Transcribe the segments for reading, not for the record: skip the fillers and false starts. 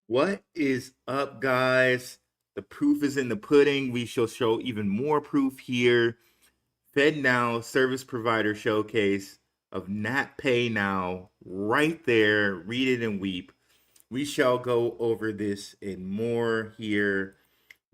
What is up, guys? The proof is in the pudding. We shall show even more proof here. Fednow service provider showcase of Natpay now, right there. Read it and weep. We shall go over this and more here.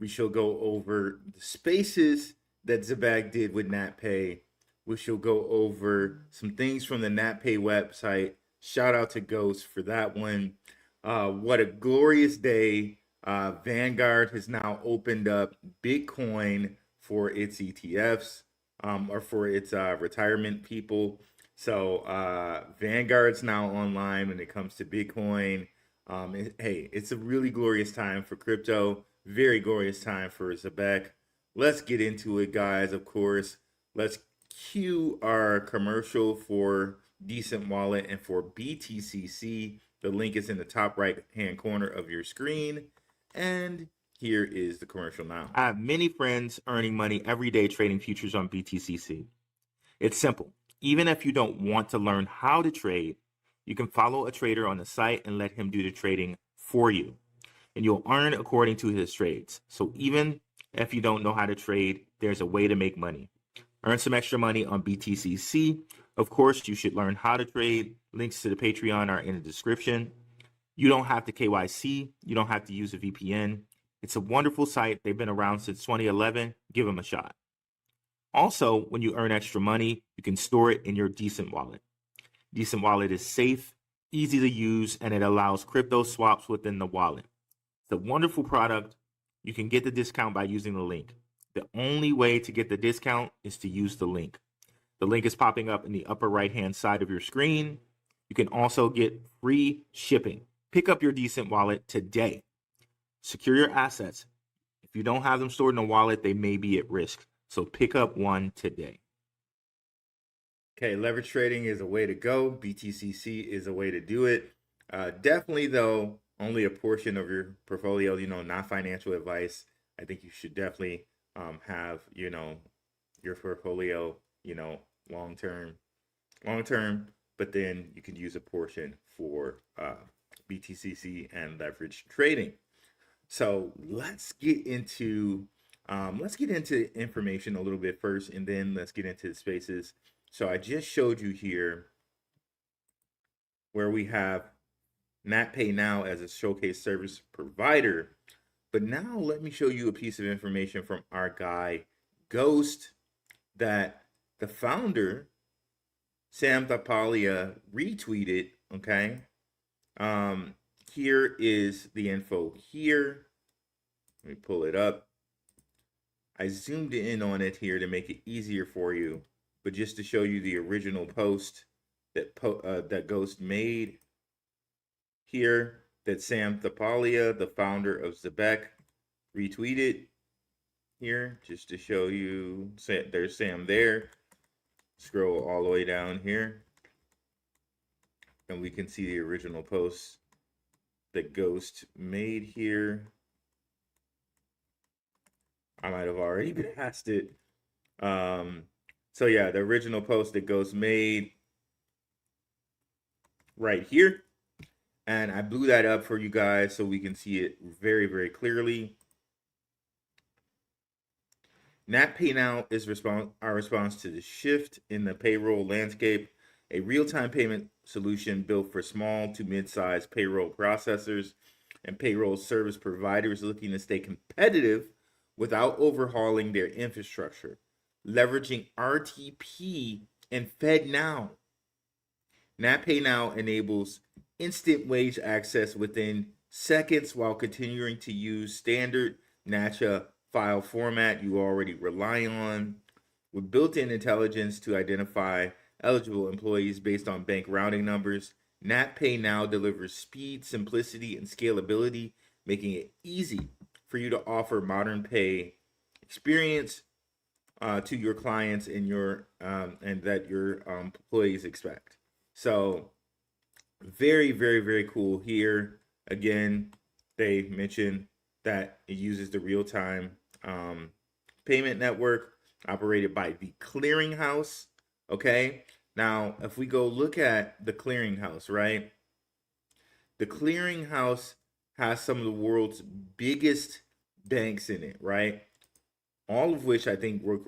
We shall go over the spaces that Zebec did with Natpay. We shall go over some things from the Natpay website. Shout out to Ghost for that one. What a glorious day. Vanguard has now opened up Bitcoin for its ETFs or for its retirement people. So Vanguard's now online when it comes to Bitcoin. Hey, it's a really glorious time for crypto. Very glorious time for Zebec. Let's get into it, guys. Of course, let's cue our commercial for DCENT Wallet and for BTCC. The link is in the top right hand corner of your screen. And here is the commercial now. I have many friends earning money every day trading futures on BTCC. It's simple. Even if you don't want to learn how to trade, you can follow a trader on the site and let him do the trading for you. And you'll earn according to his trades. So even if you don't know how to trade, there's a way to make money. Earn some extra money on BTCC. Of course, you should learn how to trade. Links to the Patreon are in the description. You don't have to KYC. You don't have to use a VPN. It's a wonderful site. They've been around since 2011. Give them a shot. Also, when you earn extra money, you can store it in your DCENT wallet. DCENT wallet is safe, easy to use, and it allows crypto swaps within the wallet. It's a wonderful product. You can get the discount by using the link. The only way to get the discount is to use the link. The link is popping up in the upper right-hand side of your screen. You can also get free shipping. Pick up your DCENT wallet today. Secure your assets. If you don't have them stored in a wallet, they may be at risk. So pick up one today. Okay, leverage trading is a way to go. BTCC is a way to do it. Definitely, though, only a portion of your portfolio, not financial advice. I think you should definitely have, your portfolio, long term, but then you can use a portion for BTCC and leverage trading. So let's get into information a little bit first, and then let's get into the spaces. So I just showed you here where we have Natpay now as a showcase service provider. But now let me show you a piece of information from our guy, Ghost, that the founder, Sam Tapalia, retweeted, okay? Here is the info here. Let me pull it up. I zoomed in on it here to make it easier for you, but just to show you the original post that Ghost made here, that Sam Tapalia, the founder of Zebec, retweeted here, just to show you. There's Sam there. Scroll all the way down here, and we can see the original post that Ghost made here. I might have already passed it. So yeah, the original post that Ghost made right here. And I blew that up for you guys so we can see it very, very clearly. Natpay now is our response to the shift in the payroll landscape, a real-time payment solution built for small to mid-sized payroll processors and payroll service providers looking to stay competitive without overhauling their infrastructure, leveraging RTP and Fednow. Natpay now enables instant wage access within seconds while continuing to use standard NACHA file format you already rely on, with built-in intelligence to identify eligible employees based on bank routing numbers. Natpay now delivers speed, simplicity, and scalability, making it easy for you to offer modern pay experience to your clients and that your employees expect. So very, very, very cool here. Again, they mentioned that it uses the real-time payment network operated by the clearinghouse. Okay, now if we go look at the clearinghouse, right? The clearinghouse has some of the world's biggest banks in it, right? All of which I think work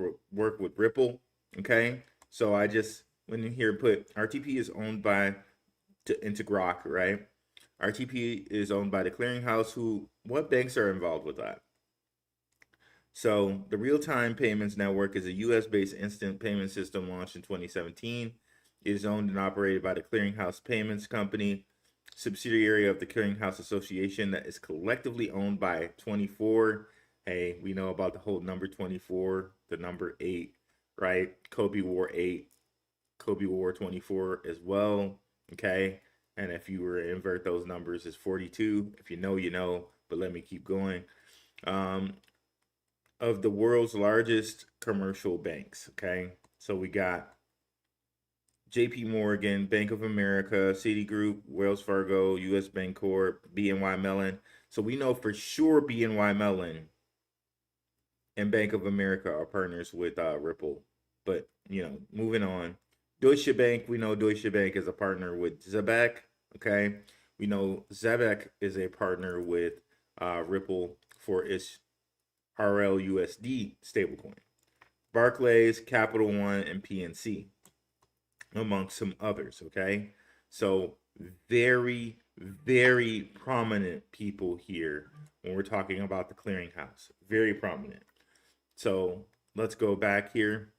with Ripple. Okay, so I just went in here and put RTP is owned by into Grok, right? RTP is owned by the clearinghouse. What banks are involved with that? So the real-time payments network is a US-based instant payment system launched in 2017. It is owned and operated by the Clearinghouse Payments Company, subsidiary of the Clearinghouse Association that is collectively owned by 24. Hey, we know about the whole number 24, the number 8, right? Kobe wore 8, Kobe wore 24 as well, okay? And if you were to invert those numbers, it's 42. If you know, you know, but let me keep going. Of the world's largest commercial banks, okay? So we got JP Morgan, Bank of America, Citigroup, Wells Fargo, US Bancorp, BNY Mellon. So we know for sure BNY Mellon and Bank of America are partners with Ripple. But, you know, moving on. Deutsche Bank, we know Deutsche Bank is a partner with Zebec, okay? We know Zebec is a partner with Ripple for its RLUSD stablecoin. Barclays, Capital One, and PNC, amongst some others, okay? So very, very prominent people here when we're talking about the clearinghouse. Very prominent. So let's go back here.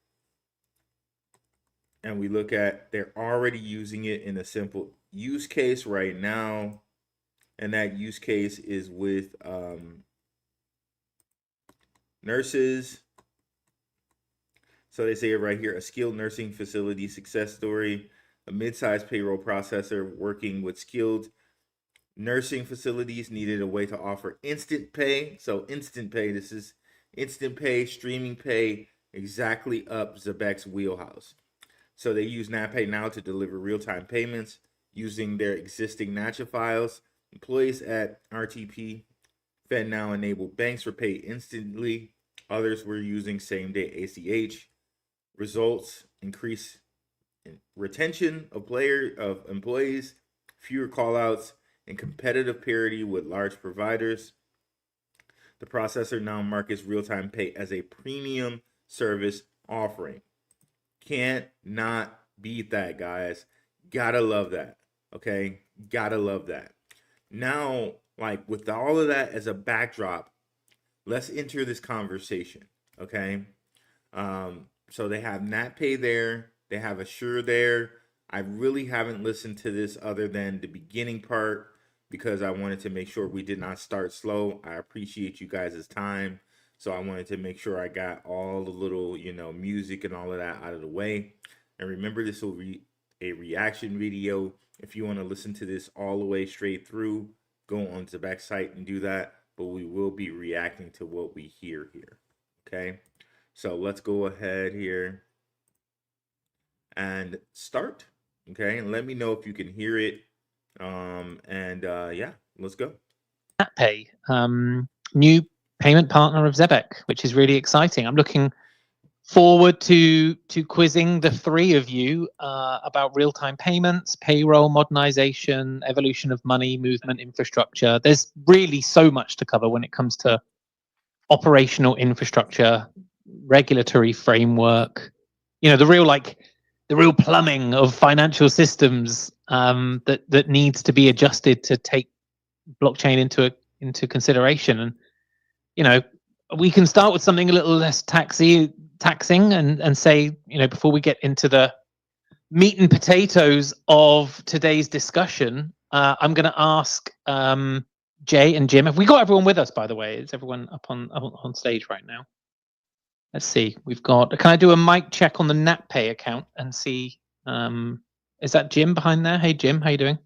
And we look at, they're already using it in a simple use case right now. And that use case is with nurses. So they say it right here, a skilled nursing facility success story, a mid-sized payroll processor working with skilled nursing facilities needed a way to offer instant pay. So instant pay, this is instant pay, streaming pay, exactly up Zebec's wheelhouse. So they use Natpay now to deliver real-time payments using their existing Natcha files. Employees at Rtp Fednow enabled banks were paid instantly. Others were using same-day ACH. Results increase in retention of employees, fewer callouts, and competitive parity with large providers. The processor now markets real-time pay as a premium service offering. Can't not beat that, guys. Gotta love that. Okay, gotta love that. Now, like with all of that as a backdrop, let's enter this conversation. Okay, so they have Natpay there, they have Assure there. I really haven't listened to this other than the beginning part because I wanted to make sure we did not start slow. I appreciate you guys' time. So I wanted to make sure I got all the little, you know, music and all of that out of the way. And remember, this will be a reaction video. If you want to listen to this all the way straight through, go on Zebec's site and do that. But we will be reacting to what we hear here. Okay, so let's go ahead here and start. Okay, and let me know if you can hear it. Yeah, let's go. Natpay, new payment partner of Zebec, which is really exciting. I'm looking forward to quizzing the three of you about real-time payments, payroll, modernization, evolution of money movement infrastructure. There's really so much to cover when it comes to operational infrastructure, regulatory framework, you know, the real plumbing of financial systems that needs to be adjusted to take blockchain into consideration. And you know, we can start with something a little less taxing and say, you know, before we get into the meat and potatoes of today's discussion, I'm going to ask Jay and Jim. Have we got everyone with us, by the way? Is everyone up on stage right now? Let's see. We've got. Can I do a mic check on the Natpay account and see? Is that Jim behind there? Hey, Jim, how you doing?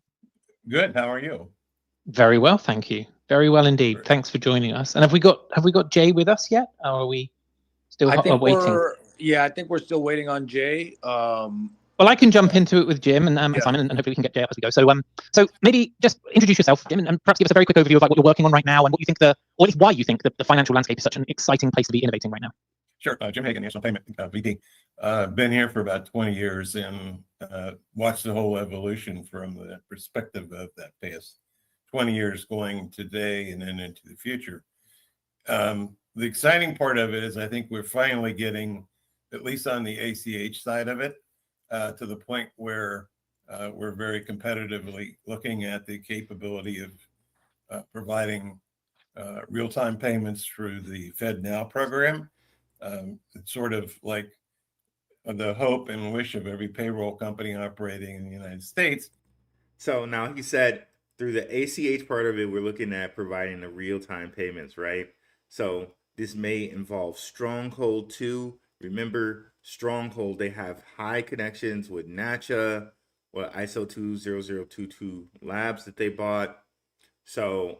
Good. How are you? Very well, thank you. Very well indeed. Great. Thanks for joining us. And have we got Jay with us yet, or are we still waiting? I think we're still waiting on Jay. Well, I can jump into it with Jim and Simon, and hopefully we can get Jay up as we go. So maybe just introduce yourself, Jim, and perhaps give us a very quick overview of like what you're working on right now and what you think or at least why you think the financial landscape is such an exciting place to be innovating right now. Sure. Jim Hagan, National Payment VP. Been here for about 20 years and watched the whole evolution from the perspective of that past 20 years going today and then into the future. The exciting part of it is I think we're finally getting, at least on the ACH side of it, to the point where we're very competitively looking at the capability of providing real-time payments through the Fednow program. It's sort of like the hope and wish of every payroll company operating in the United States. So now he said through the ACH part of it, we're looking at providing the real-time payments, right? So this may involve Stronghold too. Remember, Stronghold, they have high connections with NACHA or ISO 20022 labs that they bought. So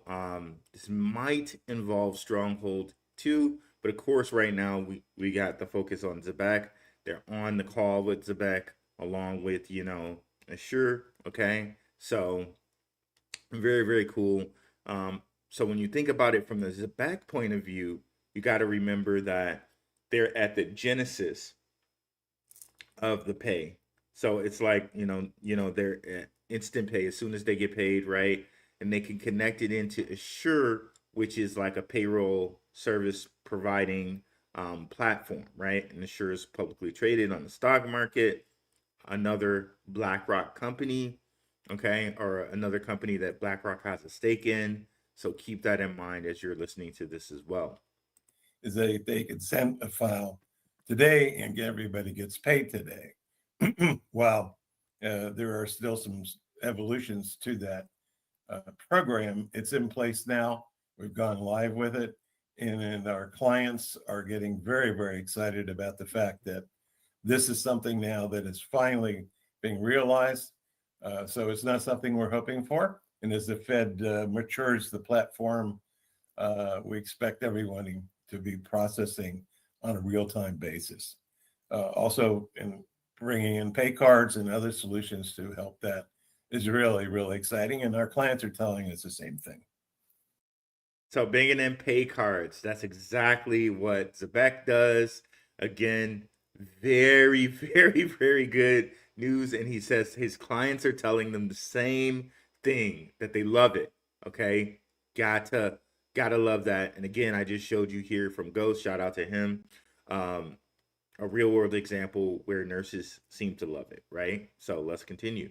this might involve Stronghold too, but of course, right now we got the focus on Zebec. They're on the call with Zebec along with, Assure. Okay, so very, very cool. So when you think about it from the Zebec point of view, you got to remember that they're at the genesis of the pay. So it's like, they're at instant pay as soon as they get paid, right? And they can connect it into Assure, which is like a payroll service providing platform, right? And Assure is publicly traded on the stock market. Another BlackRock company, okay, or another company that BlackRock has a stake in. So keep that in mind as you're listening to this as well. Is they could send a file today and everybody gets paid today. While there are still some evolutions to that program, it's in place now. We've gone live with it, and our clients are getting very, very excited about the fact that this is something now that is finally being realized. So it's not something we're hoping for. And as the Fed matures the platform, we expect everyone to be processing on a real-time basis. Also, in bringing in pay cards and other solutions to help that is really, really exciting. And our clients are telling us the same thing. So bringing in pay cards, that's exactly what Zebec does. Again, very, very, very good news. And he says his clients are telling them the same thing, that they love it. Okay. Gotta love that. And again, I just showed you here from Ghost, shout out to him. A real world example where nurses seem to love it, right? So let's continue.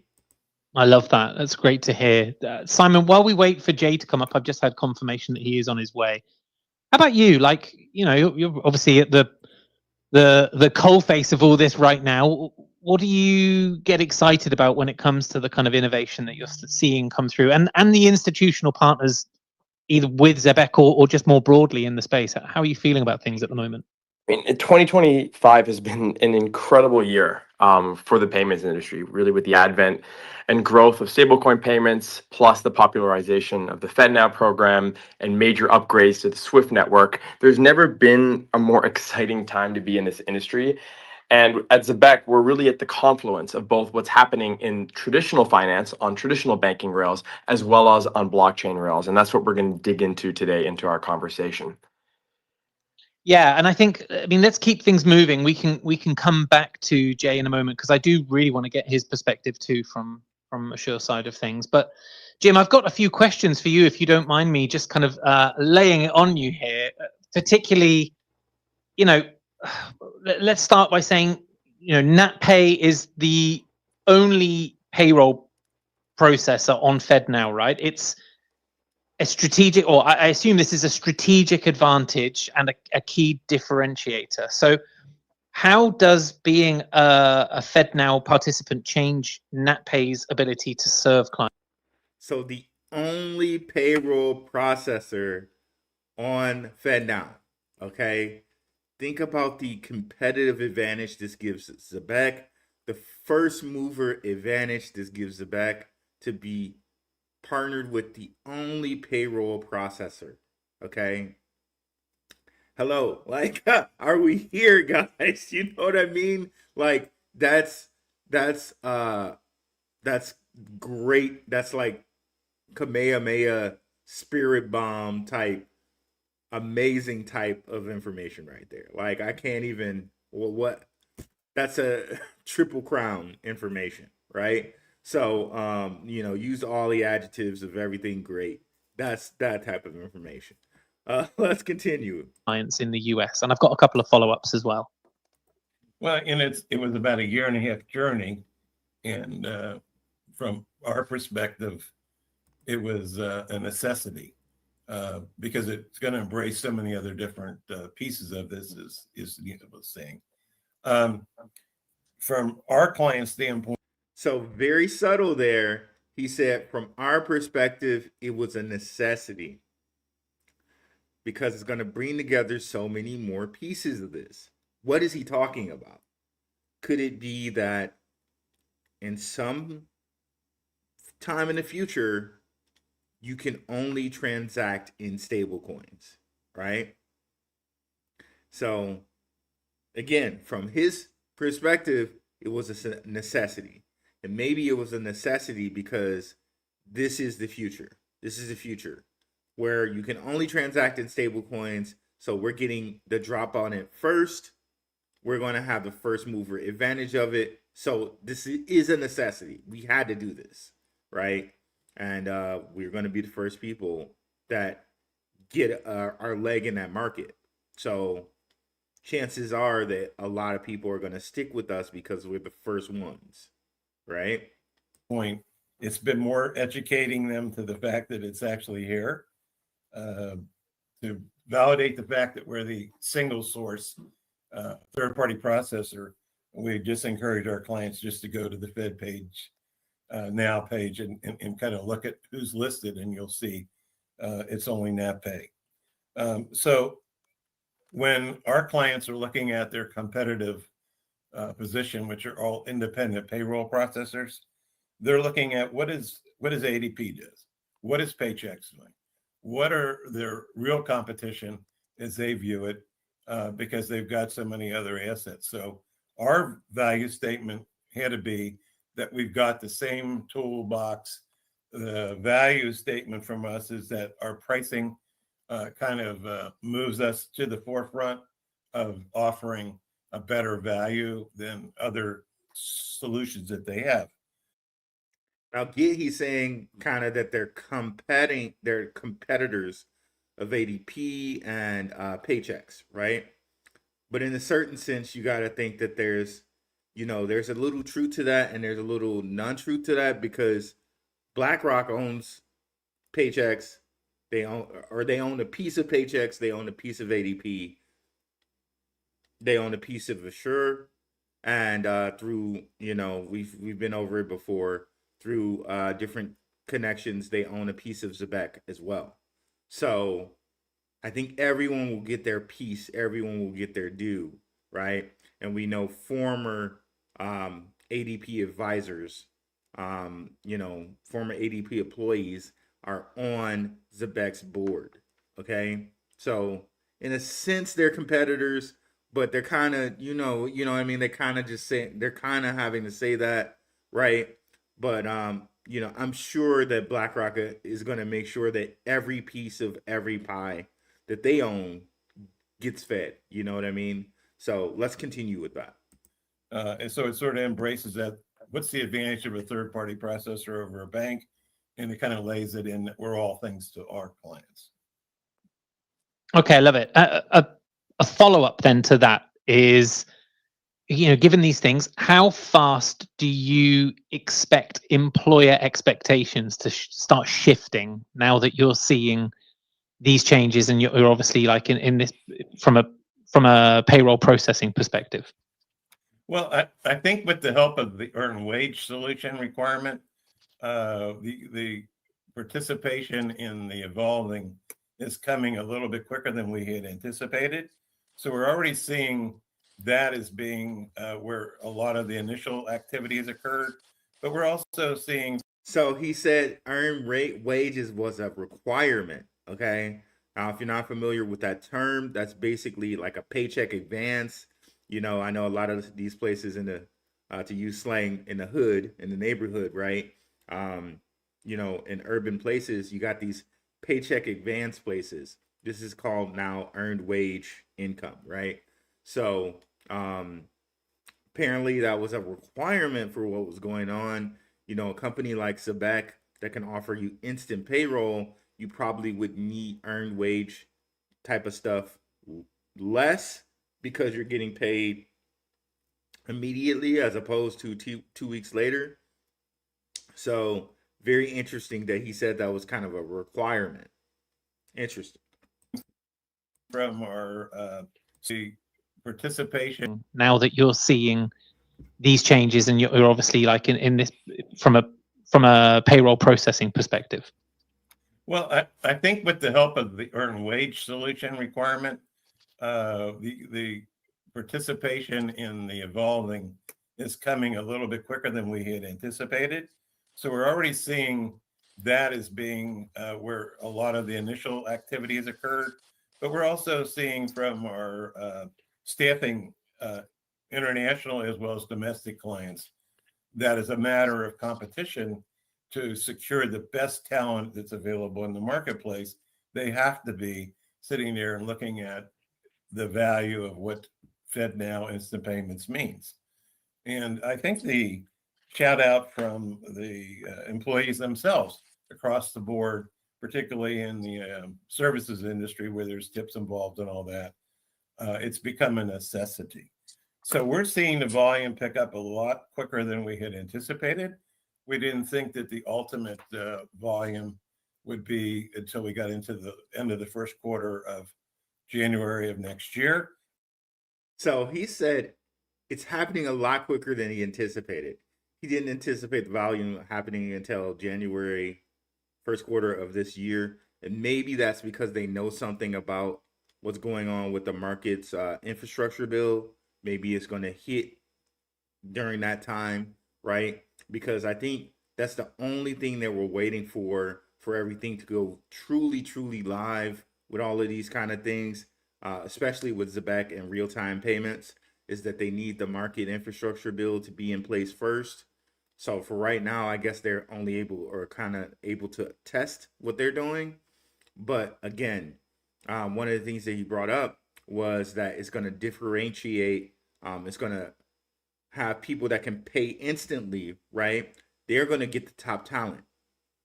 I love that. That's great to hear. Simon, while we wait for Jay to come up, I've just had confirmation that he is on his way. How about you? Like, you're obviously at the coalface of all this right now. What do you get excited about when it comes to the kind of innovation that you're seeing come through, and the institutional partners, either with Zebec or just more broadly in the space? How are you feeling about things at the moment? I mean, 2025 has been an incredible year for the payments industry, really, with the advent and growth of stablecoin payments, plus the popularization of the Fednow program and major upgrades to the SWIFT network. There's never been a more exciting time to be in this industry. And at Zebec, we're really at the confluence of both what's happening in traditional finance on traditional banking rails, as well as on blockchain rails. And that's what we're going to dig into today into our conversation. Yeah, and I think, let's keep things moving. We can come back to Jay in a moment, because I do really want to get his perspective too from Assure side of things. But Jim, I've got a few questions for you, if you don't mind me just kind of laying it on you here. Particularly, let's start by saying, Natpay is the only payroll processor on Fednow, right? It's a strategic, or I assume this is a strategic advantage and a key differentiator. So how does being a Fednow participant change Natpay's ability to serve clients? So the only payroll processor on Fednow, okay? Think about the competitive advantage this gives Zebec, the first mover advantage this gives Zebec to be partnered with the only payroll processor. Okay. Hello. Like, are we here, guys? You know what I mean? Like, that's great. That's like Kamehameha spirit bomb type, amazing type of information right there. Like, I can't even, what that's a triple crown information, right? So, use all the adjectives of everything great. That's that type of information. Let's continue. Clients in the US, and I've got a couple of follow-ups as well. Well, and it was about a 1.5-year journey, and from our perspective, it was a necessity because it's going to embrace so many other different pieces of this, is Nina was saying. From our client standpoint. So very subtle there. He said, from our perspective, it was a necessity because it's going to bring together so many more pieces of this. What is he talking about? Could it be that in some time in the future, you can only transact in stable coins, right? So again, from his perspective, it was a necessity. And maybe it was a necessity because this is the future. This is the future where you can only transact in stable coins. So we're getting the drop on it first. We're going to have the first mover advantage of it. So this is a necessity. We had to do this, right? And we're going to be the first people that get our leg in that market. So chances are that a lot of people are going to stick with us because we're the first ones, right? Point. It's been more educating them to the fact that it's actually here, to validate the fact that we're the single source third-party processor. We just encourage our clients just to go to the Fed page, now page, and kind of look at who's listed, and you'll see it's only Natpay. So when our clients are looking at their competitive position, which are all independent payroll processors, they're looking at what is ADP does, what is Paychex doing, what are their real competition as they view it, because they've got so many other assets. So our value statement had to be that we've got the same toolbox. The value statement from us is that our pricing kind of moves us to the forefront of offering a better value than other solutions that they have. Now, he's saying kind of that they're competitors of ADP and Paychex, right? But in a certain sense, you got to think that there's a little truth to that and there's a little non-truth to that, because BlackRock owns Paychex. They own a piece of Paychex. They own a piece of ADP. They own a piece of Assure, and through we've been over it before. Through different connections, they own a piece of Zebec as well. So I think everyone will get their piece. Everyone will get their due, right? And we know former ADP advisors, former ADP employees are on Zebec's board. Okay, so in a sense, they're competitors, but they're kind of, they kind of just say they're kind of having to say that, right? But I'm sure that BlackRock is going to make sure that every piece of every pie that they own gets fed. You know what I mean? So let's continue with that. And so it sort of embraces that. What's the advantage of a third-party processor over a bank? And it kind of lays it in that we're all things to our clients. Okay, I love it. A follow-up then to that is, given these things, how fast do you expect employer expectations to start shifting now that you're seeing these changes, and you're obviously like in this from a payroll processing perspective? Well, I think with the help of the earned wage solution requirement, the participation in the evolving is coming a little bit quicker than we had anticipated. So we're already seeing that as being where a lot of the initial activity has occurred, but we're also seeing. So he said earned wages was a requirement. Okay. Now, if you're not familiar with that term, that's basically like a paycheck advance. I know a lot of these places in the, to use slang, in the hood, in the neighborhood, right? In urban places, you got these paycheck advance places. This is called now earned wage income, right? So apparently that was a requirement for what was going on. You know, a company like Zebec that can offer you instant payroll, you probably would need earned wage type of stuff less because you're getting paid immediately as opposed to 2 weeks later. So very interesting that he said that was kind of a requirement. Interesting. From our the participation. Now that you're seeing these changes, and you're obviously like in this from a payroll processing perspective. Well, I think with the help of the earned wage solution requirement, the participation in the evolving is coming a little bit quicker than we had anticipated. So we're already seeing that as being where a lot of the initial activity has occurred. But we're also seeing from our staffing international as well as domestic clients that is a matter of competition to secure the best talent that's available in the marketplace. They have to be sitting there and looking at the value of what FedNow instant payments means. And I think the shout out from the employees themselves across the board, particularly in the services industry where there's tips involved and all that, it's become a necessity. So we're seeing the volume pick up a lot quicker than we had anticipated. We didn't think that the ultimate volume would be until we got into the end of the first quarter of January of next year. So he said it's happening a lot quicker than he anticipated. He didn't anticipate the volume happening until January, first quarter of this year. And maybe that's because they know something about what's going on with the market's infrastructure bill. Maybe it's going to hit during that time, right? Because I think that's the only thing that we're waiting for everything to go truly live with all of these kind of things, especially with Zebec and real-time payments, is that they need the market infrastructure bill to be in place first. So for right now, I guess they're only able to test what they're doing. But again, one of the things that he brought up was that it's going to differentiate. It's going to have people that can pay instantly, right? They're going to get the top talent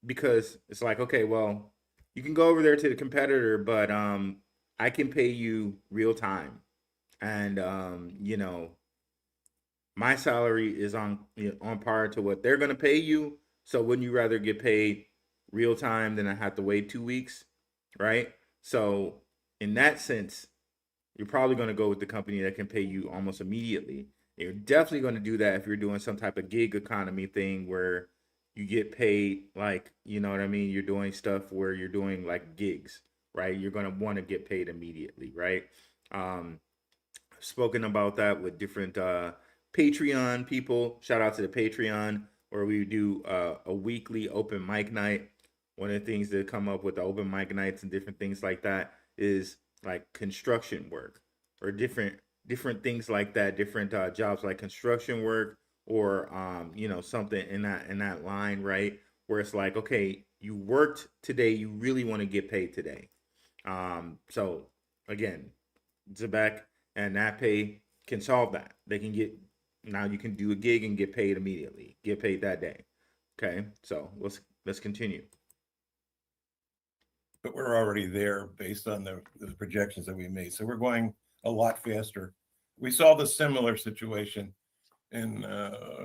because it's like, okay, well, you can go over there to the competitor, but I can pay you real time. And, my salary is on par to what they're going to pay you. So wouldn't you rather get paid real time than I have to wait 2 weeks, right? So in that sense, you're probably going to go with the company that can pay you almost immediately. You're definitely going to do that if you're doing some type of gig economy thing where you get paid, like, you know what I mean? You're doing stuff where you're doing like gigs, right? You're going to want to get paid immediately, right? I've spoken about that with different Patreon people. Shout out to the Patreon, where we do a weekly open mic night. One of the things that come up with the open mic nights and different things like that is like construction work or different things like that, different jobs like construction work or something in that line, right? Where it's like, okay, you worked today, you really want to get paid today. So again, Zebec and Natpay can solve that. They can get, now you can do a gig and get paid immediately, get paid that day. Okay, so let's continue. But we're already there based on the projections that we made. So we're going a lot faster. We saw the similar situation in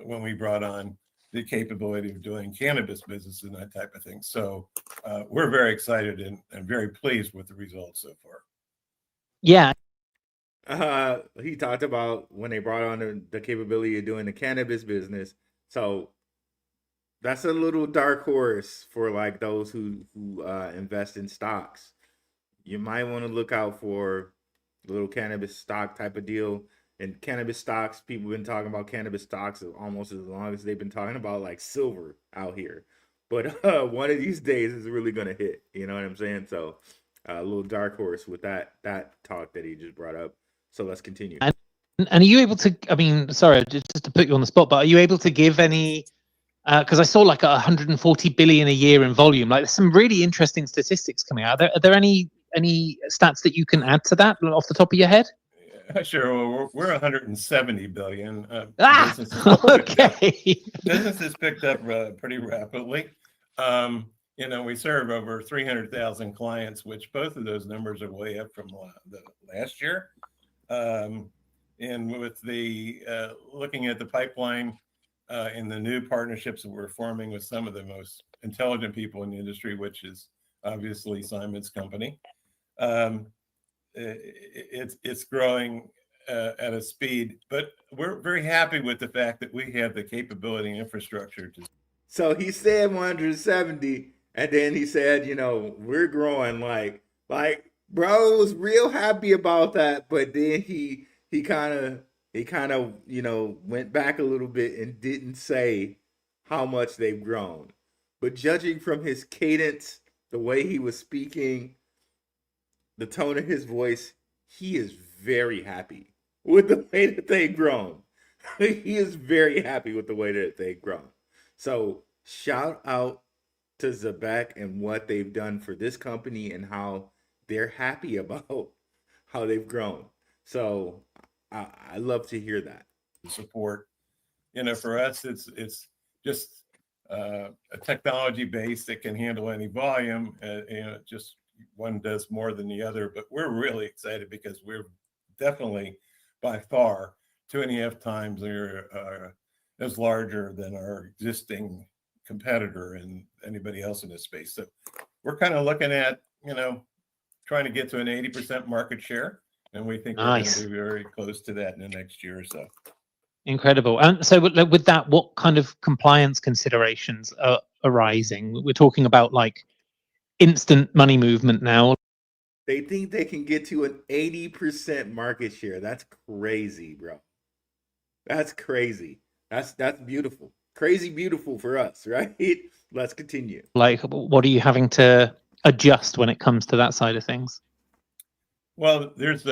when we brought on the capability of doing cannabis business and that type of thing. So we're very excited and very pleased with the results so far. Yeah. He talked about when they brought on the capability of doing the cannabis business. So that's a little dark horse for like those who invest in stocks. You might want to look out for a little cannabis stock type of deal. And cannabis stocks, people have been talking about cannabis stocks almost as long as they've been talking about like silver out here. But one of these days it's really going to hit. You know what I'm saying? So a little dark horse with that talk that he just brought up. So let's continue. And are you able to, I mean, sorry, just to put you on the spot, but are you able to give any, because I saw like 140 billion a year in volume, like there's some really interesting statistics coming out. Are there any stats that you can add to that off the top of your head? Sure. Well, we're 170 billion. Okay. Businesses picked up pretty rapidly. We serve over 300,000 clients, which both of those numbers are way up from the last year. And with the looking at the pipeline and the new partnerships that we're forming with some of the most intelligent people in the industry, which is obviously Simon's company, it's growing at a speed. But we're very happy with the fact that we have the capability and infrastructure to. So he said 170, and then he said, we're growing like bro was real happy about that, but then he kind of went back a little bit and didn't say how much they've grown. But judging from his cadence, the way he was speaking, the tone of his voice, he is very happy with the way that they've grown. He is very happy with the way that they've grown. So shout out to Zebec and what they've done for this company and how they're happy about how they've grown. So I love to hear that. Support, for us, it's just a technology base that can handle any volume. Just one does more than the other, but we're really excited because we're definitely by far 2.5 times as larger than our existing competitor and anybody else in this space. So we're kind of looking at, trying to get to an 80% market share. And we think Nice. we're going to be very close to that in the next year or so. Incredible. And so with that, what kind of compliance considerations are arising? We're talking about like instant money movement now. They think they can get to an 80% market share. That's crazy, bro. That's crazy. That's beautiful. Crazy beautiful for us, right? Let's continue. Like, what are you having to adjust when it comes to that side of things? Well, there's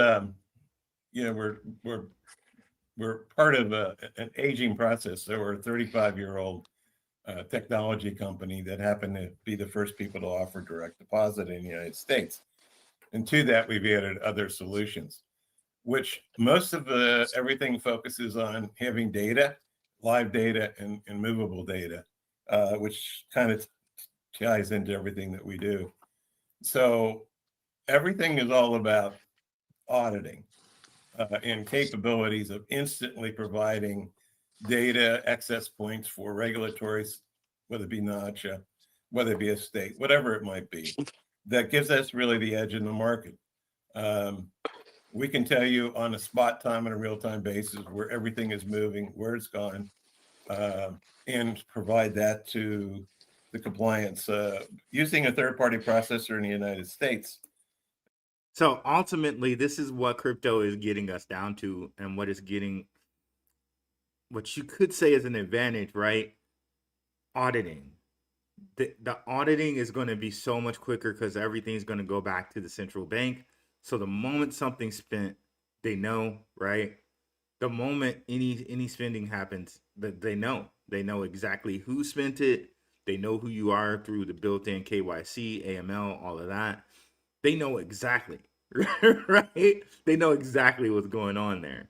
we're part of an aging process. So we're a 35-year-old technology company that happened to be the first people to offer direct deposit in the United States. And to that, we've added other solutions, which most of everything focuses on having data, live data, and movable data, which kind of ties into everything that we do. So everything is all about auditing and capabilities of instantly providing data access points for regulatory, whether it be NACHA, whether it be a state, whatever it might be. That gives us really the edge in the market. We can tell you on a spot time and a real-time basis where everything is moving, where it's gone, and provide that to the compliance using a third-party processor in the United States. So ultimately, this is what crypto is getting us down to, and what you could say is an advantage, right? Auditing. The auditing is going to be so much quicker because everything's going to go back to the central bank. So the moment something's spent, they know, right? The moment any spending happens, they know exactly who spent it. They know who you are through the built-in KYC, AML, all of that. They know exactly, right? They know exactly what's going on there.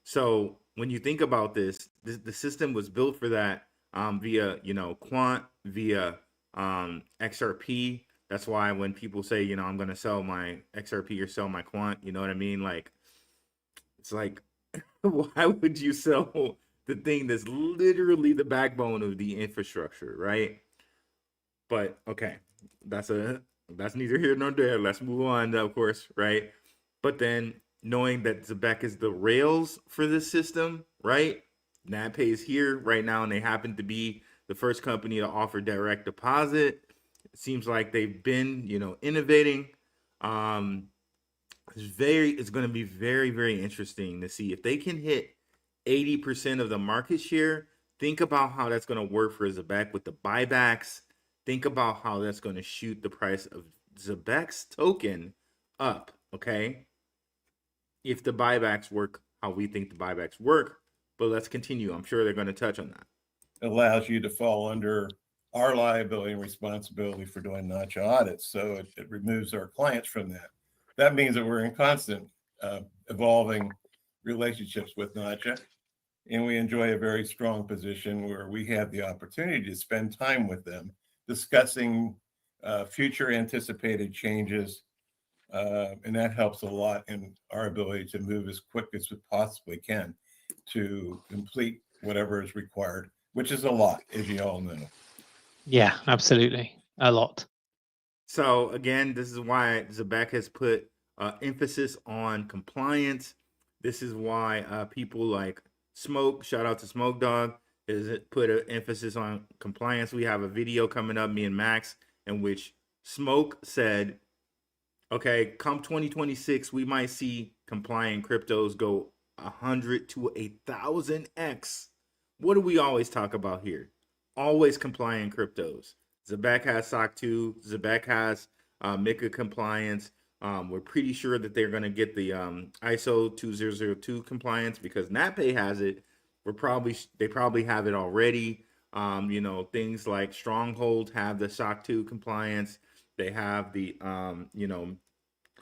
So when you think about this, the system was built for that via, quant, via XRP. That's why when people say, I'm going to sell my XRP or sell my quant, you know what I mean? Like, it's like, why would you sell the thing that's literally the backbone of the infrastructure, right? But okay, that's neither here nor there. Let's move on, of course, right? But then knowing that Zebec is the rails for this system, right? Natpay is here right now, and they happen to be the first company to offer direct deposit. It seems like they've been, innovating. It's going to be very, very interesting to see if they can hit 80% of the market share. Think about how that's going to work for Zebec with the buybacks. Think about how that's going to shoot the price of Zebec's token up, okay? If the buybacks work how we think the buybacks work. But let's continue. I'm sure they're going to touch on that. It allows you to fall under our liability and responsibility for doing NACHA audits. So it removes our clients from that. That means that we're in constant evolving relationships with Nacha. And we enjoy a very strong position where we have the opportunity to spend time with them discussing future anticipated changes. And that helps a lot in our ability to move as quick as we possibly can to complete whatever is required, which is a lot, as you all know. Yeah, absolutely. A lot. So again, this is why Zebec has put emphasis on compliance. This is why people like Smoke, shout out to Smoke Dog, is it put an emphasis on compliance. We have a video coming up, me and Max, in which Smoke said, okay, come 2026, we might see compliant cryptos go 100 to 1,000x. What do we always talk about here? Always compliant cryptos. Zebec has SOC 2. Zebec has MiCA compliance. We're pretty sure that they're going to get the ISO 2002 compliance because Natpay has it. They probably have it already. Things like Stronghold have the SOC 2 compliance. They have the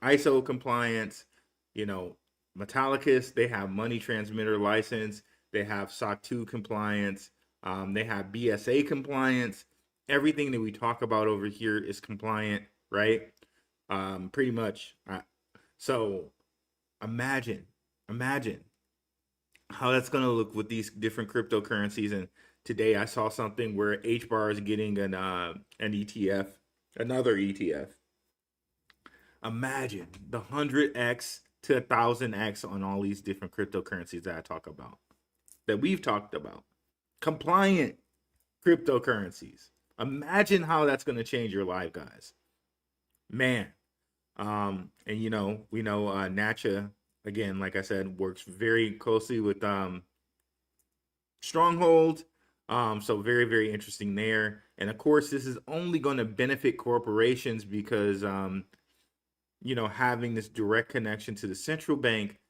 ISO compliance. Metallicus, they have money transmitter license. They have SOC 2 compliance. They have BSA compliance. Everything that we talk about over here is compliant, right? Pretty much. So imagine how that's going to look with these different cryptocurrencies. And today I saw something where HBAR is getting an ETF, another ETF. Imagine the 100x to 1,000x on all these different cryptocurrencies that I talk about, that we've talked about. Compliant cryptocurrencies. Imagine how that's going to change your life, guys. Man. And we know Nacha, again, like I said, works very closely with Stronghold. So very, very interesting there. And of course, this is only going to benefit corporations because having this direct connection to the central bank,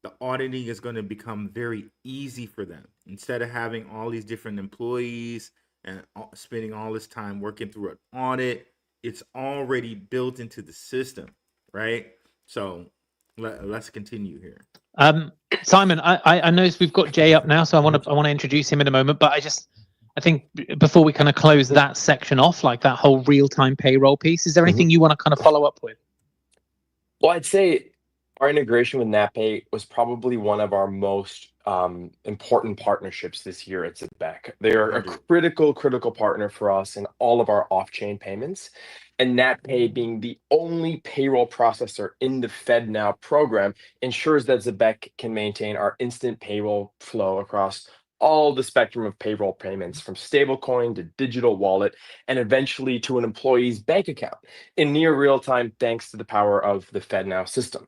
the auditing is going to become very easy for them. Instead of having all these different employees and spending all this time working through an audit, it's already built into the system, right? So let's continue here. Simon, I noticed we've got Jay up now, so I want to introduce him in a moment. But I think before we kind of close that section off, like that whole real-time payroll piece, is there anything you want to kind of follow up with? Well, I'd say our integration with Natpay was probably one of our most important partnerships this year at Zebec. They are a critical partner for us in all of our off-chain payments. And Natpay, being the only payroll processor in the Fednow program, ensures that Zebec can maintain our instant payroll flow across all the spectrum of payroll payments, from stablecoin to digital wallet, and eventually to an employee's bank account in near real time, thanks to the power of the Fednow system.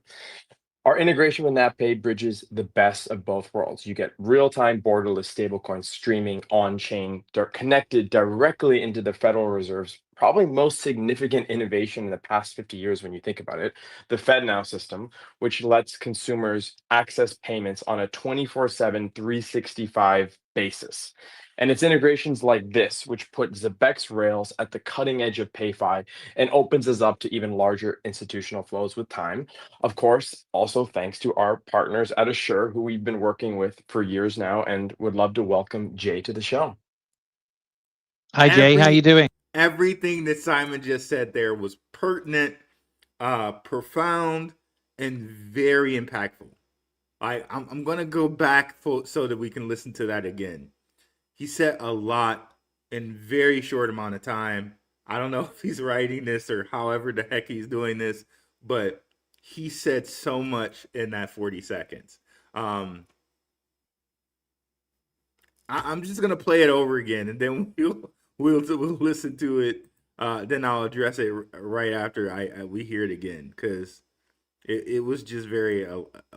Our integration with Natpay bridges the best of both worlds. You get real-time borderless stablecoins streaming on-chain, connected directly into the Federal Reserve's probably most significant innovation in the past 50 years when you think about it, the Fednow system, which lets consumers access payments on a 24/7, 365 basis. And it's integrations like this, which put Zebec's rails at the cutting edge of PayFi and opens us up to even larger institutional flows with time. Of course, also thanks to our partners at Assure, who we've been working with for years now, and would love to welcome Jay to the show. Hi, Jay. How you doing? Everything that Simon just said there was pertinent, profound, and very impactful. I'm going to go back so that we can listen to that again. He said a lot in very short amount of time. I don't know if he's writing this or however the heck he's doing this, but he said so much in that 40 seconds. I'm just going to play it over again, and then we'll listen to it. Then I'll address it right after we hear it again, because it was just very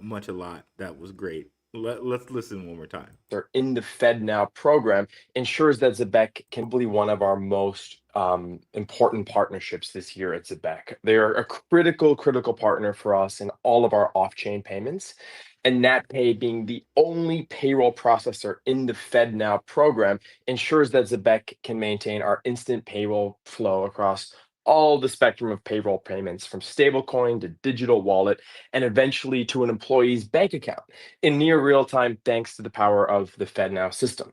much a lot. That was great. Let's listen one more time. They're in the Fednow program, ensures that Zebec can be one of our most important partnerships this year at Zebec. They are a critical partner for us in all of our off-chain payments. And Natpay, being the only payroll processor in the Fednow program, ensures that Zebec can maintain our instant payroll flow across all the spectrum of payroll payments, from stablecoin to digital wallet, and eventually to an employee's bank account in near real time, thanks to the power of the FedNow system.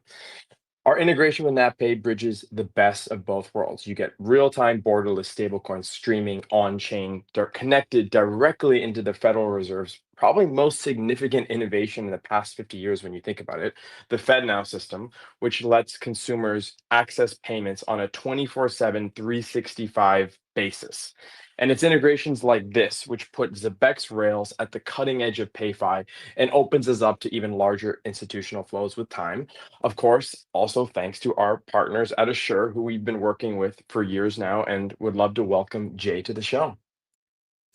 Our integration with Natpay bridges the best of both worlds. You get real-time borderless stablecoins streaming on-chain, connected directly into the Federal Reserve's probably most significant innovation in the past 50 years when you think about it, the FedNow system, which lets consumers access payments on a 24/7, 365 basis. And it's integrations like this, which put Zebec's rails at the cutting edge of PayFi and opens us up to even larger institutional flows with time. Of course, also thanks to our partners at Assure, who we've been working with for years now, and would love to welcome Jay to the show.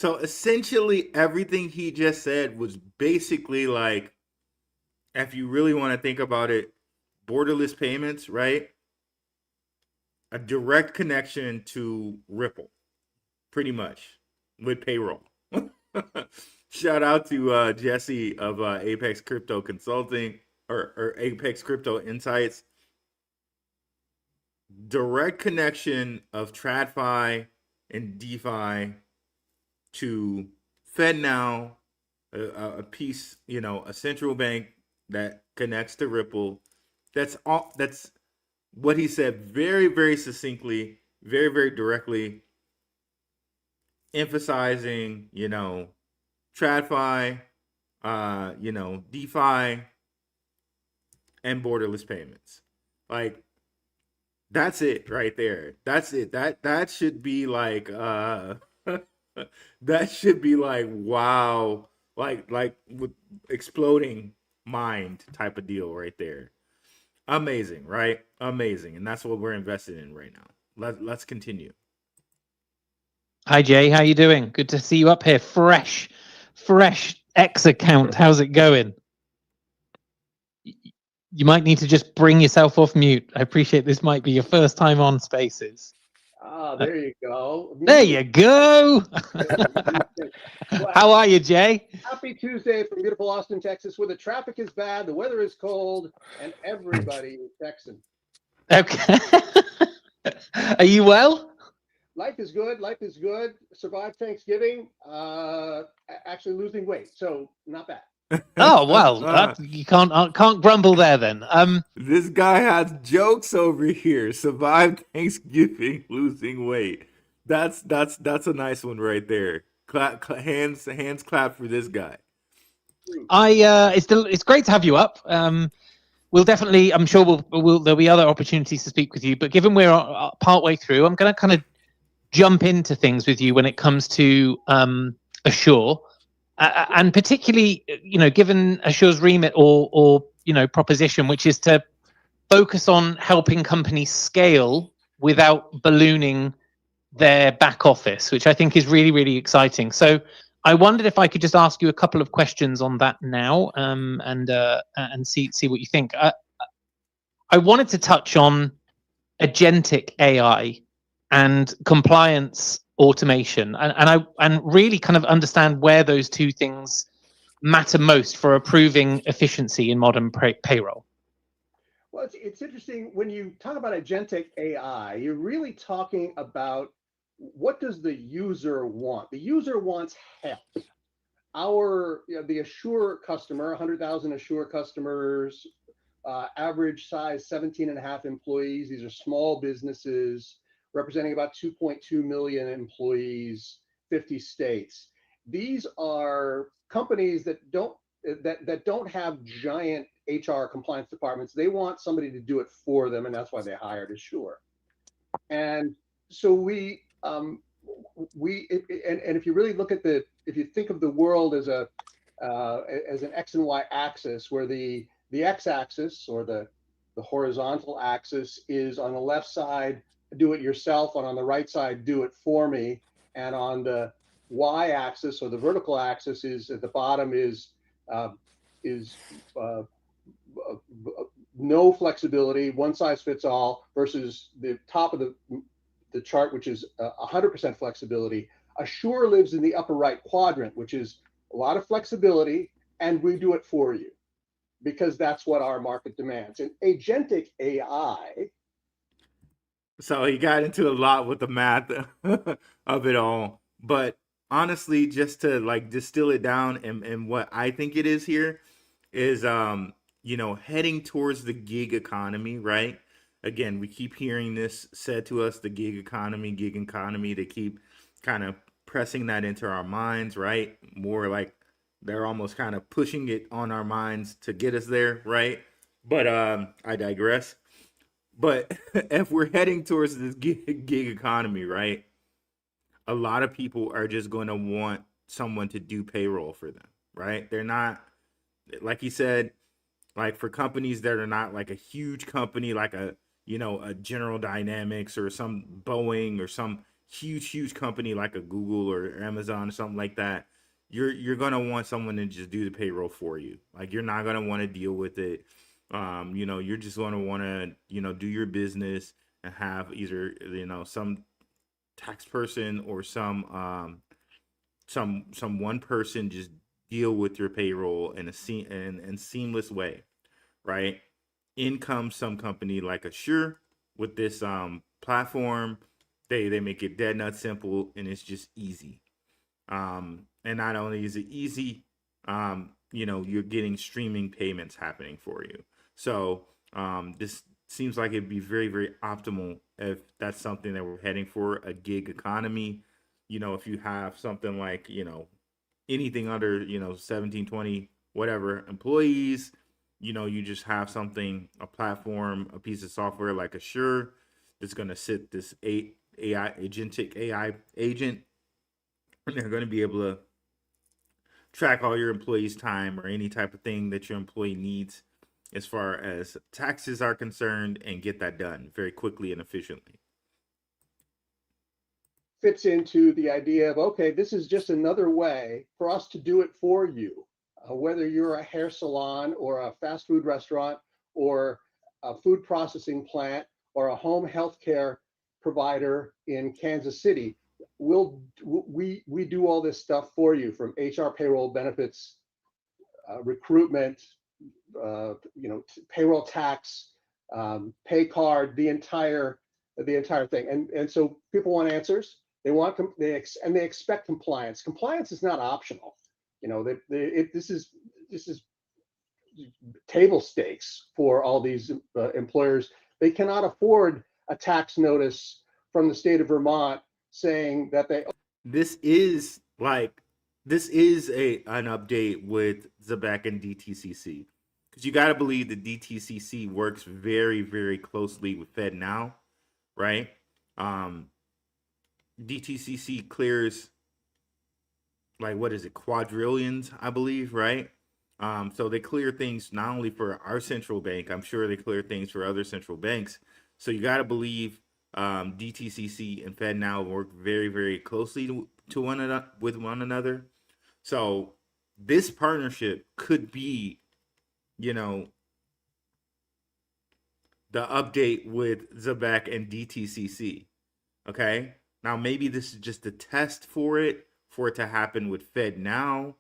So essentially, everything he just said was basically like, if you really want to think about it, borderless payments, right? A direct connection to Ripple, pretty much, with Payroll. Shout out to Jesse of Apex Crypto Consulting or Apex Crypto Insights. Direct connection of TradFi and DeFi to FedNow, a piece, a central bank that connects to Ripple. That's all. That's what he said very, very succinctly, very, very directly, emphasizing, TradFi, DeFi, and borderless payments. Like, that's it right there. That's it. That should be like that should be like, wow, like with exploding mind type of deal right there. Amazing, right? Amazing. And that's what we're invested in right now. Let's continue. Hi Jay, how you doing? Good to see you up here. Fresh X account. How's it going? You might need to just bring yourself off mute. I appreciate this might be your first time on Spaces. Ah, there you go. There you go. How are you, Jay? Happy Tuesday from beautiful Austin, Texas, where the traffic is bad, the weather is cold, and everybody is Texan. Okay. Are you well? Life is good. Life is good. Survived Thanksgiving. Actually losing weight, so not bad. Oh well, you can't grumble there then. This guy has jokes over here. Survived Thanksgiving, losing weight. That's a nice one right there. Hands clap for this guy. It's great to have you up. We'll definitely, I'm sure there'll be other opportunities to speak with you. But given we're partway through, I'm going to kind of jump into things with you when it comes to Assure. And particularly, given Assure's remit or proposition, which is to focus on helping companies scale without ballooning their back office, which I think is really, really exciting. So I wondered if I could just ask you a couple of questions on that now, and see what you think. I wanted to touch on agentic AI and compliance automation, and really kind of understand where those two things matter most for improving efficiency in modern payroll. Well, it's interesting when you talk about agentic AI, you're really talking about what does the user want? The user wants help. The Assure customer, 100,000 Assure customers, average size 17.5 employees. These are small businesses representing about 2.2 million employees, 50 states. These are companies that don't have giant HR compliance departments. They want somebody to do it for them, and that's why they hired Assure. And so if you really look at if you think of the world as an X and Y axis, where the X-axis or the horizontal axis is on the left side, do it yourself, and on the right side, do it for me. And on the Y-axis or the vertical axis is at the bottom is no flexibility, one size fits all, versus the top of the chart, which is 100% flexibility. Assure lives in the upper right quadrant, which is a lot of flexibility, and we do it for you because that's what our market demands. And agentic AI So he got into a lot with the math of it all. But honestly, just to like distill it down, and what I think it is here is heading towards the gig economy, right? Again, we keep hearing this said to us, the gig economy. They keep kind of pressing that into our minds, right? More like they're almost kind of pushing it on our minds to get us there, right? But I digress. But if we're heading towards this gig economy, right? A lot of people are just going to want someone to do payroll for them, right? They're not, like you said, like for companies that are not like a huge company, like a General Dynamics or some Boeing or some huge company like a Google or Amazon or something like that. You're gonna want someone to just do the payroll for you. Like you're not gonna want to deal with it. You're just gonna want to do your business and have either some tax person or some one person just deal with your payroll in a seamless way, right? In comes some company like Assure with this platform. They make it dead nut simple and it's just easy. And not only is it easy, you're getting streaming payments happening for you. So this seems like it'd be very, very optimal if that's something that we're heading for, a gig economy. If you have something like, anything under, 17, 20, whatever employees, you just have something, a platform, a piece of software like Assure that's going to sit this AI, agentic AI agent, and they're going to be able to track all your employees' time or any type of thing that your employee needs as far as taxes are concerned and get that done very quickly and efficiently. Fits into the idea of, okay, this is just another way for us to do it for you. Whether you're a hair salon or a fast food restaurant or a food processing plant or a home healthcare provider in Kansas City, we do all this stuff for you, from HR, payroll, benefits, recruitment, payroll, tax, pay card, the entire thing. And so people want answers. They want they expect compliance. Compliance is not optional. This is table stakes for all these employers. They cannot afford a tax notice from the state of Vermont saying that they. This is an update with Zebec and DTCC, because you got to believe the DTCC works very, very closely with Fednow, right? DTCC clears, like, what is it, quadrillions, I believe, right? So they clear things not only for our central bank, I'm sure they clear things for other central banks. So you got to believe DTCC and Fednow work very, very closely with one another. So this partnership could be, the update with Zebec and DTCC. Okay. Now maybe this is just a test for it to happen with Fednow.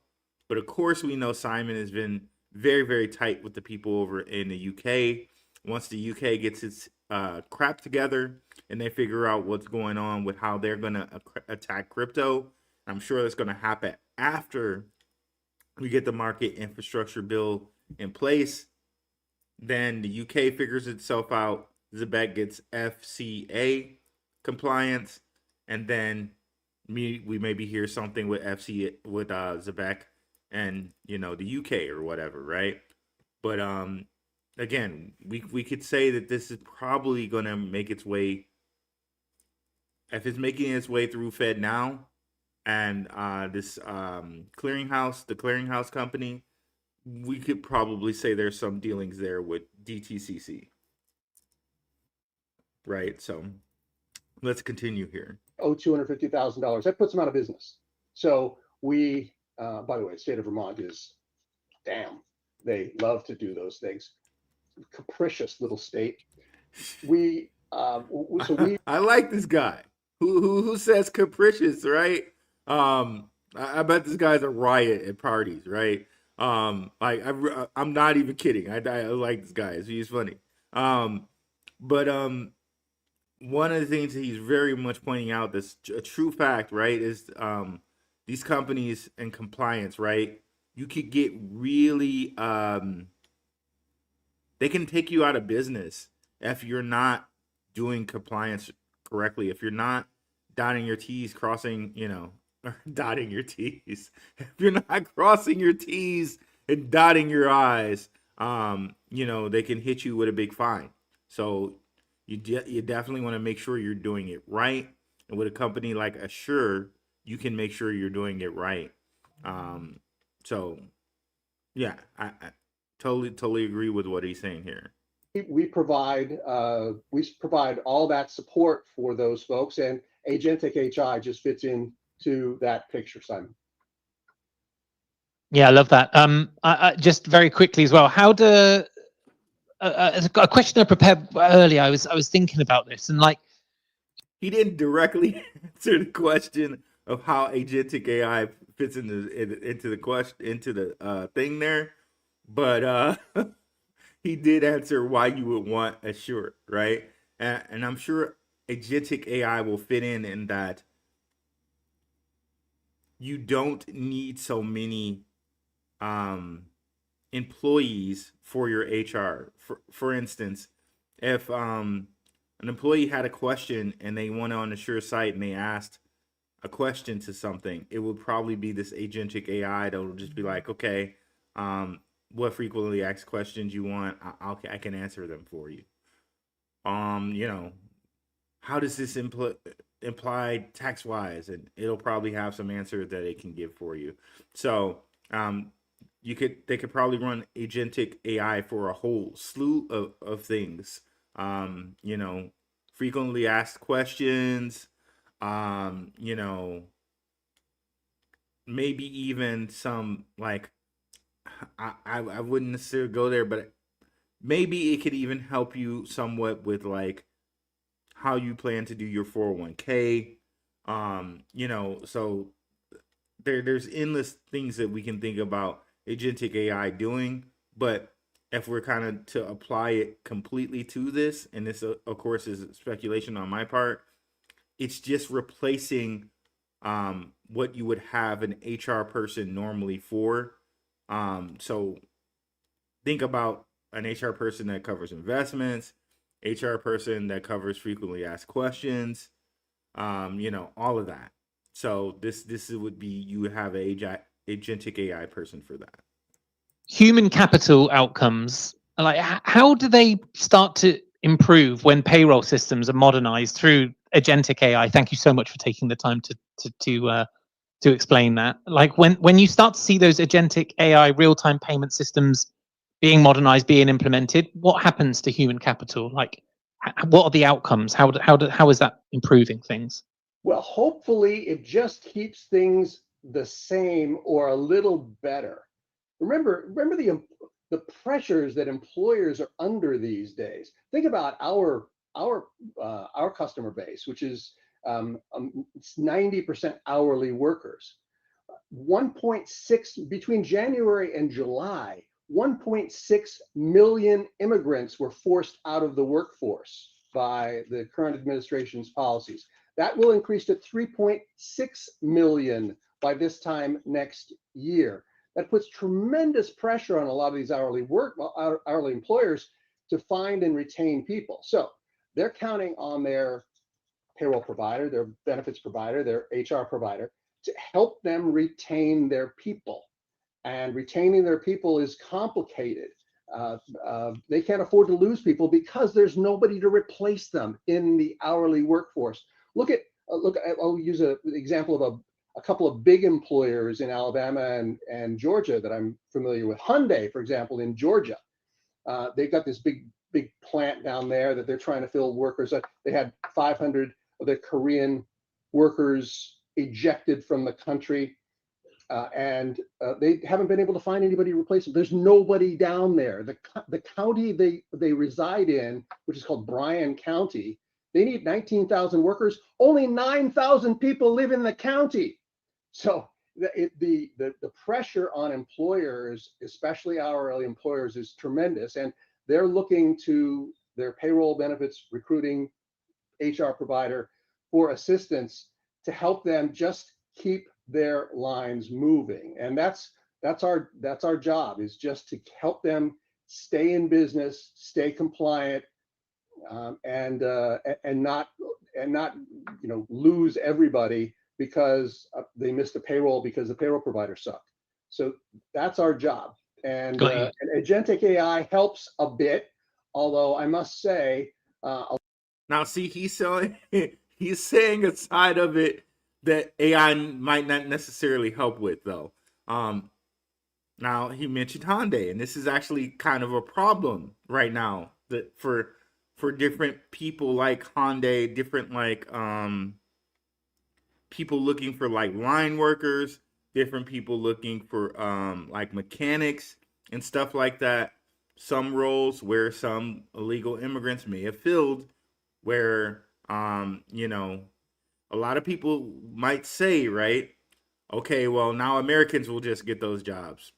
But of course, we know Simon has been very, very tight with the people over in the UK. Once the UK gets its crap together and they figure out what's going on with how they're going to attack crypto, I'm sure that's going to happen after we get the market infrastructure bill in place. Then the UK figures itself out. Zebec gets FCA compliance, and then we maybe hear something with Zebec and the UK or whatever, right? But again, we could say that this is probably going to make its way. If it's making its way through Fednow and this the clearinghouse company, we could probably say there's some dealings there with DTCC, right? So let's continue here. $250,000. That puts them out of business. So we, by the way, state of Vermont is, damn, they love to do those things. Capricious little state. I like this guy who says capricious, right? I bet this guy's a riot at parties, right? I'm not even kidding. I like this guy. He's funny. But one of the things that he's very much pointing out, this a true fact, right, is these companies and compliance, right? You could get really they can take you out of business if you're not doing compliance correctly. If you're not dotting your T's, crossing, or dotting your T's. If you're not crossing your T's and dotting your I's, they can hit you with a big fine. So you definitely want to make sure you're doing it right. And with a company like Assure, you can make sure you're doing it right. So yeah, I totally agree with what he's saying here. We provide all that support for those folks, and Agentic AI just fits into that picture, Simon. Yeah, I love that. I just very quickly as well. How do a question I prepared earlier? I was thinking about this, and like, he didn't directly answer the question of how agentic AI fits into the question, into the thing there, but he did answer why you would want Assure, right? And I'm sure agentic AI will fit in that you don't need so many employees for your HR. For instance, if an employee had a question and they went on Assure site and they asked a question to something, it would probably be this agentic AI that will just be like, okay, what frequently asked questions you want, I can answer them for you. How does this imply tax wise, and it'll probably have some answers that it can give for you. So they could probably run agentic AI for a whole slew of things. Frequently asked questions, maybe even some, like, I wouldn't necessarily go there, but maybe it could even help you somewhat with like how you plan to do your 401k. So there's endless things that we can think about agentic AI doing, but if we're kind of to apply it completely to this, and this of course is speculation on my part, it's just replacing what you would have an HR person normally for. So think about an HR person that covers investments, HR person that covers frequently asked questions, all of that. So this would be, you would have a agentic AI person for that. human capital outcomes, like how do they start to improve when payroll systems are modernized through agentic AI? Thank you so much for taking the time to explain that. Like when you start to see those agentic AI real-time payment systems being modernized, being implemented, what happens to human capital? Like, what are the outcomes? How is that improving things? Well, hopefully it just keeps things the same or a little better. Remember the pressures that employers are under these days. Think about our customer base, which is 90% hourly workers. 1.6 between January and July, 1.6 million immigrants were forced out of the workforce by the current administration's policies. That will increase to 3.6 million by this time next year. That puts tremendous pressure on a lot of these hourly employers to find and retain people. So they're counting on their payroll provider, their benefits provider, their HR provider to help them retain their people. And retaining their people is complicated. They can't afford to lose people because there's nobody to replace them in the hourly workforce. I'll use an example of a couple of big employers in Alabama and Georgia that I'm familiar with. Hyundai, for example, in Georgia, they've got this big plant down there that they're trying to fill workers. They had 500 of their Korean workers ejected from the country, and they haven't been able to find anybody to replace them. There's nobody down there. The county they reside in, which is called Bryan County, they need 19,000 workers. Only 9,000 people live in the county. So the pressure on employers, especially hourly employers, is tremendous, and they're looking to their payroll, benefits, recruiting HR provider for assistance to help them just keep their lines moving. And that's our job, is just to help them stay in business, stay compliant, and not lose everybody because they missed a payroll because the payroll provider sucked. So that's our job. And Agentic AI helps a bit, although I must say, now see, he's saying a side of it that AI might not necessarily help with, though. Now he mentioned Hyundai, and this is actually kind of a problem right now that for different people like Hyundai, different like people looking for like line workers, different people looking for like mechanics and stuff like that. Some roles where some illegal immigrants may have filled, where a lot of people might say, right, okay, well, now Americans will just get those jobs.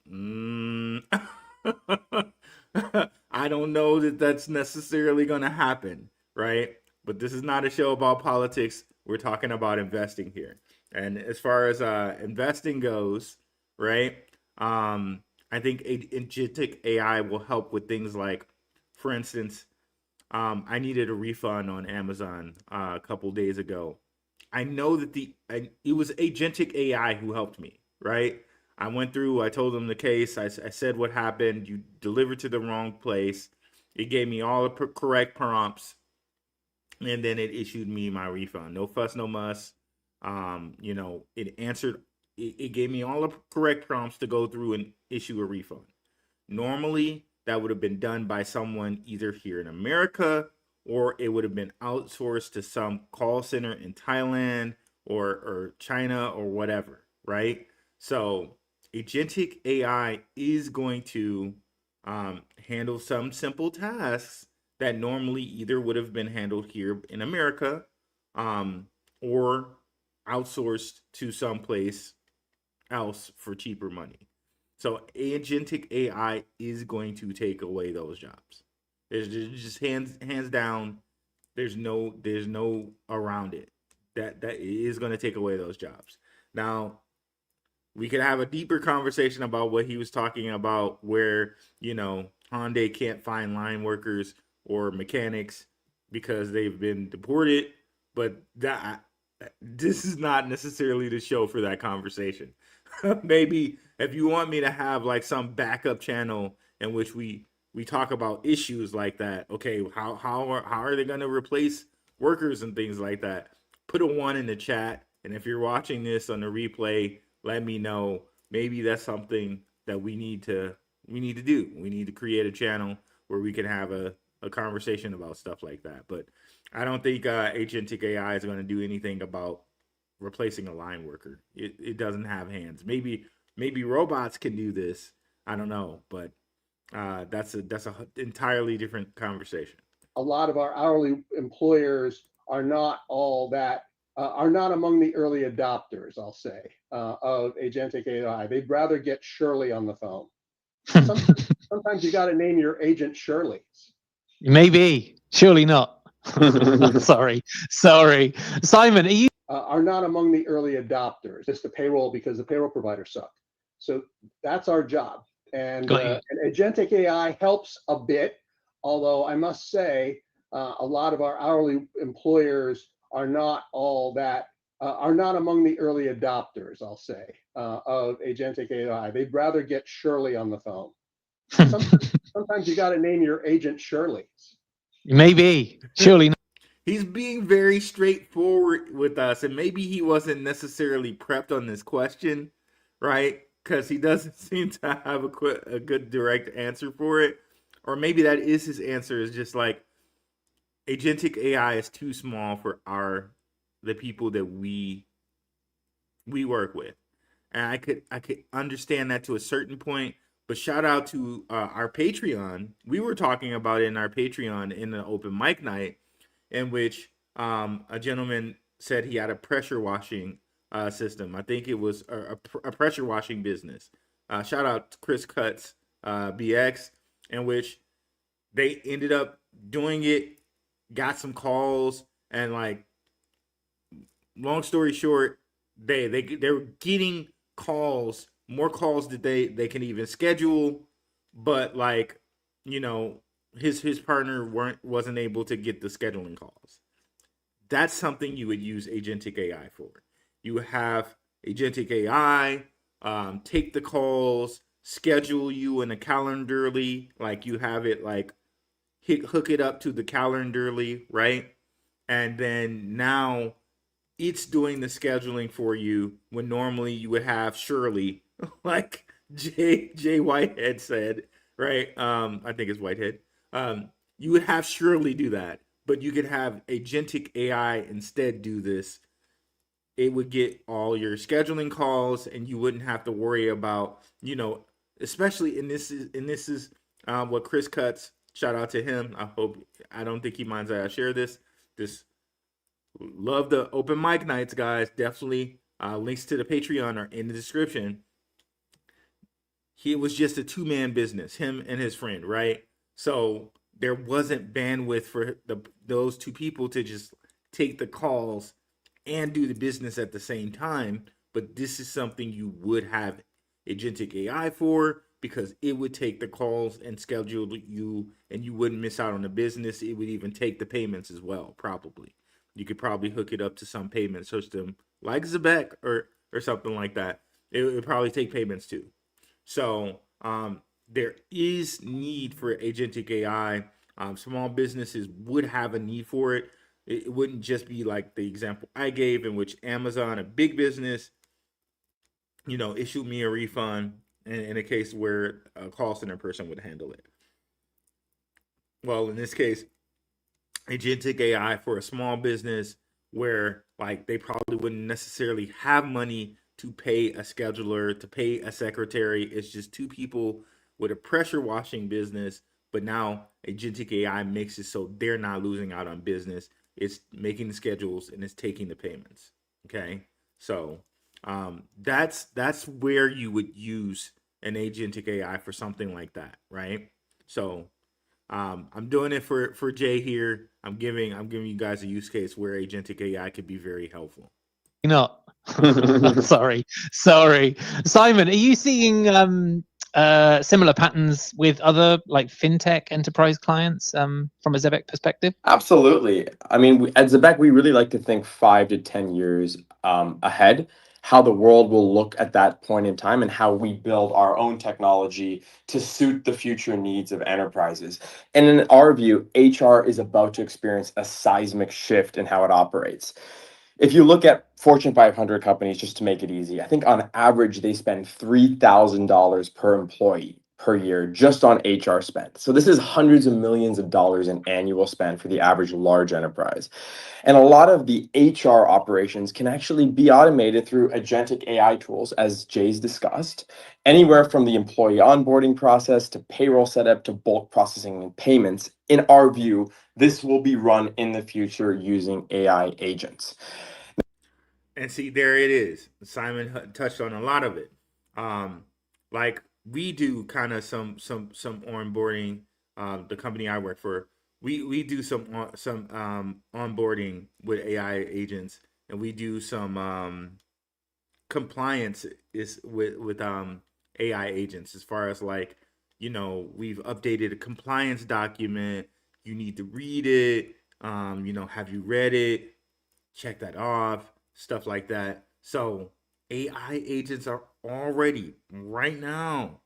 I don't know that that's necessarily going to happen, right? But this is not a show about politics. We're talking about investing here. And as far as investing goes, right, I think agentic AI will help with things like, for instance, I needed a refund on Amazon a couple days ago. I know that it was agentic AI who helped me, right? I went through, I told them the case, I said what happened, you delivered to the wrong place. It gave me all the correct prompts, and then it issued me my refund. No fuss, no muss. It answered, it gave me all the correct prompts to go through and issue a refund. Normally, that would have been done by someone either here in America, or it would have been outsourced to some call center in Thailand or China or whatever, right? So agentic AI is going to handle some simple tasks that normally either would have been handled here in America or outsourced to someplace else for cheaper money. So agentic AI is going to take away those jobs. There's just hands down. There's no around it. That is going to take away those jobs. Now, we could have a deeper conversation about what he was talking about, where Hyundai can't find line workers or mechanics because they've been deported. But this is not necessarily the show for that conversation. Maybe if you want me to have like some backup channel in which we talk about issues like that, okay, how are they going to replace workers and things like that? Put a 1 in the chat, and if you're watching this on the replay, let me know. Maybe that's something that we need to do. We need to create a channel where we can have a conversation about stuff like that. But I don't think agentic AI is going to do anything about replacing a line worker. It doesn't have hands. Maybe robots can do this. I don't know, but that's a entirely different conversation. A lot of our hourly employers are not all that are not among the early adopters, I'll say, of agentic AI. They'd rather get Shirley on the phone. Sometimes you got to name your agent Shirley. Maybe, surely not. Sorry. Simon, are you? Are not among the early adopters. It's the payroll because the payroll provider sucked. So that's our job. And agentic AI helps a bit, although I must say a lot of our hourly employers are not all that are not among the early adopters, I'll say, of agentic AI. They'd rather get Shirley on the phone. Sometimes you got to name your agent Shirley. Maybe, surely not. He's being very straightforward with us, and maybe he wasn't necessarily prepped on this question, right? Because he doesn't seem to have a good direct answer for it. Or maybe that is his answer, is just like, agentic AI is too small for the people that we work with. And I could understand that to a certain point, but shout out to our Patreon. We were talking about it in our Patreon in the open mic night, in which a gentleman said he had a pressure washing system. I think it was a pressure washing business. Shout out to Chris Cutts, BX, in which they ended up doing it, got some calls, And like, long story short, they're getting calls, more calls that they can even schedule, but like, you know, his partner wasn't able to get the scheduling calls. That's something you would use Agentic AI for. You have Agentic AI take the calls, schedule you in a Calendarly, like you have it like hook it up to the Calendarly, right? And then now it's doing the scheduling for you when normally you would have Shirley, like Jay Whitehead said, right? I think it's Whitehead. You would have Shirley do that, but you could have Agentic AI instead do this. It would get all your scheduling calls, and you wouldn't have to worry about, you know, especially in this is what Chris Cuts. Shout out to him. I don't think he minds that I share this. This Love the open mic nights, guys. Definitely links to the Patreon are in the description. It was just a two-man business, him and his friend, right? So there wasn't bandwidth for those two people to just take the calls and do the business at the same time. But this is something you would have Agentic AI for, because it would take the calls and schedule you, and you wouldn't miss out on the business. It would even take the payments as well, probably. You could probably hook it up to some payment system like Zebec or something like that. It would probably take payments too. So there is need for Agentic AI. Small businesses would have a need for it. It wouldn't just be like the example I gave, in which Amazon, a big business, you know, issued me a refund in a case where a call center person would handle it. Well, in this case, Agentic AI for a small business where like they probably wouldn't necessarily have money to pay a scheduler, to pay a secretary. It's just two people with a pressure washing business, but now Agentic AI makes it so they're not losing out on business. It's making the schedules and it's taking the payments. Okay, so that's where you would use an Agentic AI for something like that, right? So I'm doing it for Jay here. I'm giving you guys a use case where Agentic AI could be very helpful. Not. Sorry. Simon, are you seeing similar patterns with other like fintech enterprise clients from a Zebec perspective? Absolutely. I mean, at Zebec, we really like to think 5 to 10 years ahead, how the world will look at that point in time, and how we build our own technology to suit the future needs of enterprises. And in our view, HR is about to experience a seismic shift in how it operates. If you look at Fortune 500 companies, just to make it easy, I think on average they spend $3,000 per employee per year just on HR spend. So this is hundreds of millions of dollars in annual spend for the average large enterprise. And a lot of the HR operations can actually be automated through agentic AI tools, as Jay's discussed, anywhere from the employee onboarding process to payroll setup to bulk processing and payments. In our view, this will be run in the future using AI agents. And see, there it is. Simon touched on a lot of it. Like we do kind of some onboarding. The company I work for, we do some onboarding with AI agents, and we do some compliance is with AI agents, as far as like, you know, we've updated a compliance document. You need to read it. You know, have you read it? Check that off, stuff like that. So AI agents are already right now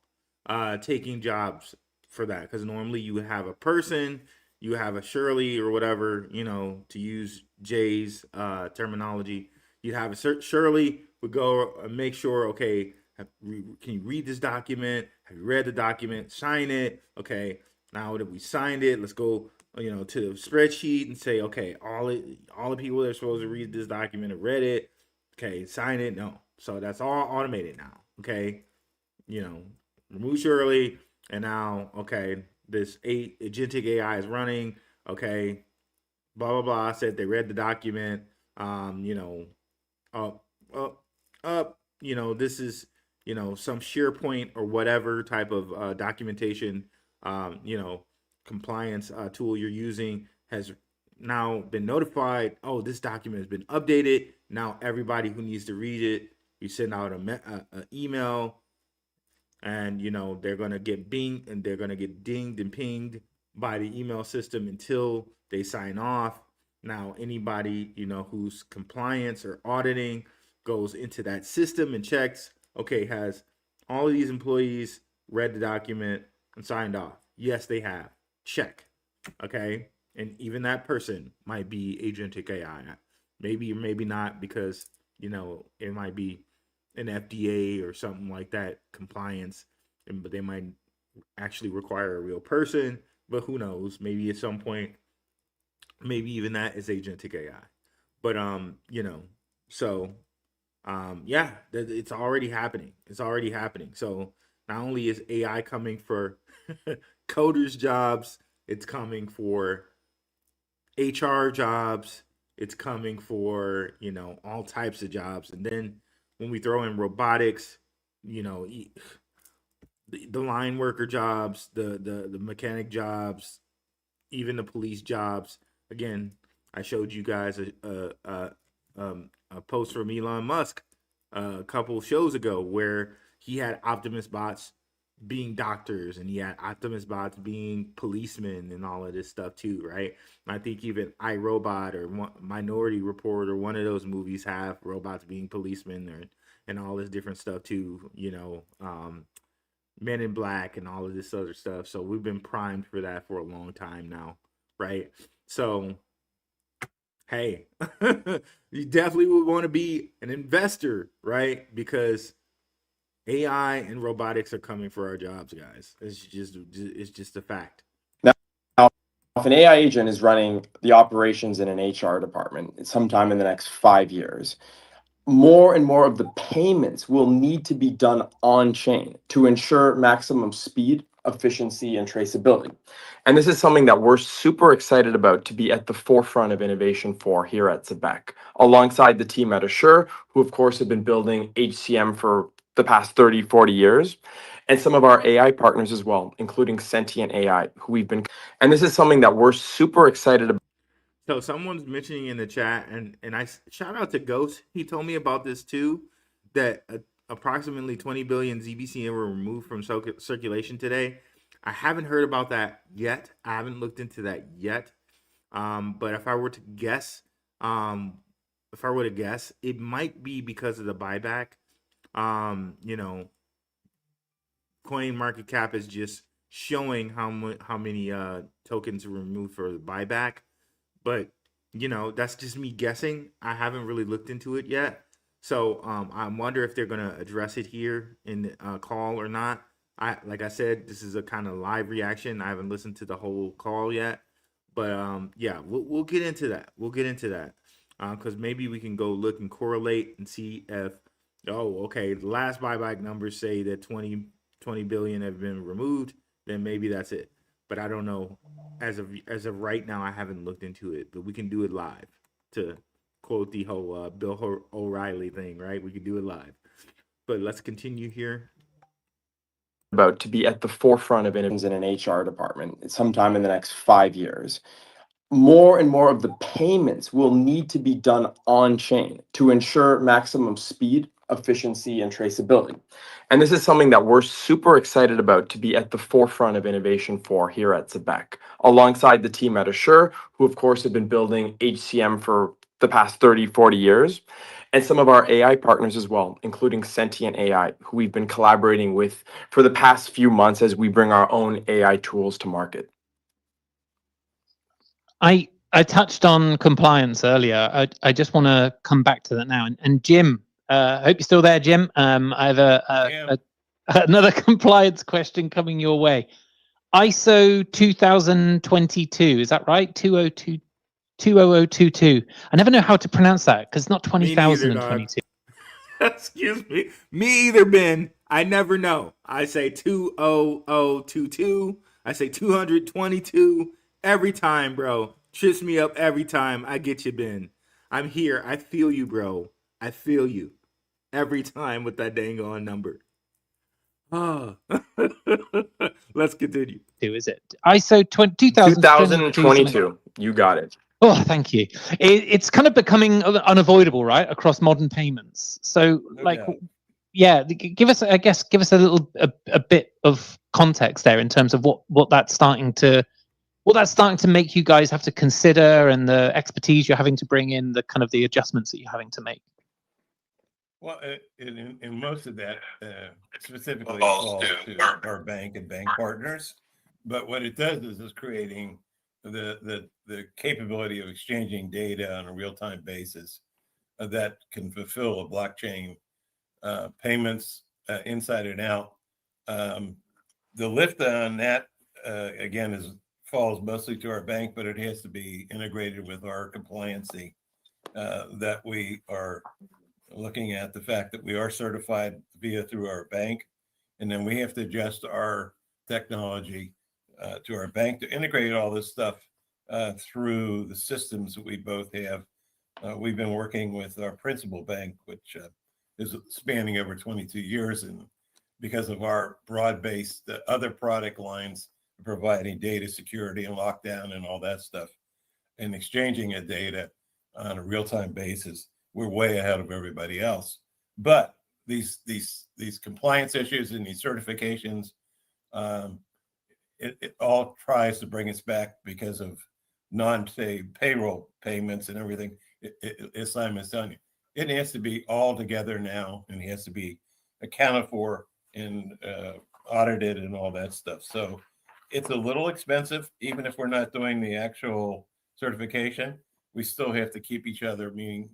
taking jobs for that, because normally you would have a person, you have a Shirley or whatever, you know, to use Jay's terminology. You have a Shirley would go and make sure, okay, can you read this document? Have you read the document? Sign it. Okay, now that we signed it, let's go, you know, to the spreadsheet and say, okay, all the people that are supposed to read this document have read it. Okay, sign it. No, so that's all automated now. Okay, you know, remove Shirley, and now, okay, this agentic AI is running. Okay, blah blah blah. Said they read the document. You know, up. You know, this is, you know, some SharePoint or whatever type of documentation. You know, compliance tool you're using has now been notified, oh, this document has been updated. Now everybody who needs to read it, you send out a email, and they're gonna get binged and they're gonna get dinged and pinged by the email system until they sign off. Now anybody whose compliance or auditing goes into that system and checks, okay, has all of these employees read the document and signed off? Yes, they have. Check. Okay. And even that person might be Agentic AI. Maybe or maybe not, because it might be an FDA or something like that compliance, but they might actually require a real person. But who knows? Maybe at some point, maybe even that is Agentic AI. But so yeah, it's already happening. It's already happening. So not only is AI coming for coders jobs, it's coming for HR jobs, it's coming for all types of jobs. And then when we throw in robotics, the line worker jobs, the mechanic jobs, even the police jobs. Again, I showed you guys a post from Elon Musk a couple shows ago where he had Optimus bots being doctors, and he had Optimus bots being policemen and all of this stuff too, right? And I think even iRobot or Minority Report or one of those movies have robots being policemen and all this different stuff too, Men in Black and all of this other stuff. So we've been primed for that for a long time now, right? So hey, you definitely would want to be an investor, right? Because AI and robotics are coming for our jobs, guys. It's just a fact. Now, if an AI agent is running the operations in an HR department sometime in the next 5 years, more and more of the payments will need to be done on chain to ensure maximum speed, efficiency, and traceability. And this is something that we're super excited about to be at the forefront of innovation for here at Zebec, alongside the team at Assure, who of course have been building HCM for the past 30, 40 years, and some of our AI partners as well, including Sentient AI, who we've been, and this is something that we're super excited about. So someone's mentioning in the chat, and I shout out to Ghost. He told me about this too, that approximately 20 billion Zbcn were removed from circulation today. I haven't heard about that yet. I haven't looked into that yet. But if I were to guess, it might be because of the buyback. Coin market cap is just showing how many tokens were removed for the buyback. But that's just me guessing. I haven't really looked into it yet, so I wonder if they're gonna address it here in the call or not. Like I said, this is a kind of live reaction. I haven't listened to the whole call yet, but yeah, we'll get into that. We'll get into that because maybe we can go look and correlate and see if okay, the last buyback numbers say that 20 billion have been removed. Then maybe that's it. But I don't know. As of right now, I haven't looked into it. But we can do it live. To quote the whole Bill O'Reilly thing, right? We can do it live. But let's continue here. About to be at the forefront of innovation in an HR department sometime in the next 5 years. More and more of the payments will need to be done on chain to ensure maximum speed, efficiency, and traceability. And this is something that we're super excited about to be at the forefront of innovation for here at Zebec, alongside the team at Assure, who of course have been building HCM for the past 30, 40 years, and some of our AI partners as well, including Sentient AI, who we've been collaborating with for the past few months as we bring our own AI tools to market. I touched on compliance earlier. I just want to come back to that now. And Jim, I hope you're still there, Jim. I have another compliance question coming your way. ISO 2022, is that right? 20022. I never know how to pronounce that because it's not 20,022. Excuse me. Me either, Ben. I never know. I say 20022. I say 222 every time, bro. Trips me up every time. I get you, Ben. I'm here. I feel you, bro. I feel you every time with that dang on number. Oh. Let's continue. Is it ISO 2022? 2022. You got it. Oh, thank you. It's kind of becoming unavoidable, right, across modern payments. So, No like, doubt. yeah, give us, I guess, give us a bit of context there in terms of what that's starting to make you guys have to consider, and the expertise you're having to bring in, the kind of the adjustments that you're having to make. Well, in most of that specifically falls to our bank and bank partners. But what it does is creating the capability of exchanging data on a real-time basis that can fulfill a blockchain payments inside and out. The lift on that again falls mostly to our bank, but it has to be integrated with our compliancy that we are looking at the fact that we are certified through our bank, and then we have to adjust our technology to our bank to integrate all this stuff through the systems that we both have. We've been working with our principal bank, which is spanning over 22 years, and because of our broad-based other product lines providing data security and lockdown and all that stuff, and exchanging of data on a real-time basis, we're way ahead of everybody else. But these compliance issues and these certifications, it all tries to bring us back because of non-say payroll payments and everything. As Simon's telling you, it has to be all together now, and it has to be accounted for and audited and all that stuff. So it's a little expensive, even if we're not doing the actual certification. We still have to keep each other, meaning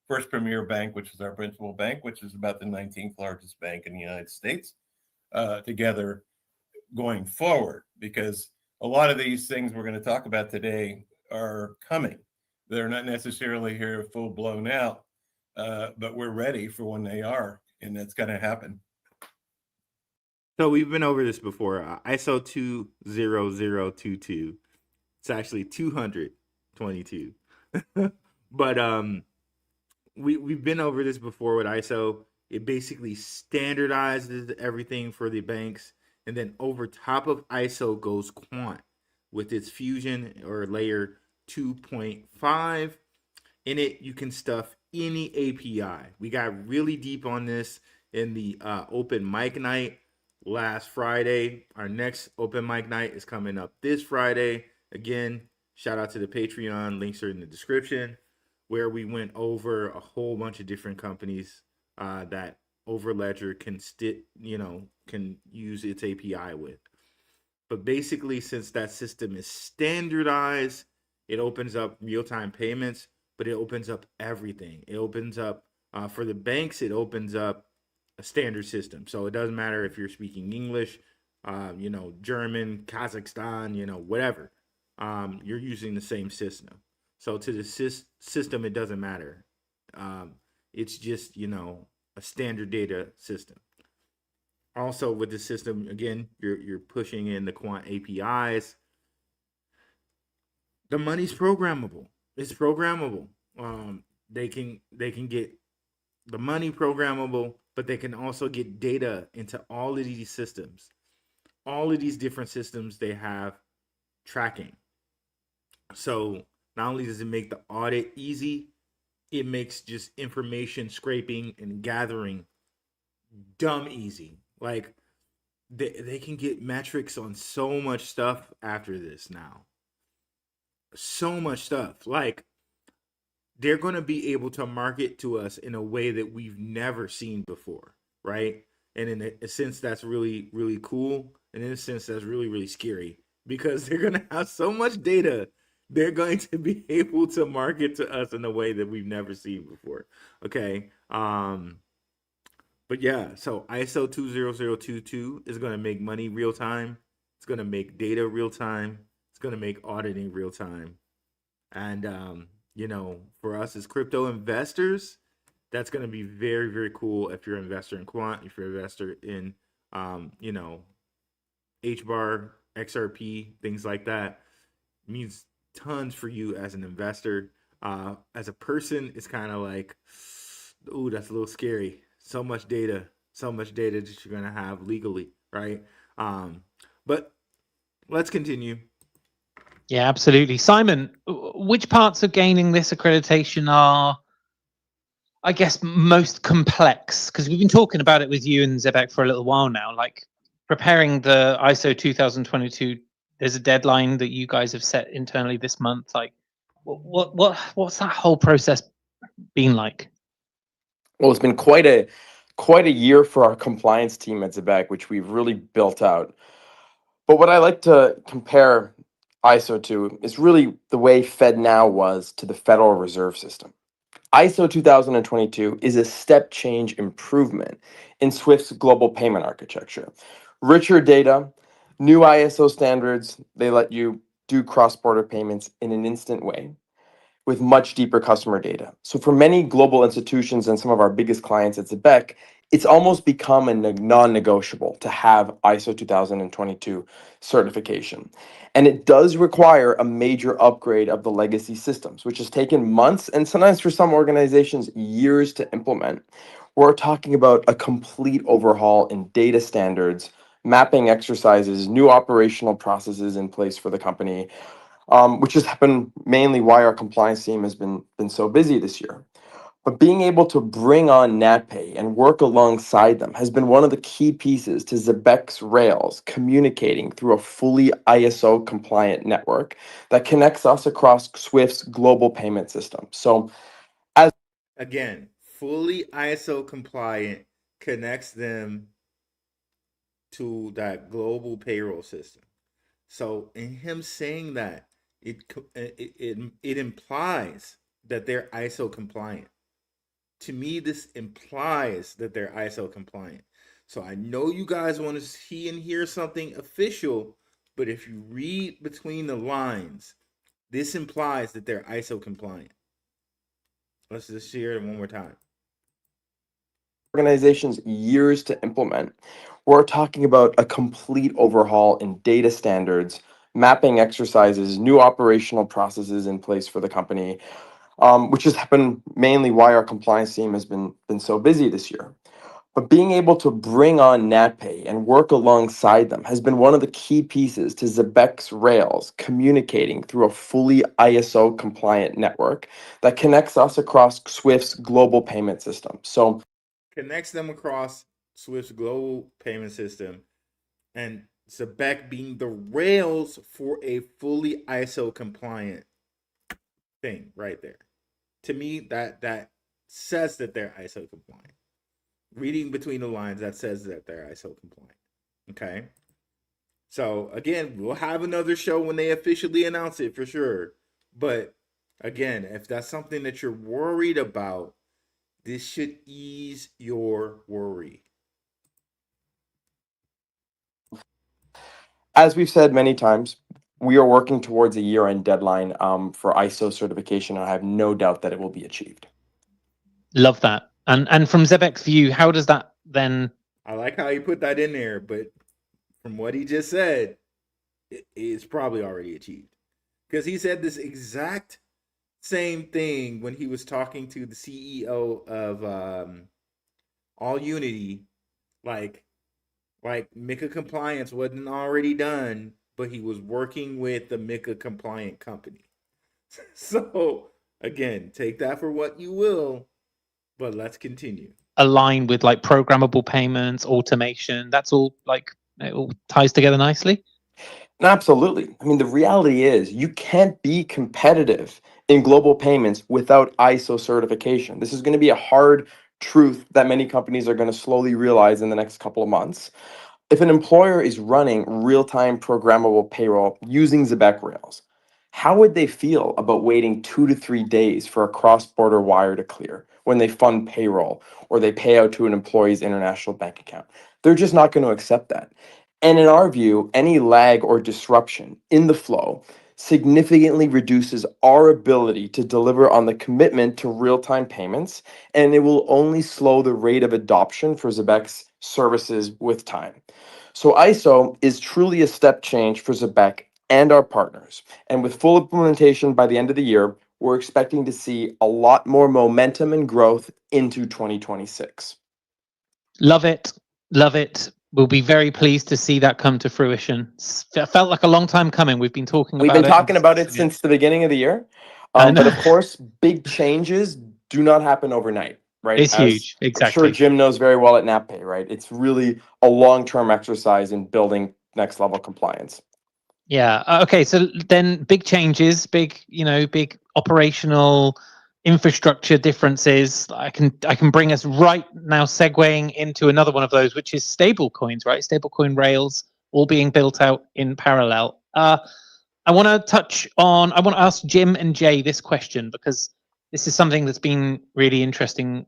First Premier Bank, which is our principal bank, which is about the 19th largest bank in the United States, together going forward, because a lot of these things we're going to talk about today are coming. They're not necessarily here full blown out, but we're ready for when they are, and that's going to happen. So we've been over this before. ISO 20022. It's actually 222. But we've been over this before with ISO. It basically standardizes everything for the banks, and then over top of ISO goes Quant with its fusion or layer 2.5. In it, you can stuff any API. We got really deep on this in the open mic night last Friday. Our next open mic night is coming up this Friday. Again, shout out to the Patreon. Links are in the description, where we went over a whole bunch of different companies that Overledger can use its API with. But basically, since that system is standardized, it opens up real-time payments, but it opens up everything. It opens up, for the banks, it opens up a standard system. So it doesn't matter if you're speaking English, German, Kazakhstan, whatever. You're using the same system. So to the system, it doesn't matter. It's just, a standard data system. Also with the system, again, you're pushing in the Quant APIs. The money's programmable. It's programmable. They can get the money programmable, but they can also get data into all of these systems. All of these different systems, they have tracking. So not only does it make the audit easy, it makes just information scraping and gathering dumb easy. Like they can get metrics on so much stuff after this now. So much stuff. Like they're going to be able to market to us in a way that we've never seen before, right? And in a sense, that's really, really cool. And in a sense, that's really, really scary, because they're going to have so much data. They're going to be able to market to us in a way that we've never seen before. Okay. But yeah, so ISO 20022 is going to make money real time. It's going to make data real time. It's going to make auditing real time. And, for us as crypto investors, that's going to be very, very cool if you're an investor in Quant, if you're an investor in, HBAR, XRP, things like that. It means tons for you as an investor. As a person, it's kind of like, ooh, that's a little scary. So much data that you're going to have legally, right? But let's continue. Yeah, absolutely. Simon, which parts of gaining this accreditation are, I guess, most complex? Because we've been talking about it with you and Zebec for a little while now, like preparing the ISO 2022. There's a deadline that you guys have set internally this month. Like, what's that whole process been like? Well, it's been quite a year for our compliance team at Zebec, which we've really built out. But what I like to compare ISO to is really the way FedNow was to the Federal Reserve System. ISO 2022 is a step change improvement in Swift's global payment architecture. Richer data, new ISO standards, they let you do cross-border payments in an instant way with much deeper customer data. So for many global institutions and some of our biggest clients at Zebec, it's almost become a non-negotiable to have ISO 2022 certification. And it does require a major upgrade of the legacy systems, which has taken months and sometimes for some organizations years to implement. We're talking about a complete overhaul in data standards, mapping exercises, new operational processes in place for the company, which has been mainly why our compliance team has been so busy this year. But being able to bring on Natpay and work alongside them has been one of the key pieces to Zebec's rails communicating through a fully ISO compliant network that connects us across Swift's global payment system. So Again, fully ISO compliant, connects them to that global payroll system. So in him saying that, it implies that they're ISO compliant. To me, this implies that they're ISO compliant. So I know you guys want to see and hear something official, but if you read between the lines, this implies that they're ISO compliant. Let's just hear it one more time. Organizations years to implement. We're talking about a complete overhaul in data standards, mapping exercises, new operational processes in place for the company, which has been mainly why our compliance team has been so busy this year. But being able to bring on Natpay and work alongside them has been one of the key pieces to Zebec's rails communicating through a fully ISO compliant network that connects us across Swift's global payment system. So connects them across Swift's global payment system, and Zebec being the rails for a fully ISO compliant thing right there. To me, that says that they're ISO compliant. Reading between the lines, that says that they're ISO compliant. Okay. So again, we'll have another show when they officially announce it for sure. But again, if that's something that you're worried about, this should ease your worry. as we've said many times, we are working towards a year-end deadline for ISO certification, and I have no doubt that it will be achieved. Love that. And from Zebec's view, how does that then? I like how you put that in there, but from what he just said, it's probably already achieved. Because he said this exact same thing when he was talking to the CEO of All Unity, like MiCA compliance wasn't already done, but he was working with the MiCA compliant company. So again, take that for what you will, but let's continue. Align with like programmable payments, automation. That's all like it all ties together nicely. Absolutely. I mean, the reality is you can't be competitive in global payments without ISO certification. This is going to be a hard truth that many companies are going to slowly realize in the next couple of months. If an employer is running real-time programmable payroll using Zebec Rails, how would they feel about waiting 2 to 3 days for a cross-border wire to clear when they fund payroll or they pay out to an employee's international bank account? They're just not going to accept that. And in our view, any lag or disruption in the flow significantly reduces our ability to deliver on the commitment to real-time payments, and it will only slow the rate of adoption for Zebec's services with time. So ISO is truly a step change for Zebec and our partners. And with full implementation by the end of the year, we're expecting to see a lot more momentum and growth into 2026. Love it. Love it. we'll be very pleased to see that come to fruition. It felt like a long time coming. We've been talking We've about been it. talking about it since the beginning of the year. And But of course, big changes do not happen overnight, right? it's As huge. I'm sure Exactly. Jim knows very well at Natpay, right? It's really a long-term exercise in building next level compliance. Yeah. Okay. So then big changes, big operational infrastructure differences. I can bring us right now segueing into another one of those, which is stable coins, right? Stablecoin rails all being built out in parallel. I want to ask Jim and Jay this question because this is something that's been really interesting.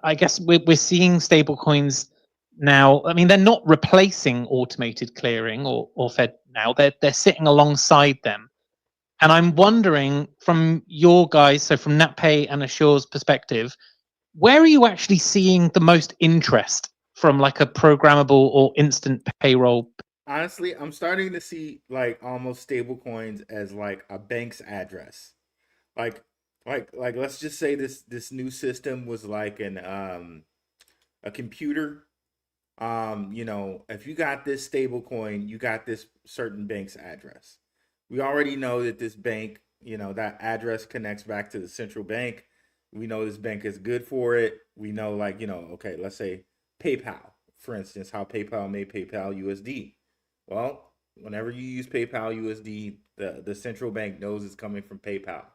I guess we're seeing stable coins now. I mean, they're not replacing automated clearing or Fed now. They're sitting alongside them. And I'm wondering from your guys, so from Natpay and Assure's perspective, where are you actually seeing the most interest from like a programmable or instant payroll? Honestly, I'm starting to see like almost stable coins as like a bank's address. Like like let's just say this new system was like an a computer. You know, if you got this stable coin, you got this certain bank's address. We already know that this bank, you know, that address connects back to the central bank. We know this bank is good for it. We know, like, you know, okay, let's say PayPal, for instance, how PayPal made PayPal USD. Well, whenever you use PayPal USD, the central bank knows it's coming from PayPal.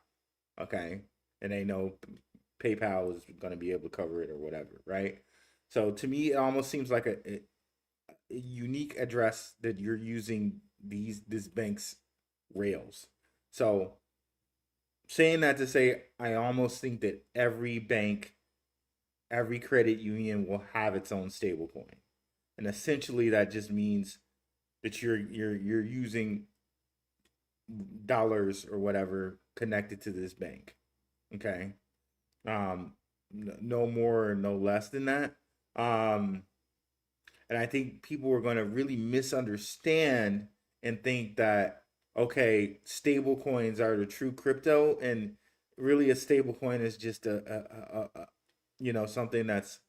Okay. And they know PayPal is going to be able to cover it or whatever, right? So to me, it almost seems like a unique address that you're using this bank's rails. So saying that to say, I almost think that every bank, every credit union will have its own stablecoin, and essentially that just means that you're using dollars or whatever connected to this bank. Okay, no more, no less than that. Um, and I think people are going to really misunderstand and think that okay, stable coins are the true crypto, and really a stable coin is just a you know, something that's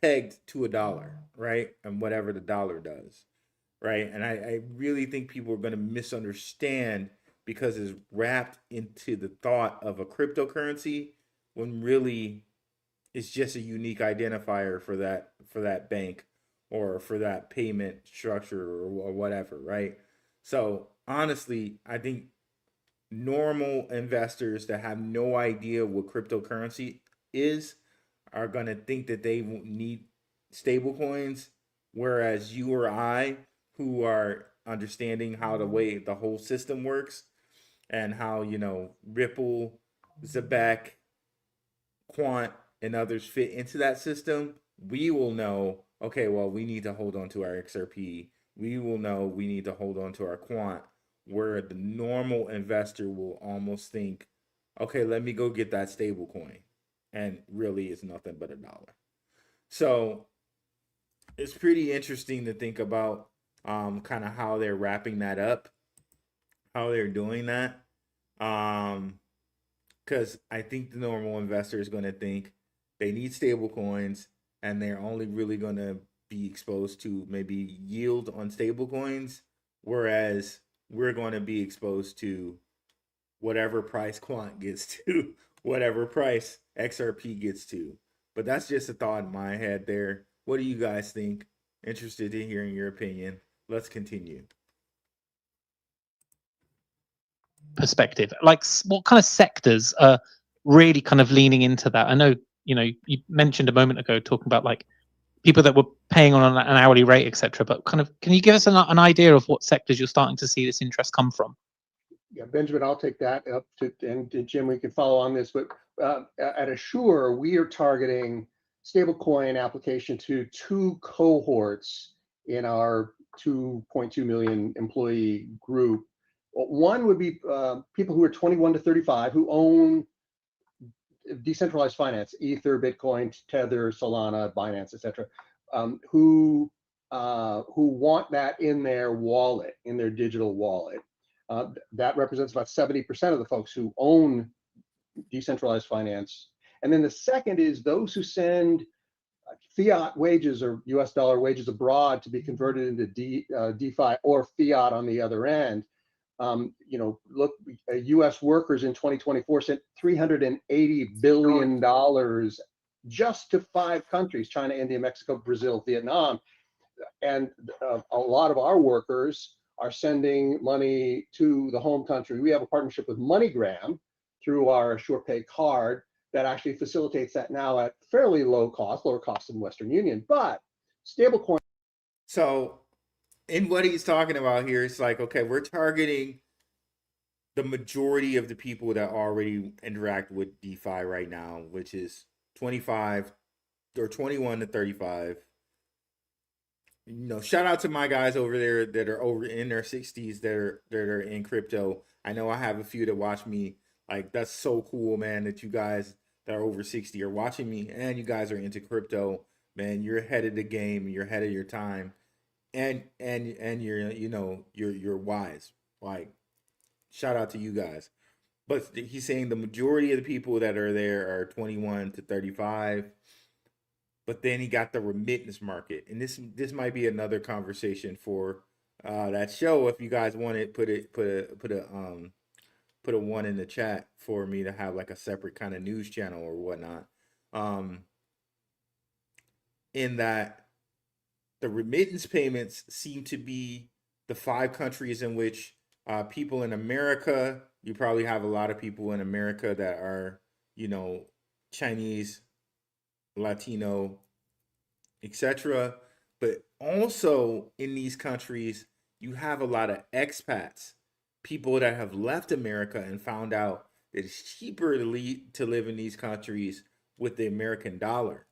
pegged to a dollar, right? And whatever the dollar does, right? And I really think people are going to misunderstand because it's wrapped into the thought of a cryptocurrency when really it's just a unique identifier for that bank or for that payment structure or whatever, right? So honestly, I think normal investors that have no idea what cryptocurrency is are going to think that they need stable coins, whereas you or I, who are understanding how the way the whole system works and how, you know, Ripple, Zebec, Quant, and others fit into that system, we will know, okay, well, we need to hold on to our XRP. We will know we need to hold on to our Quant, where the normal investor will almost think, okay, let me go get that stable coin. And really it's nothing but a dollar. So it's pretty interesting to think about kind of how they're wrapping that up, how they're doing that. Because I think the normal investor is going to think they need stable coins and they're only really going to be exposed to maybe yield on stable coins, whereas we're going to be exposed to whatever price Quant gets to, whatever price XRP gets to. But that's just a thought in my head there. What do you guys think? Interested in hearing your opinion. Let's continue. Perspective, like what kind of sectors are really kind of leaning into that? I know, you know, you mentioned a moment ago talking about like people that were paying on an hourly rate, etc. But kind of, can you give us an idea of what sectors you're starting to see this interest come from? Yeah, Benjamin, I'll take that up to, and Jim, we can follow on this. But at Assure, we are targeting stablecoin application to two cohorts in our 2.2 million employee group. One would be people who are 21 to 35 who own decentralized finance, Ether, Bitcoin, Tether, Solana, Binance, etc., who want that in their wallet, in their digital wallet. That represents about 70% of the folks who own decentralized finance. And then the second is those who send fiat wages or US dollar wages abroad to be converted into DeFi or fiat on the other end. Look, US workers in 2024 sent $380 billion just to 5 countries: China, India, Mexico, Brazil, Vietnam. And a lot of our workers are sending money to the home country. We have a partnership with MoneyGram through our SurePay card that actually facilitates that now at fairly low cost, lower cost than Western Union. But stablecoin. So in what he's talking about here, it's like, okay, we're targeting the majority of the people that already interact with DeFi right now, which is 25 or 21 to 35. Shout out to my guys over there that are over in their 60s that are in crypto. I know I have a few that watch me. Like, that's so cool, man, that you guys that are over 60 are watching me and you guys are into crypto. Man, you're ahead of the game, you're ahead of your time. And you're you're wise. Like, shout out to you guys. But he's saying the majority of the people that are there are 21 to 35. But then he got the remittance market, and this might be another conversation for that show. If you guys want it, put a one in the chat for me to have like a separate kind of news channel or whatnot. In that, the remittance payments seem to be the 5 countries in which people in America. You probably have a lot of people in America that are Chinese, Latino, etc. But also in these countries, you have a lot of expats, people that have left America and found out that it's cheaper to live in these countries with the American dollar,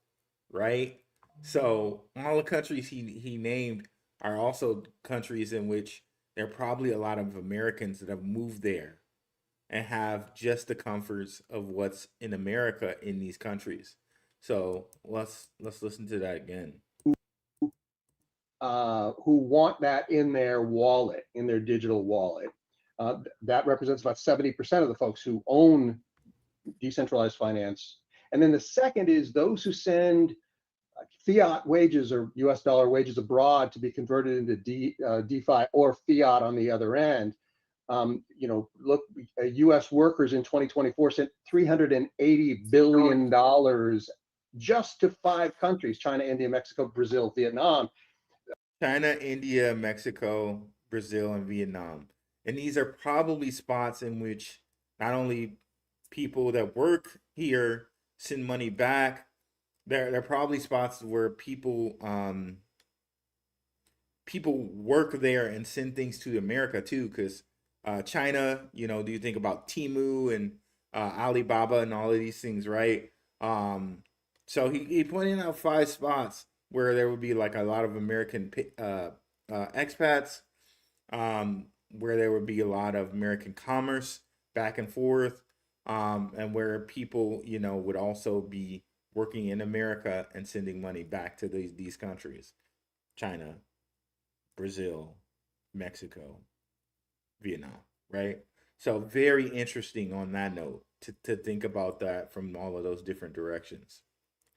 right? So all the countries he named are also countries in which there are probably a lot of Americans that have moved there and have just the comforts of what's in America in these countries. So let's listen to that again. Who want that in their wallet, in their digital wallet. That represents about 70% of the folks who own decentralized finance. And then the second is those who send fiat wages or US dollar wages abroad to be converted into DeFi or fiat on the other end. Look, US workers in 2024 sent $380 billion just to 5 countries: China, India, Mexico, Brazil, Vietnam. China, India, Mexico, Brazil, and Vietnam. And these are probably spots in which not only people that work here send money back, they're probably spots where people work there and send things to America too, because China, do you think about Temu and Alibaba and all of these things, right? So he pointed out 5 spots where there would be like a lot of American expats, where there would be a lot of American commerce back and forth, and where people, would also be working in America and sending money back to these countries: China, Brazil, Mexico, Vietnam, right? So very interesting on that note to think about that from all of those different directions.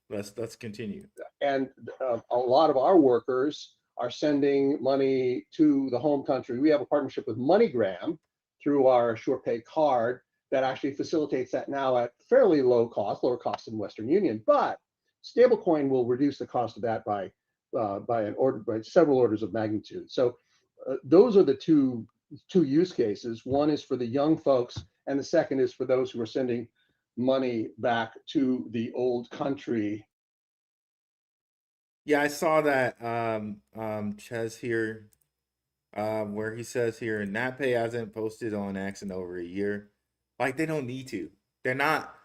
Let's continue. And a lot of our workers are sending money to the home country. We have a partnership with MoneyGram through our SurePay card that actually facilitates that now at fairly low cost, lower cost than Western Union. But stablecoin will reduce the cost of that by several orders of magnitude. So those are the two use cases. One is for the young folks, and the second is for those who are sending money back to the old country. Yeah, I saw that Ches here, where he says here, Natpay hasn't posted on X in over a year. Like, they don't need to. They're not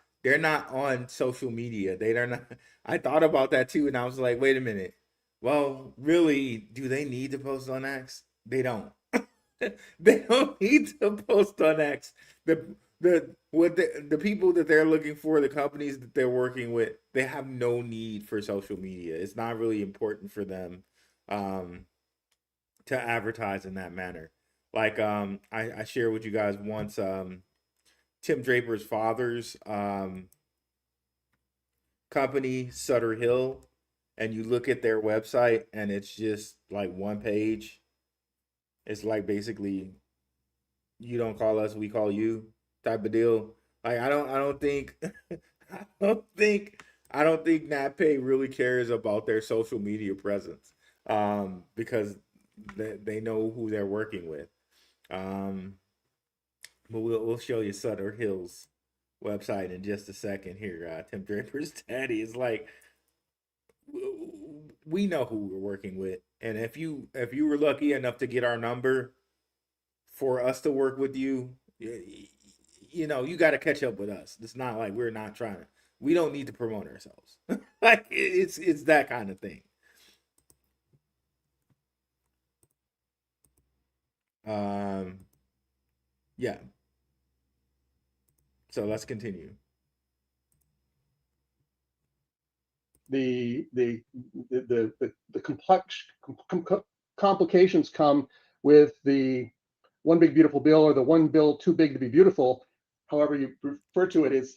on social media. They're not. I thought about that too, and I was like, wait a minute. Well, really, do they need to post on X? They don't. They don't need to post on X. The people that they're looking for, the companies that they're working with, they have no need for social media. It's not really important for them to advertise in that manner. Like I shared with you guys once, Tim Draper's father's company, Sutter Hill, and you look at their website and it's just like one page, it's like basically you don't call us, we call you type of deal. Like I don't think I don't think NatPay really cares about their social media presence. Because they know who they're working with. Um, but we'll show you Sutter Hill's website in just a second here. Tim Draper's daddy is like, we know who we're working with, and if you were lucky enough to get our number for us to work with you, you know you got to catch up with us. It's not like we're not trying to. We don't need to promote ourselves. Like it's that kind of thing. Yeah. So let's continue. The complex complications come with the one big beautiful bill, or the one bill too big to be beautiful. However you refer to it, it's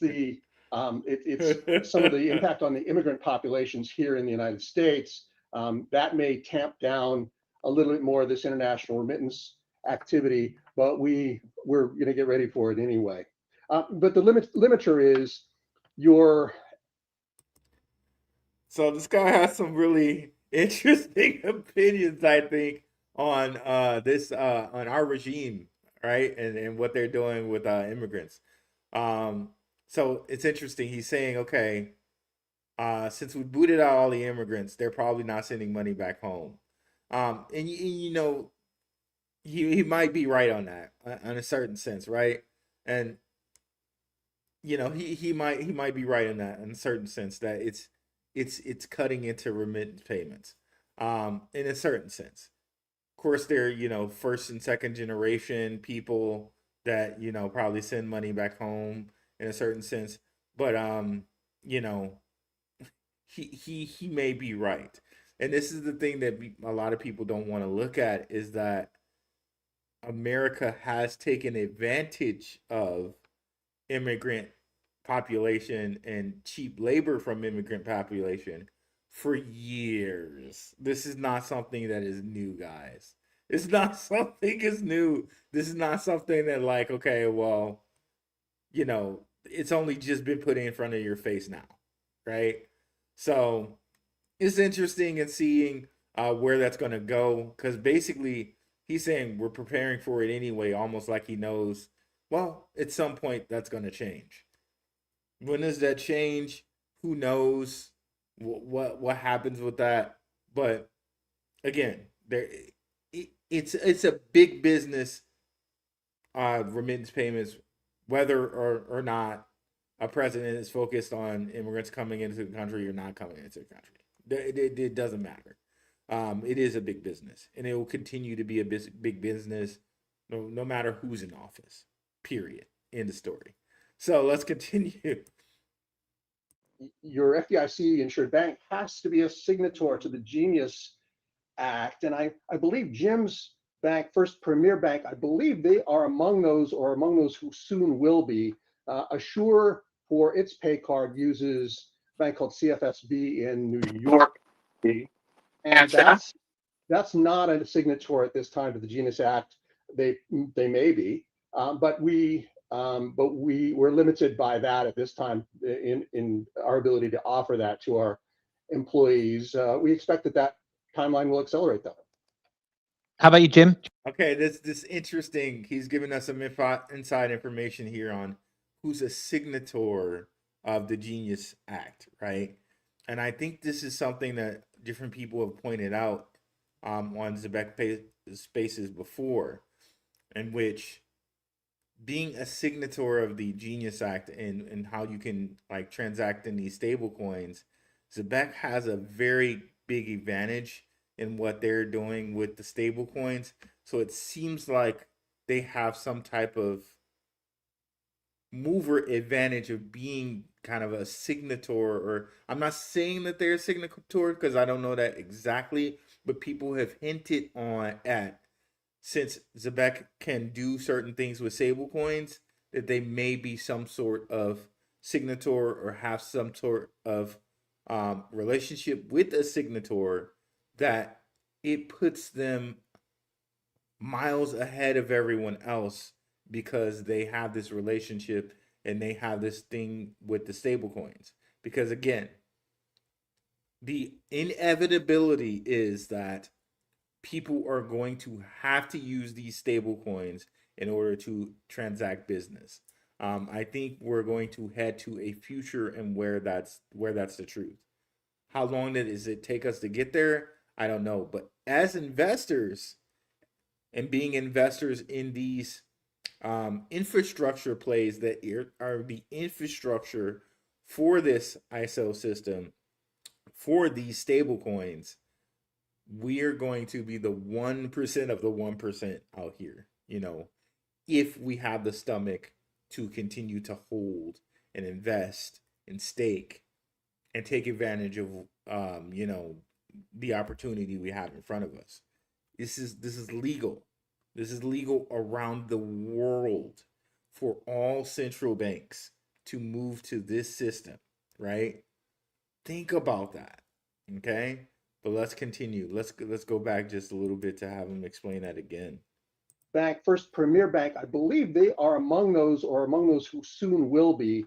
some of the impact on the immigrant populations here in the United States. That may tamp down a little bit more of this international remittance activity, but we're going to get ready for it anyway. But the limiter is your. So this guy has some really interesting opinions, I think, on this on our regime, right, and what they're doing with immigrants. So it's interesting. He's saying, okay, since we booted out all the immigrants, they're probably not sending money back home. And you know, he might be right on that, in a certain sense, right? And you know, he might be right in that, in a certain sense, that it's cutting into remittance payments, in a certain sense. Of course, they're, you know, first and second generation people that, you know, probably send money back home in a certain sense, but you know, he may be right. And this is the thing that a lot of people don't want to look at, is that America has taken advantage of immigrant population and cheap labor from immigrant population for years. This is not something that is new, guys. It's not something is new. This is not something that, like, okay, well, you know, it's only just been put in front of your face now, right? So it's interesting in seeing where that's going to go, because basically he's saying we're preparing for it anyway, almost like he knows, well, at some point that's going to change. When does that change? Who knows what happens with that? But again, it's a big business, remittance payments, whether or not a president is focused on immigrants coming into the country or not coming into the country. It doesn't matter. It is a big business, and it will continue to be a big business, no matter who's in office. Period. End of story. So let's continue. Your FDIC insured bank has to be a signatory to the Genius Act, and I believe Jim's bank, First Premier Bank, I believe they are among those, or among those who soon will be. Assure, for its pay card, uses a bank called CFSB in New York, and that's not a signatory at this time to the Genius Act. They may be, but we're limited by that at this time in our ability to offer that to our employees. We expect that timeline will accelerate though. How about you, Jim? Okay, this interesting. He's giving us some inside information here on who's a signatory of the Genius Act, right? And I think this is something that different people have pointed out on Zebec Spaces before, in which being a signatory of the Genius Act and how you can like transact in these stable coins, Zebec has a very big advantage in what they're doing with the stable coins. So it seems like they have some type of mover advantage of being kind of a signatory, or I'm not saying that they're a signatory because I don't know that exactly, but people have hinted on at, since Zebec can do certain things with stable coins, that they may be some sort of signatory or have some sort of relationship with a signator that it puts them miles ahead of everyone else because they have this relationship and they have this thing with the stable coins. Because again, the inevitability is that people are going to have to use these stable coins in order to transact business. I think we're going to head to a future and where that's the truth. How long does it take us to get there? I don't know. But as investors and being investors in these infrastructure plays that are the infrastructure for this ISO system, for these stable coins, we are going to be the 1% of the 1% out here, if we have the stomach to continue to hold and invest and stake and take advantage of, the opportunity we have in front of us. This is legal. This is legal around the world for all central banks to move to this system, right? Think about that, okay? But let's continue. Let's go back just a little bit to have him explain that again. Bank, First Premier Bank, I believe they are among those who soon will be.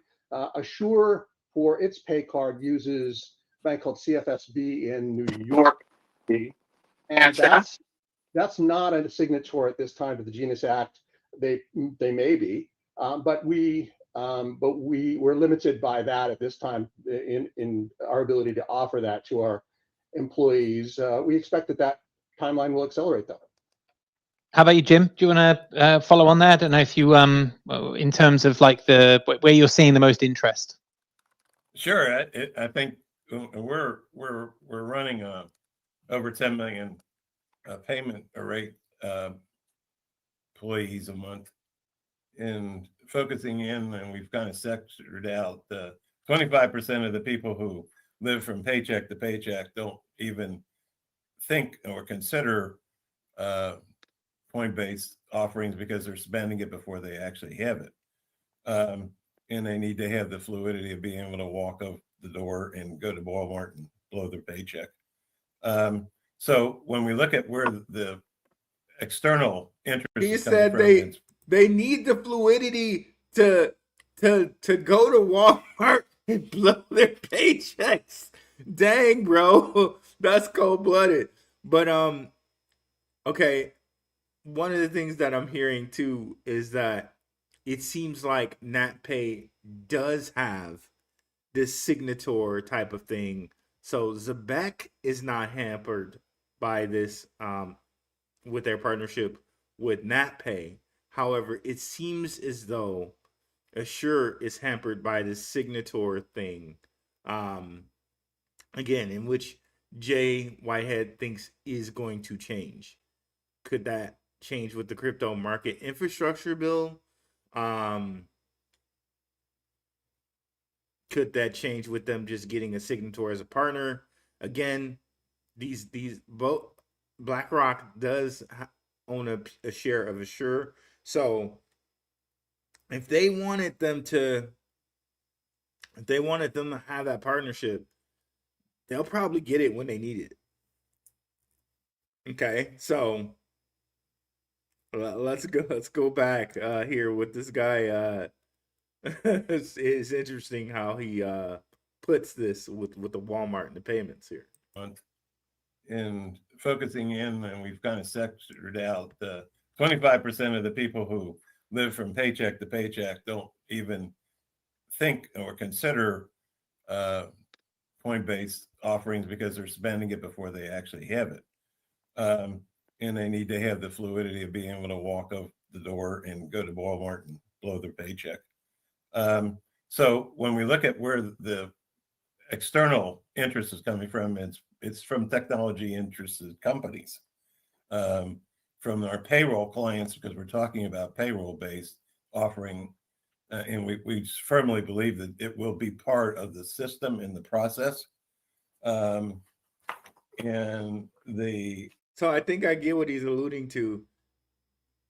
Assure, for its pay card, uses a bank called CFSB in New York. And that's not a signature at this time to the Genius Act. They may be, but we're limited by that at this time in our ability to offer that to our employees. We expect that timeline will accelerate though. How about you, Jim? Do you want to follow on there? I don't know if you, in terms of like where you're seeing the most interest. Sure, I think we're running over 10 million payment rate employees a month, and focusing in, and we've kind of sectored out the 25% of the people who live from paycheck to paycheck don't even think or consider point-based offerings because they're spending it before they actually have it. And they need to have the fluidity of being able to walk out the door and go to Walmart and blow their paycheck. So when we look at where the external interest he is said they need the fluidity to go to Walmart and blow their paychecks. Dang, bro, that's cold-blooded. But okay, one of the things that I'm hearing too is that it seems like Natpay does have this signature type of thing. So Zebec is not hampered by this with their partnership with Natpay. However, it seems as though Assure is hampered by this signature thing. Again, in which Jay Whitehead thinks is going to change. Could that change with the crypto market infrastructure bill? Could that change with them just getting a signator as a partner? Again, these both BlackRock does own a share of Assure, so if they wanted them to have that partnership, they'll probably get it when they need it. Okay, so let's go back here with this guy. It's interesting how he puts this with the Walmart and the payments here. And focusing in, and we've kind of sectored out the 25% of the people who live from paycheck to paycheck don't even think or consider point-based offerings because they're spending it before they actually have it. And they need to have the fluidity of being able to walk out the door and go to Walmart and blow their paycheck. So when we look at where the external interest is coming from, it's from technology interested companies, from our payroll clients, because we're talking about payroll based offering, and we firmly believe that it will be part of the system in the process. So I think I get what he's alluding to.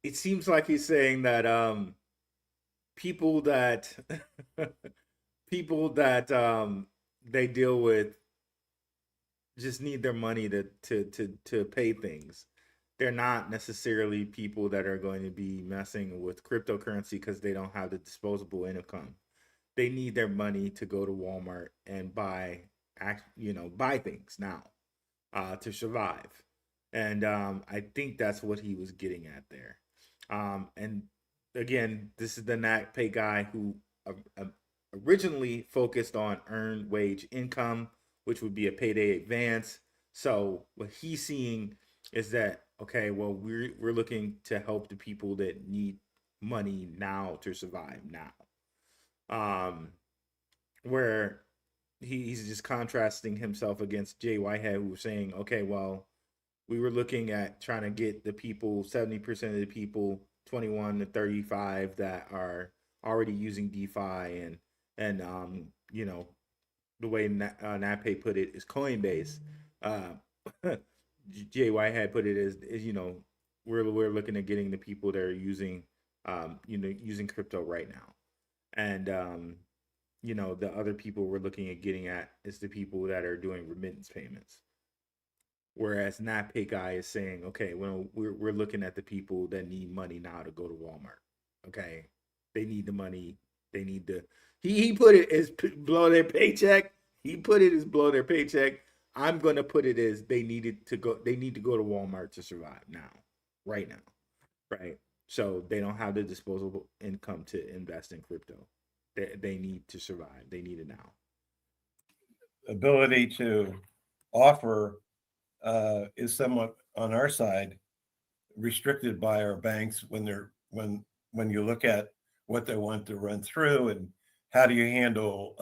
It seems like he's saying that people that they deal with just need their money to pay things. They're not necessarily people that are going to be messing with cryptocurrency because they don't have the disposable income. They need their money to go to Walmart and buy things now to survive. And I think that's what he was getting at there. And again, this is the NatPay guy who uh, originally focused on earned wage income, which would be a payday advance. So what he's seeing is that, okay, well, we're looking to help the people that need money now to survive now. Where he's just contrasting himself against Jay Whitehead, who was saying, okay, well, we were looking at trying to get the people, 70% of the people, 21 to 35, that are already using DeFi, and the way NatPay put it is Coinbase. Jay Whitehead put it as we're looking at getting the people that are using using crypto right now, and the other people we're looking at getting at is the people that are doing remittance payments. Whereas NatPay guy is saying, okay, well, we're looking at the people that need money now to go to Walmart. Okay, they need the money. They need the he put it as blow their paycheck. He put it as blow their paycheck. I'm gonna put it as they needed to go. They need to go to Walmart to survive now, right now, right. So they don't have the disposable income to invest in crypto. They need to survive. They need it now. Ability to offer is somewhat on our side restricted by our banks when you look at what they want to run through, and how do you handle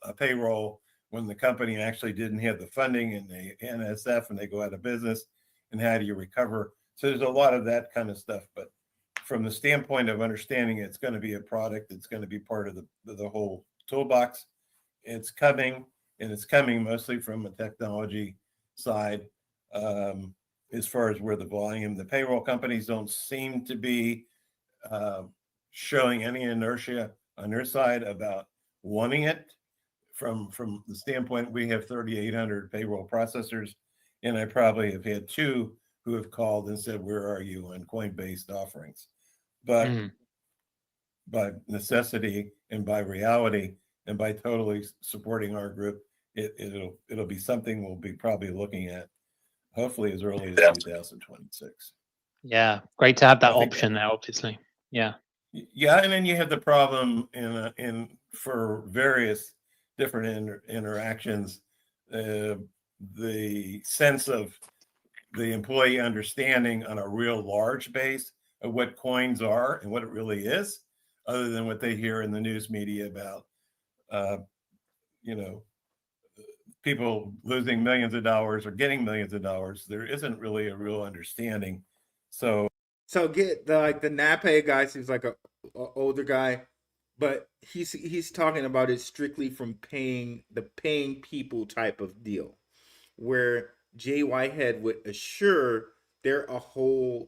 a payroll when the company actually didn't have the funding and they NSF and they go out of business, and how do you recover? So there's a lot of that kind of stuff. But from the standpoint of understanding it's going to be a product that's going to be part of the whole toolbox, it's coming, and it's coming mostly from a technology side. As far as where the payroll companies don't seem to be showing any inertia on their side about wanting it. From the standpoint, we have 3,800 payroll processors, and I probably have had 2 who have called and said, "Where are you on Coinbase offerings?" But by necessity and by reality and by totally supporting our group, it'll be something we'll be probably looking at hopefully as early as 2026. Yeah, great to have that option there, obviously. Yeah. Yeah, and then you have the problem in for various different interactions, the sense of the employee understanding on a real large base of what coins are and what it really is, other than what they hear in the news media about, people losing millions of dollars or getting millions of dollars. There isn't really a real understanding. So get the NatPay guy seems like a older guy, but he's talking about it strictly from paying people type of deal, where Jay Whitehead would assure they're a whole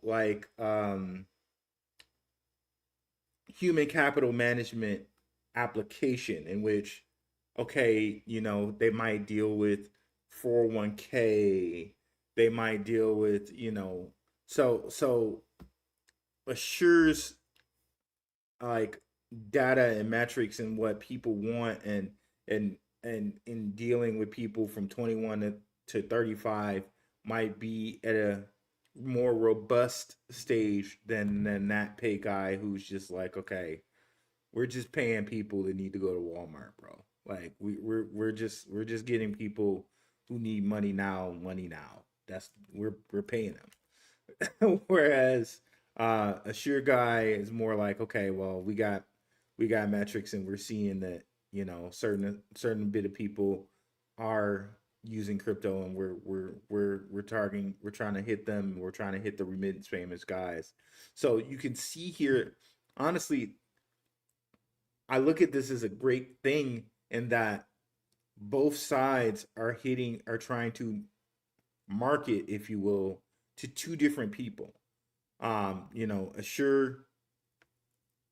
human capital management application in which, okay, they might deal with 401k, they might deal with, so assures like data and metrics and what people want, and in dealing with people from 21 to 35 might be at a more robust stage than that pay guy who's just like, okay, we're just paying people that need to go to Walmart, bro. Like we're just getting people who need money now. That's we're paying them. Whereas a sure guy is more like, okay, well, we got metrics, and we're seeing that certain bit of people are using crypto, and we're targeting, we're trying to hit them, we're trying to hit the remittance payments guys. So you can see here, honestly, I look at this as a great thing in that both sides are trying to market, if you will, to 2 different people. Assure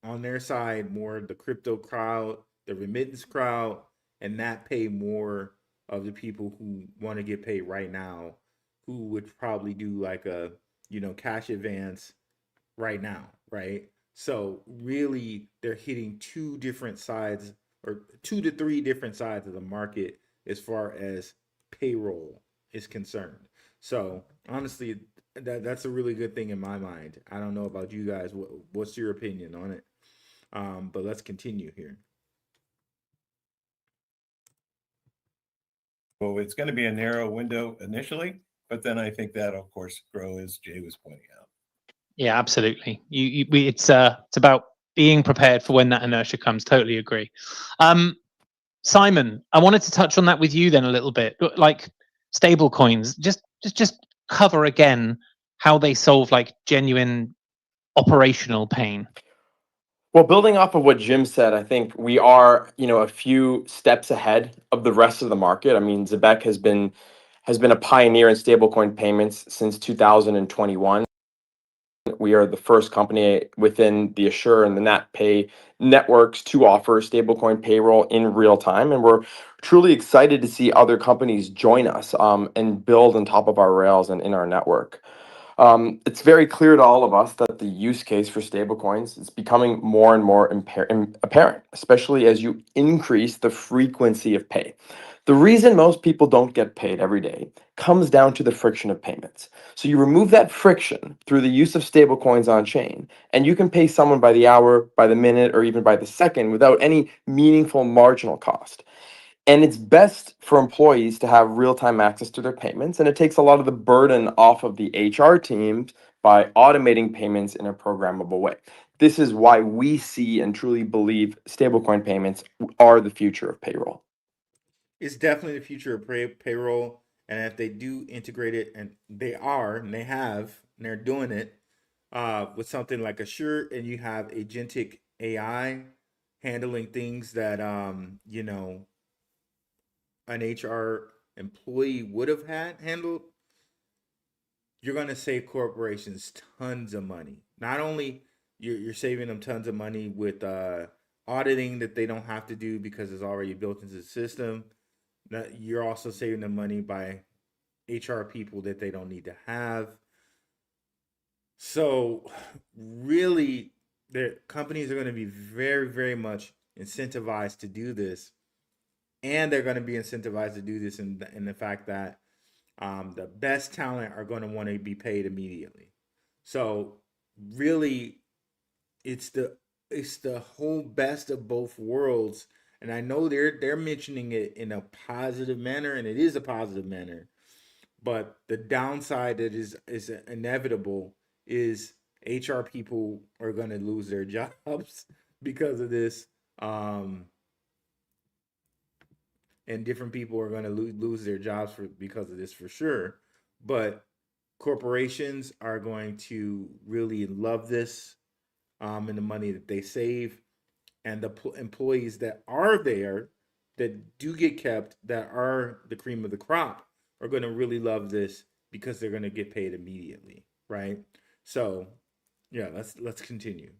on their side more the crypto crowd, the remittance crowd, and NatPay more of the people who want to get paid right now, who would probably do like a, cash advance right now, right? So really, they're hitting two different sides, or two to three different sides of the market as far as payroll is concerned. So honestly, that's a really good thing in my mind. I don't know about you guys. What's your opinion on it? But let's continue here. Well, it's going to be a narrow window initially, but then I think that'll, of course, grow, as Jay was pointing out. Yeah, absolutely. It's about being prepared for when that inertia comes. Totally agree. Simon, I wanted to touch on that with you then a little bit. Like stable coins, just cover again how they solve like genuine operational pain. Well, building off of what Jim said, I think we are, a few steps ahead of the rest of the market. I mean, Zebec has been a pioneer in stablecoin payments since 2021. We are the first company within the Assure and the Natpay networks to offer stablecoin payroll in real time, and we're truly excited to see other companies join us and build on top of our rails and in our network. It's very clear to all of us that the use case for stablecoins is becoming more and more apparent, especially as you increase the frequency of pay. The reason most people don't get paid every day comes down to the friction of payments. So you remove that friction through the use of stablecoins on chain, and you can pay someone by the hour, by the minute, or even by the second without any meaningful marginal cost. And it's best for employees to have real-time access to their payments, and it takes a lot of the burden off of the HR teams by automating payments in a programmable way. This is why we see and truly believe stablecoin payments are the future of payroll. It's definitely the future of payroll, and if they do integrate it, and they are, and they have, and they're doing it with something like Assure, and you have Agentic AI handling things that an HR employee would have had handled, you're going to save corporations tons of money. Not only you're saving them tons of money with auditing that they don't have to do because it's already built into the system. You're also saving them money by HR people that they don't need to have. So really, the companies are going to be very, very much incentivized to do this, and they're going to be incentivized to do this in the fact that the best talent are going to want to be paid immediately. So really, it's the whole best of both worlds. And I know they're mentioning it in a positive manner, and it is a positive manner. But the downside that is inevitable is HR people are going to lose their jobs because of this. And different people are going to lose their jobs because of this for sure. But corporations are going to really love this, and the money that they save, and the employees that are there that do get kept, that are the cream of the crop, are going to really love this because they're going to get paid immediately, right? So, yeah, let's continue.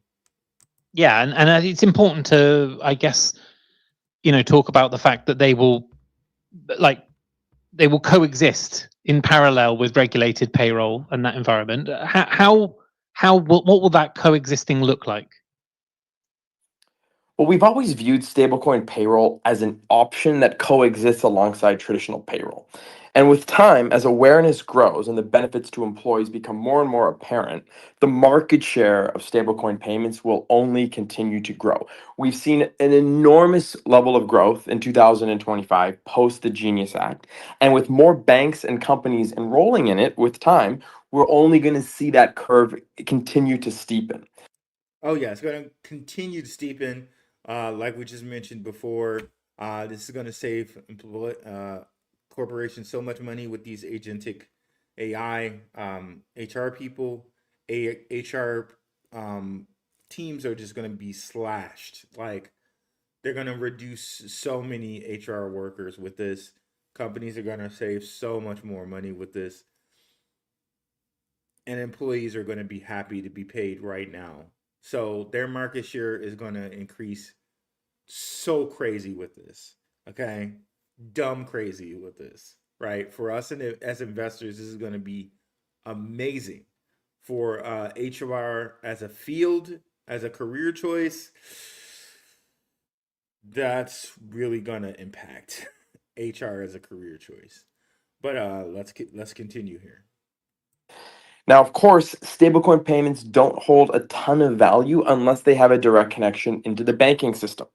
Yeah, and it's important to, I guess, talk about the fact that they will coexist in parallel with regulated payroll and that environment. What will that coexisting look like? Well, we've always viewed stablecoin payroll as an option that coexists alongside traditional payroll. And with time, as awareness grows and the benefits to employees become more and more apparent, the market share of stablecoin payments will only continue to grow. We've seen an enormous level of growth in 2025 post the Genius Act. And with more banks and companies enrolling in it with time, we're only going to see that curve continue to steepen. Oh yeah, it's going to continue to steepen, like we just mentioned before. This is going to save corporations so much money with these agentic AI. HR people, HR teams are just going to be slashed. Like they're going to reduce so many HR workers with this. Companies are going to save so much more money with this, and employees are going to be happy to be paid right now. So their market share is going to increase so crazy with this. Okay. dumb crazy with this, right? For us and as investors, this is going to be amazing. For HR as a field, as a career choice, that's really going to impact HR as a career choice. But let's continue here. Now, of course, stablecoin payments don't hold a ton of value unless they have a direct connection into the banking system,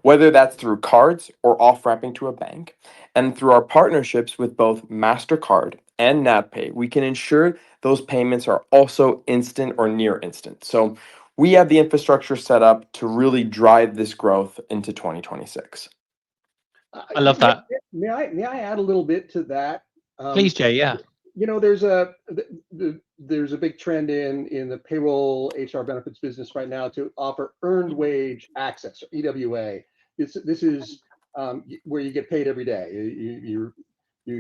whether that's through cards or off-ramping to a bank. And through our partnerships with both MasterCard and Natpay, we can ensure those payments are also instant or near instant. So we have the infrastructure set up to really drive this growth into 2026. I love that. May I add a little bit to that? Please, Jay. Yeah. You know, there's a big trend in the payroll HR benefits business right now to offer earned wage access, or EWA. This is where you get paid every day. You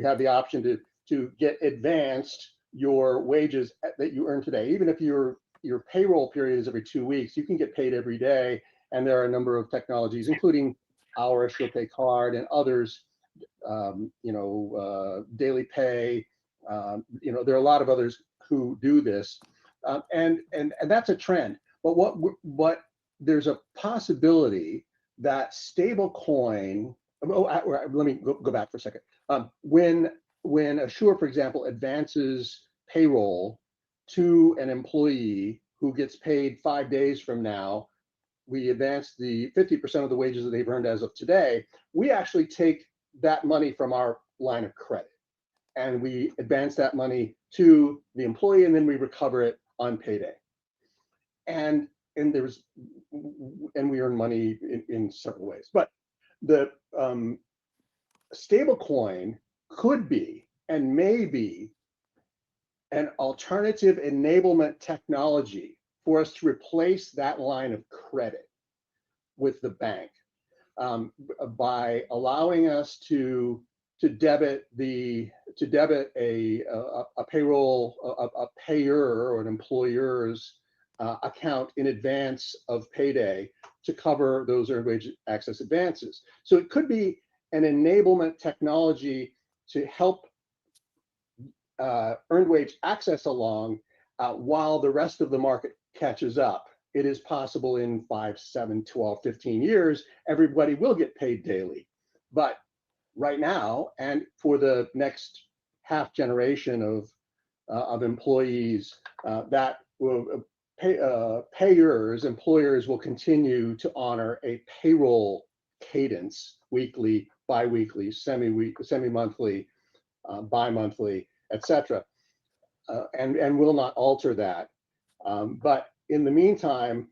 have the option to get advanced your wages that you earn today. Even if your payroll period is every 2 weeks, you can get paid every day. And there are a number of technologies, including our Showpay Pay card and others, daily pay. There are a lot of others who do this, and that's a trend. But what there's a possibility that stablecoin. Let me go back for a second. When Assure, for example, advances payroll to an employee who gets paid 5 days from now, we advance the 50% of the wages that they've earned as of today. We actually take that money from our line of credit, and we advance that money to the employee, and then we recover it on payday. And we earn money in several ways. But the stablecoin could be and may be an alternative enablement technology for us to replace that line of credit with the bank, by allowing us to debit a payroll, a payer or an employer's account in advance of payday to cover those earned wage access advances. So it could be an enablement technology to help earned wage access along while the rest of the market catches up. It is possible in 5, 7, 12, 15 years, everybody will get paid daily. But right now, and for the next half generation of employees, that will employers will continue to honor a payroll cadence, weekly, bi-weekly, semi-monthly, bi-monthly, etc., and will not alter that. But in the meantime,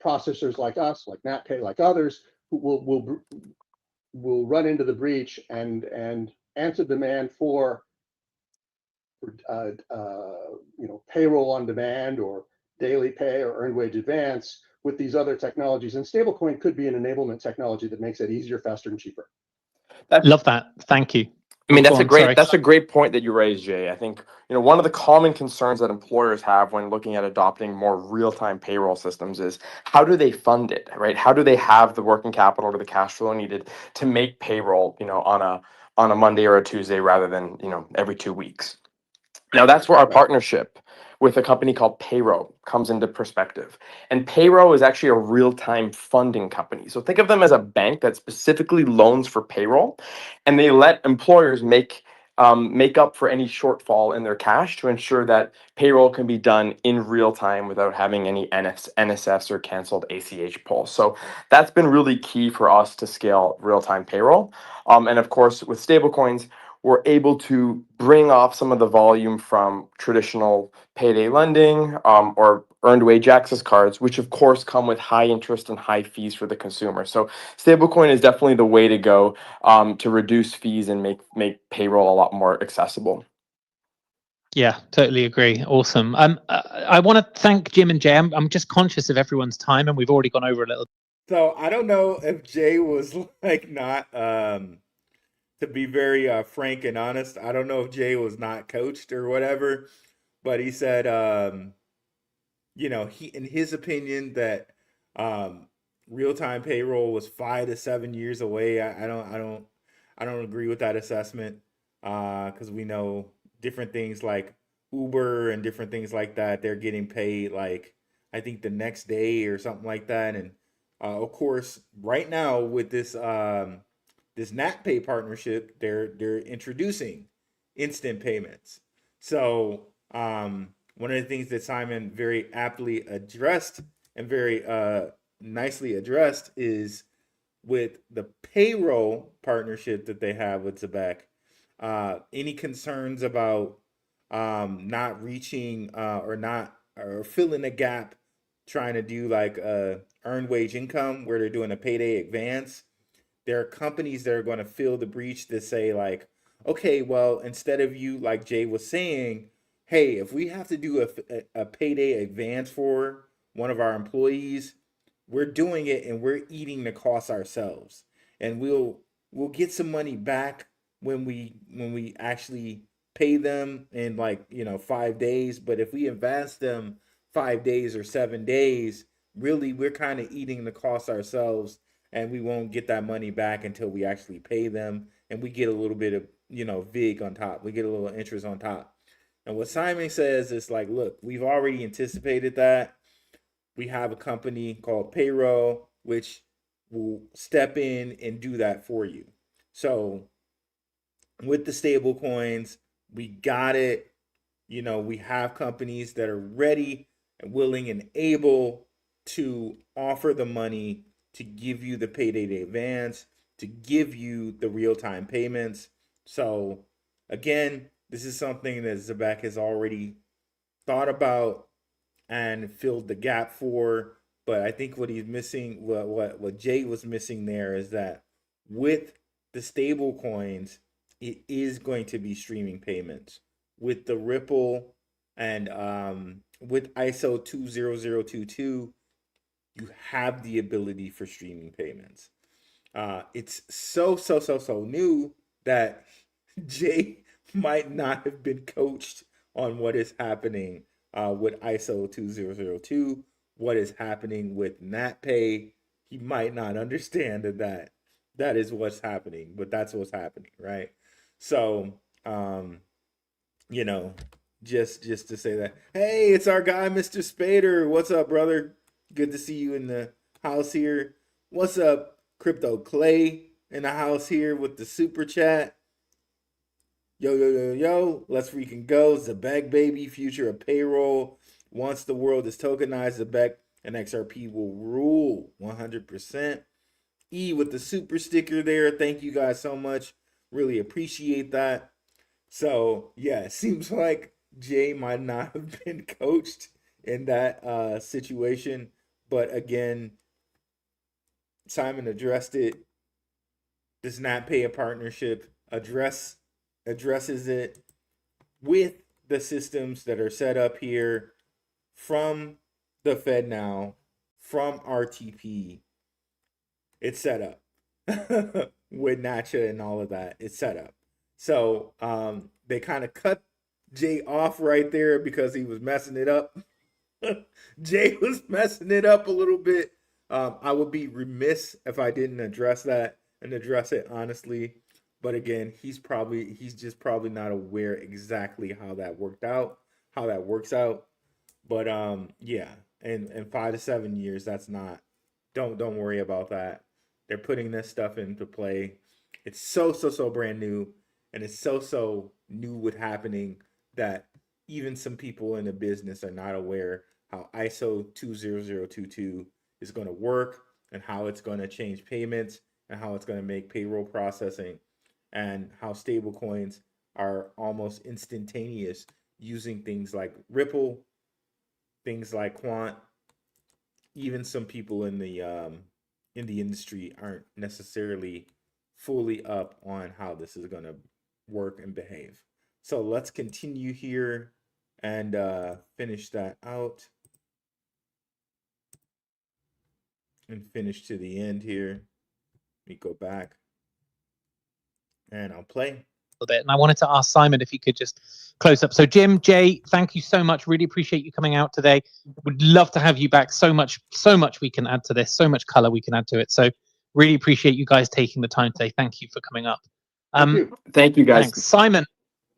processors like us, like Natpay, like others, will run into the breach and answer demand for payroll on demand or daily pay or earned wage advance with these other technologies. And stablecoin could be an enablement technology that makes it easier, faster, and cheaper. Love that. Thank you. I mean, Go on, sorry. that's a great point that you raised, Jay. I think, one of the common concerns that employers have when looking at adopting more real-time payroll systems is how do they fund it, right? How do they have the working capital or the cash flow needed to make payroll, on a Monday or a Tuesday rather than, every 2 weeks. Now, that's where our partnership with a company called Payroll comes into perspective. And Payroll is actually a real-time funding company. So think of them as a bank that specifically loans for payroll, and they let employers make up for any shortfall in their cash to ensure that payroll can be done in real time without having any NSFs or canceled ACH pulls. So that's been really key for us to scale real-time payroll. And of course, with stablecoins, we're able to bring off some of the volume from traditional payday lending or earned wage access cards, which of course come with high interest and high fees for the consumer. So stablecoin is definitely the way to go to reduce fees and make payroll a lot more accessible. Yeah, totally agree. Awesome. I want to thank Jim and Jay. I'm just conscious of everyone's time, and we've already gone over a little. So I don't know if Jay was like not. To be very frank and honest, I don't know if Jay was not coached or whatever, but he said, he in his opinion that real-time payroll was 5 to 7 years away. I don't agree with that assessment, because we know different things like Uber and different things like that, they're getting paid like I think the next day or something like that. And of course, right now with this Natpay partnership, they're introducing instant payments. So one of the things that Simon very aptly addressed and very nicely addressed is with the payroll partnership that they have with Zebec. Any concerns about not reaching or filling a gap, trying to do like earned wage income where they're doing a payday advance? There are companies that are going to fill the breach to say like, okay, well, instead of you, like Jay was saying, hey, if we have to do a payday advance for one of our employees, we're doing it and we're eating the cost ourselves, and we'll get some money back when we actually pay them in, like, 5 days. But if we advance them 5 days or 7 days, really we're kind of eating the cost ourselves, and we won't get that money back until we actually pay them, and we get a little bit of vig on top. We get a little interest on top. And what Simon says is like, look, we've already anticipated that. We have a company called Payroll, which will step in and do that for you. So with the stable coins, we got it. We have companies that are ready and willing and able to offer the money to give you the payday advance, to give you the real-time payments. So again, this is something that Zebec has already thought about and filled the gap for. But I think what he's missing, what Jay was missing there, is that with the stable coins, it is going to be streaming payments. With the Ripple and with ISO 20022, you have the ability for streaming payments. It's so new that Jay might not have been coached on what is happening with ISO 2002, what is happening with Natpay. He might not understand that is what's happening, but that's what's happening, right? So, just to say that, hey, it's our guy, Mr. Spader. What's up, brother? Good to see you in the house here. What's up, Crypto Clay in the house here with the super chat. Yo, let's freaking go. Zebec, baby, future of payroll. Once the world is tokenized, Zebec and XRP will rule 100%. E with the super sticker there. Thank you guys so much. Really appreciate that. So, yeah, it seems like Jay might not have been coached in that situation. But again, Simon addressed it. This Natpay partnership addresses it with the systems that are set up here from the Fednow, from RTP. It's set up with Nacha and all of that. It's set up. So they kind of cut Jay off right there because he was messing it up. Jay was messing it up a little bit. I would be remiss if I didn't address that and address it honestly. But again, he's just probably not aware exactly how that works out. But yeah, in 5 to 7 years, that's not. Don't worry about that. They're putting this stuff into play. It's so brand new, and it's so new with happening that even some people in the business are not aware how ISO 20022 is going to work, and how it's going to change payments, and how it's going to make payroll processing, and how stable coins are almost instantaneous using things like Ripple, things like Quant. Even some people in the industry aren't necessarily fully up on how this is going to work and behave. So let's continue here and finish that out and finish to the end here. Let me go back and I'll play. Bit. And I wanted to ask Simon if he could just close up. So Jim, Jay, thank you so much. Really appreciate you coming out today. Would love to have you back. So much we can add to this, so much color we can add to it. So really appreciate you guys taking the time today. Thank you for coming up. Thank you. Thank you, guys. Thanks. Simon,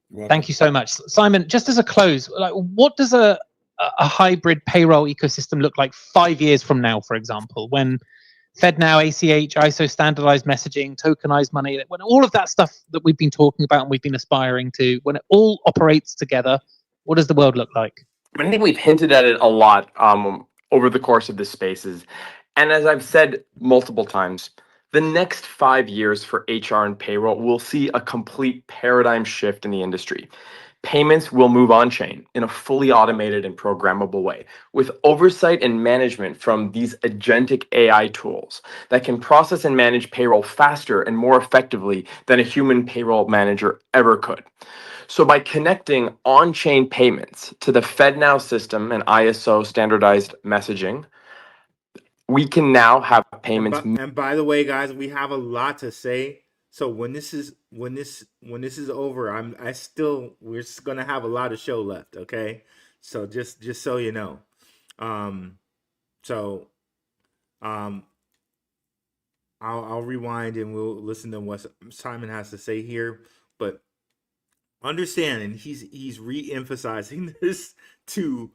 You're welcome. thank you so much. Simon, just as a close, like what does a hybrid payroll ecosystem look like 5 years from now, for example, when Fednow, ACH, ISO standardized messaging, tokenized money, when all of that stuff that we've been talking about and we've been aspiring to, when it all operates together, what does the world look like? I think we've hinted at it a lot over the course of this spaces. And as I've said multiple times, the next 5 years for HR and payroll will see a complete paradigm shift in the industry. Payments will move on-chain in a fully automated and programmable way, with oversight and management from these agentic AI tools that can process and manage payroll faster and more effectively than a human payroll manager ever could. So by connecting on-chain payments to the Fednow system and ISO standardized messaging, we can now have payments. And by the way, guys, we have a lot to say. So when this is over, we're just gonna have a lot of show left. Okay, so just so you know, I'll rewind and we'll listen to what Simon has to say here, but understand, and he's re-emphasizing this to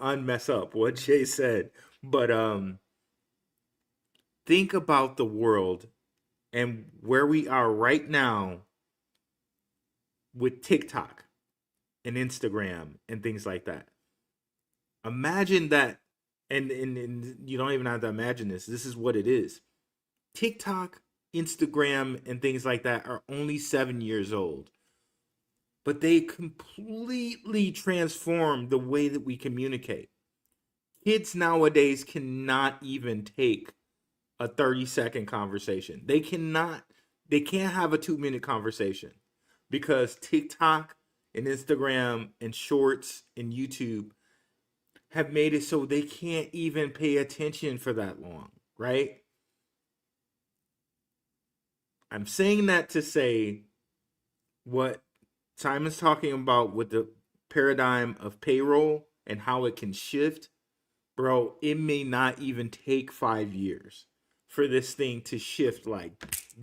unmess up what Jay said, but think about the world and where we are right now with TikTok and Instagram and things like that. Imagine that, and you don't even have to imagine this. This is what it is. TikTok, Instagram, and things like that are only 7 years old, but they completely transformed the way that we communicate. Kids nowadays cannot even take a 30-second conversation. They can't have a 2-minute conversation because TikTok and Instagram and Shorts and YouTube have made it so they can't even pay attention for that long, right? I'm saying that to say what Simon's talking about with the paradigm of payroll and how it can shift, bro, it may not even take 5 years for this thing to shift like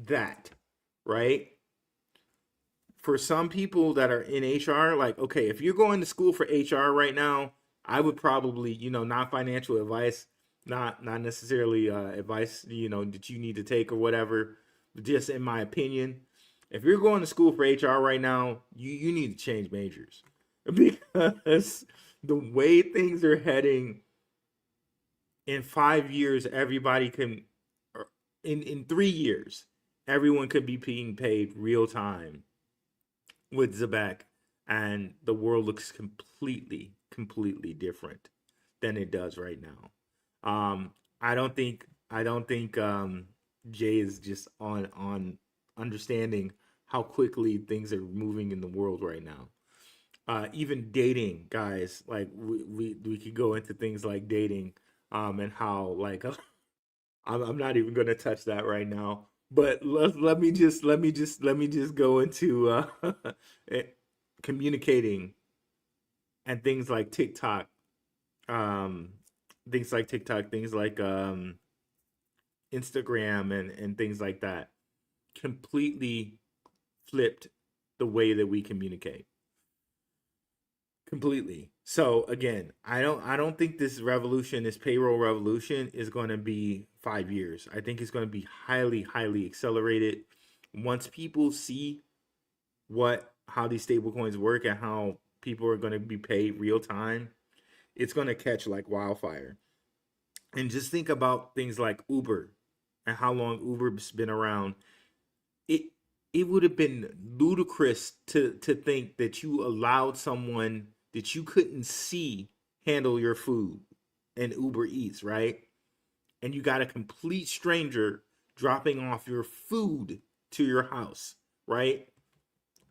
that, right? For some people that are in HR, like, okay, if you're going to school for HR right now, I would probably, not financial advice, not necessarily advice, that you need to take or whatever, but just in my opinion, if you're going to school for HR right now, you need to change majors because the way things are heading, in 5 years, everybody can, in 3 years, everyone could be being paid real time with Zebec, and the world looks completely different than it does right now. I don't think Jay is just on understanding how quickly things are moving in the world right now. Even dating, guys, like we could go into things like dating, and how like I'm not even going to touch that right now. But let me just go into communicating and things like TikTok, things like Instagram and things like that completely flipped the way that we communicate. Completely. So again, I don't think this payroll revolution is going to be 5 years. I think it's going to be highly accelerated once people see how these stablecoins work and how people are going to be paid real time. It's going to catch like wildfire. And just think about things like Uber and how long Uber's been around. It would have been ludicrous to think that you allowed someone that you couldn't see handle your food and Uber Eats, right? And you got a complete stranger dropping off your food to your house, right?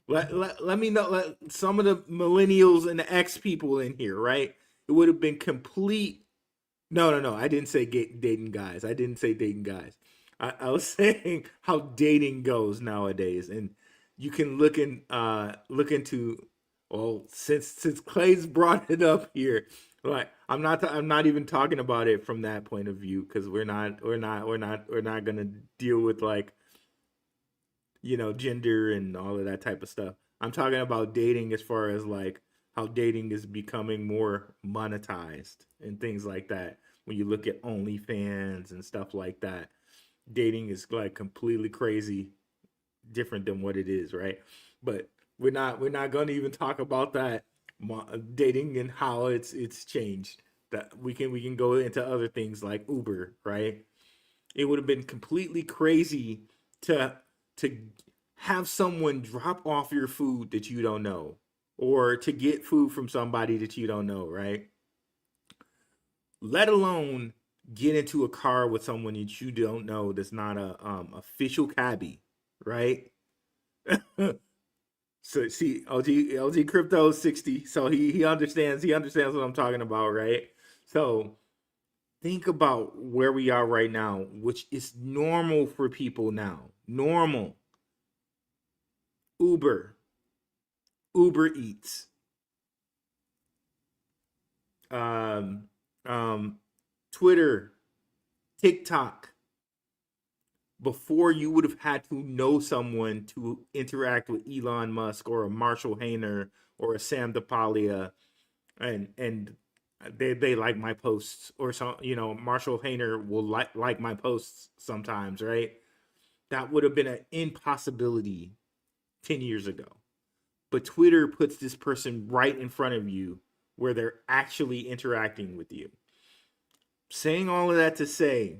Let me know, let some of the millennials and the X people in here, right? It would have been complete. No. I didn't say dating guys. I was saying how dating goes nowadays. And you can look into, well, since Clay's brought it up here, like I'm not even talking about it from that point of view, because we're not gonna deal with, like, gender and all of that type of stuff. I'm talking about dating as far as like how dating is becoming more monetized and things like that. When you look at OnlyFans and stuff like that, dating is like completely crazy different than what it is, right? But we're not going to even talk about that, dating and how it's changed. That we can go into other things like Uber, right? It would have been completely crazy to to have someone drop off your food that you don't know, or to get food from somebody that you don't know, right? Let alone get into a car with someone that you don't know that's not a official cabbie, right? So see, LG Crypto 60, so he understands what I'm talking about, right? So think about where we are right now, which is normal for people now. Normal. Uber Eats, um, Twitter, TikTok. Before, you would have had to know someone to interact with Elon Musk or a Marshall Hayner or a Sam DePaglia, and they like my posts, or some, Marshall Hayner will like my posts sometimes, right? That would have been an impossibility 10 years ago. But Twitter puts this person right in front of you where they're actually interacting with you. Saying all of that to say,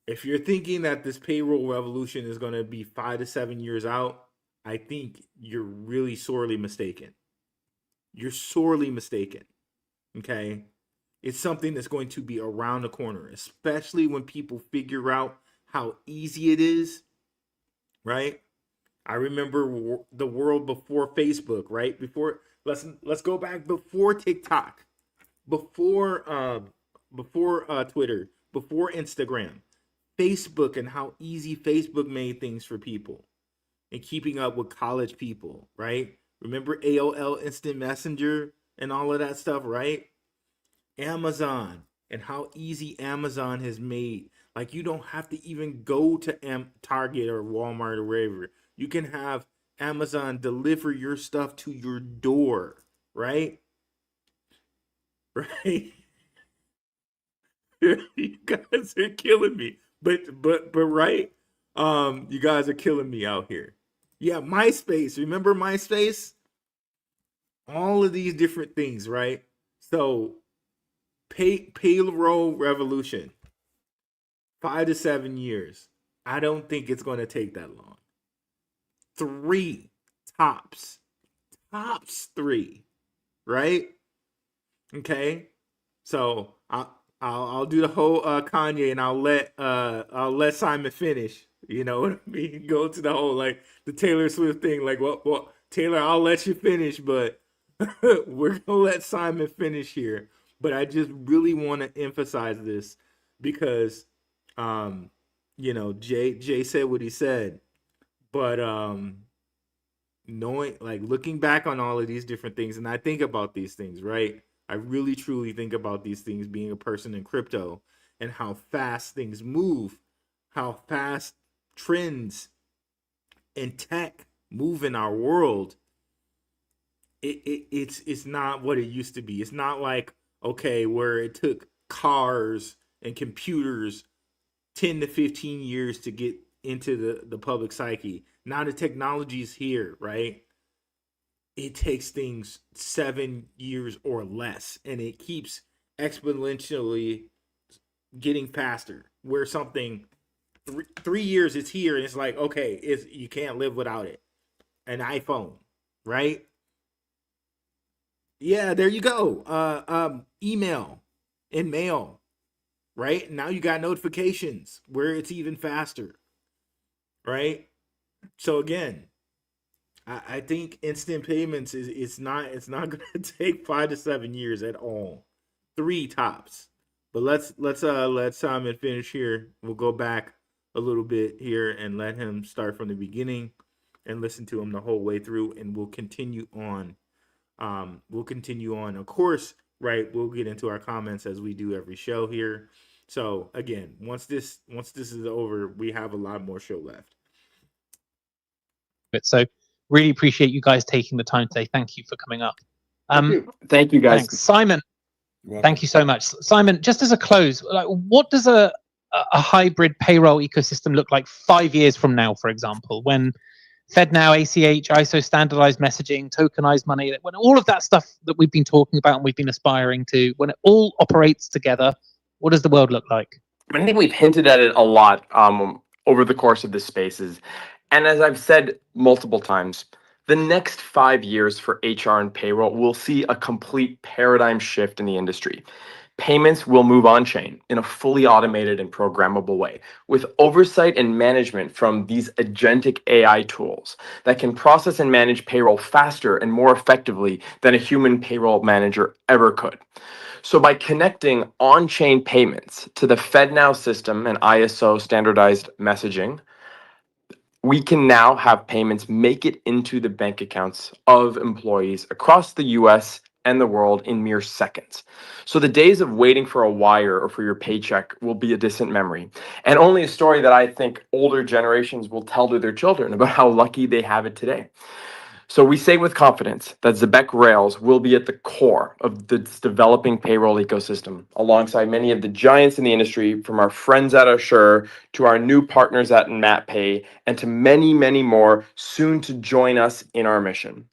if you're thinking that this payroll revolution is going to be 5 to 7 years out, I think you're really sorely mistaken. You're sorely mistaken. Okay? It's something that's going to be around the corner, especially when people figure out how easy it is, right? I remember the world before Facebook, right? Let's go back before TikTok, before Twitter, before Instagram. Facebook, and how easy Facebook made things for people and keeping up with college people, right? Remember AOL Instant Messenger and all of that stuff, right? Amazon, and how easy Amazon has made. Like, you don't have to even go to Target or Walmart or wherever. You can have Amazon deliver your stuff to your door, right? Right? You guys are killing me. But right? You guys are killing me out here. Yeah, MySpace. Remember MySpace? All of these different things, right? So payroll revolution, 5 to 7 years. I don't think it's going to take that long. 3 tops 3, right? Okay, so I'll do the whole Kanye, and I'll let Simon finish. You know what I mean? Go to the whole, like, the Taylor Swift thing. Like, well, Taylor, I'll let you finish, but we're gonna let Simon finish here. But I just really want to emphasize this because, Jay said what he said, but knowing, like, looking back on all of these different things, and I think about these things, right? I really truly think about these things, being a person in crypto, and how fast things move, how fast trends and tech move in our world. It's not what it used to be. It's not like, okay, where it took cars and computers 10 to 15 years to get into the public psyche. Now the technology is here, right? It takes things 7 years or less, and it keeps exponentially getting faster. Where something 3 years it's here, and it's like, okay, you can't live without it. An iPhone, right? Yeah, there you go. Email and mail, right? Now you got notifications where it's even faster, right? So again, I think instant payments it's not going to take 5 to 7 years at all. 3 tops. But let Simon finish here. We'll go back a little bit here and let him start from the beginning. and listen to them the whole way through, and we'll continue on. Of course, right? We'll get into our comments as we do every show here. So again, once this is over, we have a lot more show left. So really appreciate you guys taking the time today. Thank you for coming up. Thank you. Thank you, guys. Thanks, Simon. You're welcome. Thank you so much, Simon. Just as a close, like, what does a hybrid payroll ecosystem look like 5 years from now, for example, when Fednow, ACH, ISO standardized messaging, tokenized money, when all of that stuff that we've been talking about and we've been aspiring to, when it all operates together, what does the world look like? I think we've hinted at it a lot over the course of this spaces. And as I've said multiple times, the next 5 years for HR and payroll will see a complete paradigm shift in the industry. Payments will move on-chain in a fully automated and programmable way, with oversight and management from these agentic AI tools that can process and manage payroll faster and more effectively than a human payroll manager ever could. So by connecting on-chain payments to the Fednow system and ISO standardized messaging, we can now have payments make it into the bank accounts of employees across the US and the world in mere seconds. So the days of waiting for a wire or for your paycheck will be a distant memory, and only a story that I think older generations will tell to their children about how lucky they have it today. So we say with confidence that Zebec Rails will be at the core of this developing payroll ecosystem, alongside many of the giants in the industry, from our friends at Assure to our new partners at Natpay, and to many, many more soon to join us in our mission.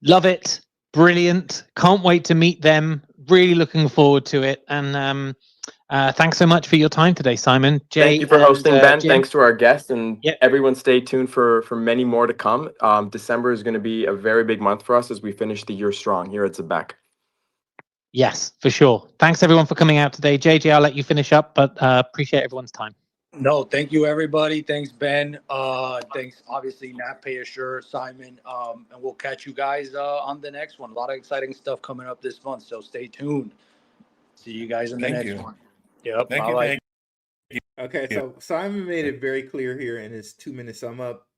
Love it. Brilliant. Can't wait to meet them. Really looking forward to it. And thanks so much for your time today, Simon. Jay, thank you for hosting, Ben. Jim. Thanks to our guests, and Yep. everyone stay tuned for many more to come. December is going to be a very big month for us as we finish the year strong here at Zebec. Yes, for sure. Thanks everyone for coming out today. JJ, I'll let you finish up, but appreciate everyone's time. No, thank you, everybody. Thanks, Ben. Thanks, obviously, Natpay, Assure, Simon, and we'll catch you guys on the next one. A lot of exciting stuff coming up this month, so stay tuned. See you guys in the Thank next you. one. Yep. Thank you. Bye-bye. Thank Okay, so Simon made it very clear here in his 2-minute sum up.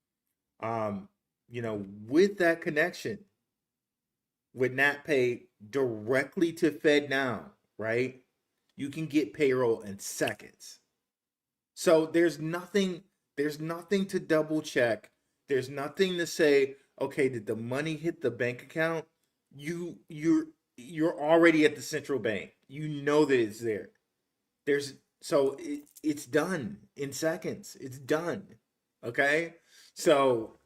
With that connection with Natpay directly to FedNow, right? You can get payroll in seconds. So there's nothing to double check. There's nothing to say, okay, did the money hit the bank account? You're already at the central bank. You know that it's there. It's done in seconds. It's done. Okay? So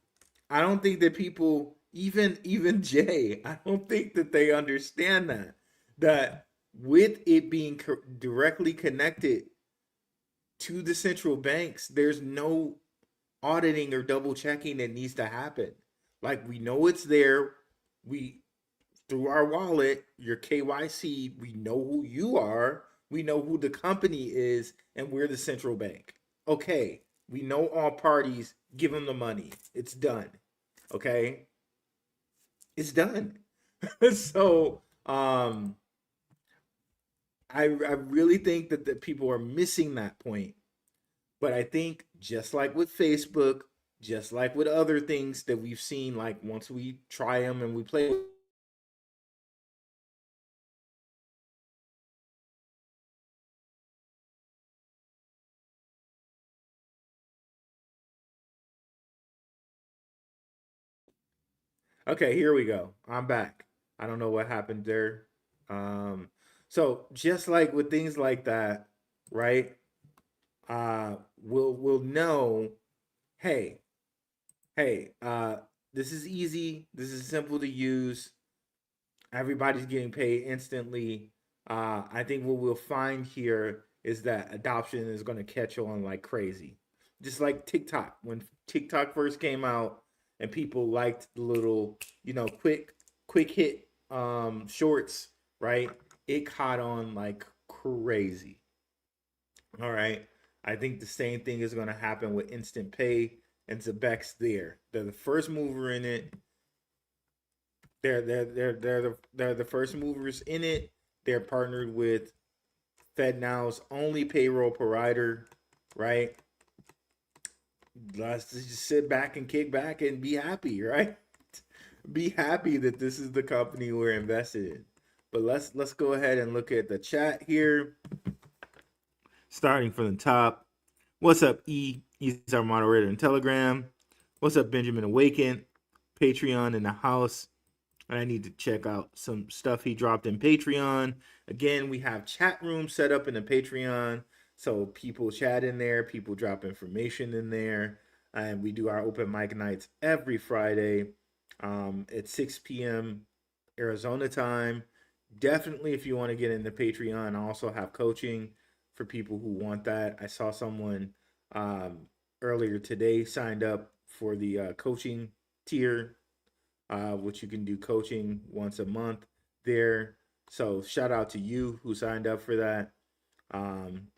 I don't think that people, even Jay, I don't think that they understand that with it being directly connected to the central banks, there's no auditing or double checking that needs to happen. Like, we know it's there. We, through our wallet, your KYC, we know who you are. We know who the company is, and we're the central bank. Okay, we know all parties. Give them the money. It's done. Okay, it's done. So, I really think that the people are missing that point. But I think just like with Facebook, just like with other things that we've seen, like once we try them and we play. Okay, here we go. I'm back. I don't know what happened there. So just like with things like that, right? We'll know, hey, this is easy. This is simple to use. Everybody's getting paid instantly. I think what we'll find here is that adoption is going to catch on like crazy. Just like TikTok. When TikTok first came out and people liked the little, quick hit shorts, right? It caught on like crazy. All right. I think the same thing is going to happen with Instant Pay, and Zebec's there. They're the first mover in it. They're the first movers in it. They're partnered with FedNow's only payroll provider, right? let's just sit back and kick back and be happy, right? Be happy that this is the company we're invested in. But let's go ahead and look at the chat here. Starting from the top. What's up, E? He's our moderator in Telegram. What's up, Benjamin Awaken? Patreon in the house. I need to check out some stuff he dropped in Patreon. Again, we have chat rooms set up in the Patreon. So people chat in there, people drop information in there. And we do our open mic nights every Friday at 6 p.m. Arizona time. Definitely, if you want to get into Patreon, I also have coaching for people who want that. I saw someone earlier today signed up for the coaching tier, which you can do coaching once a month there. So shout out to you who signed up for that.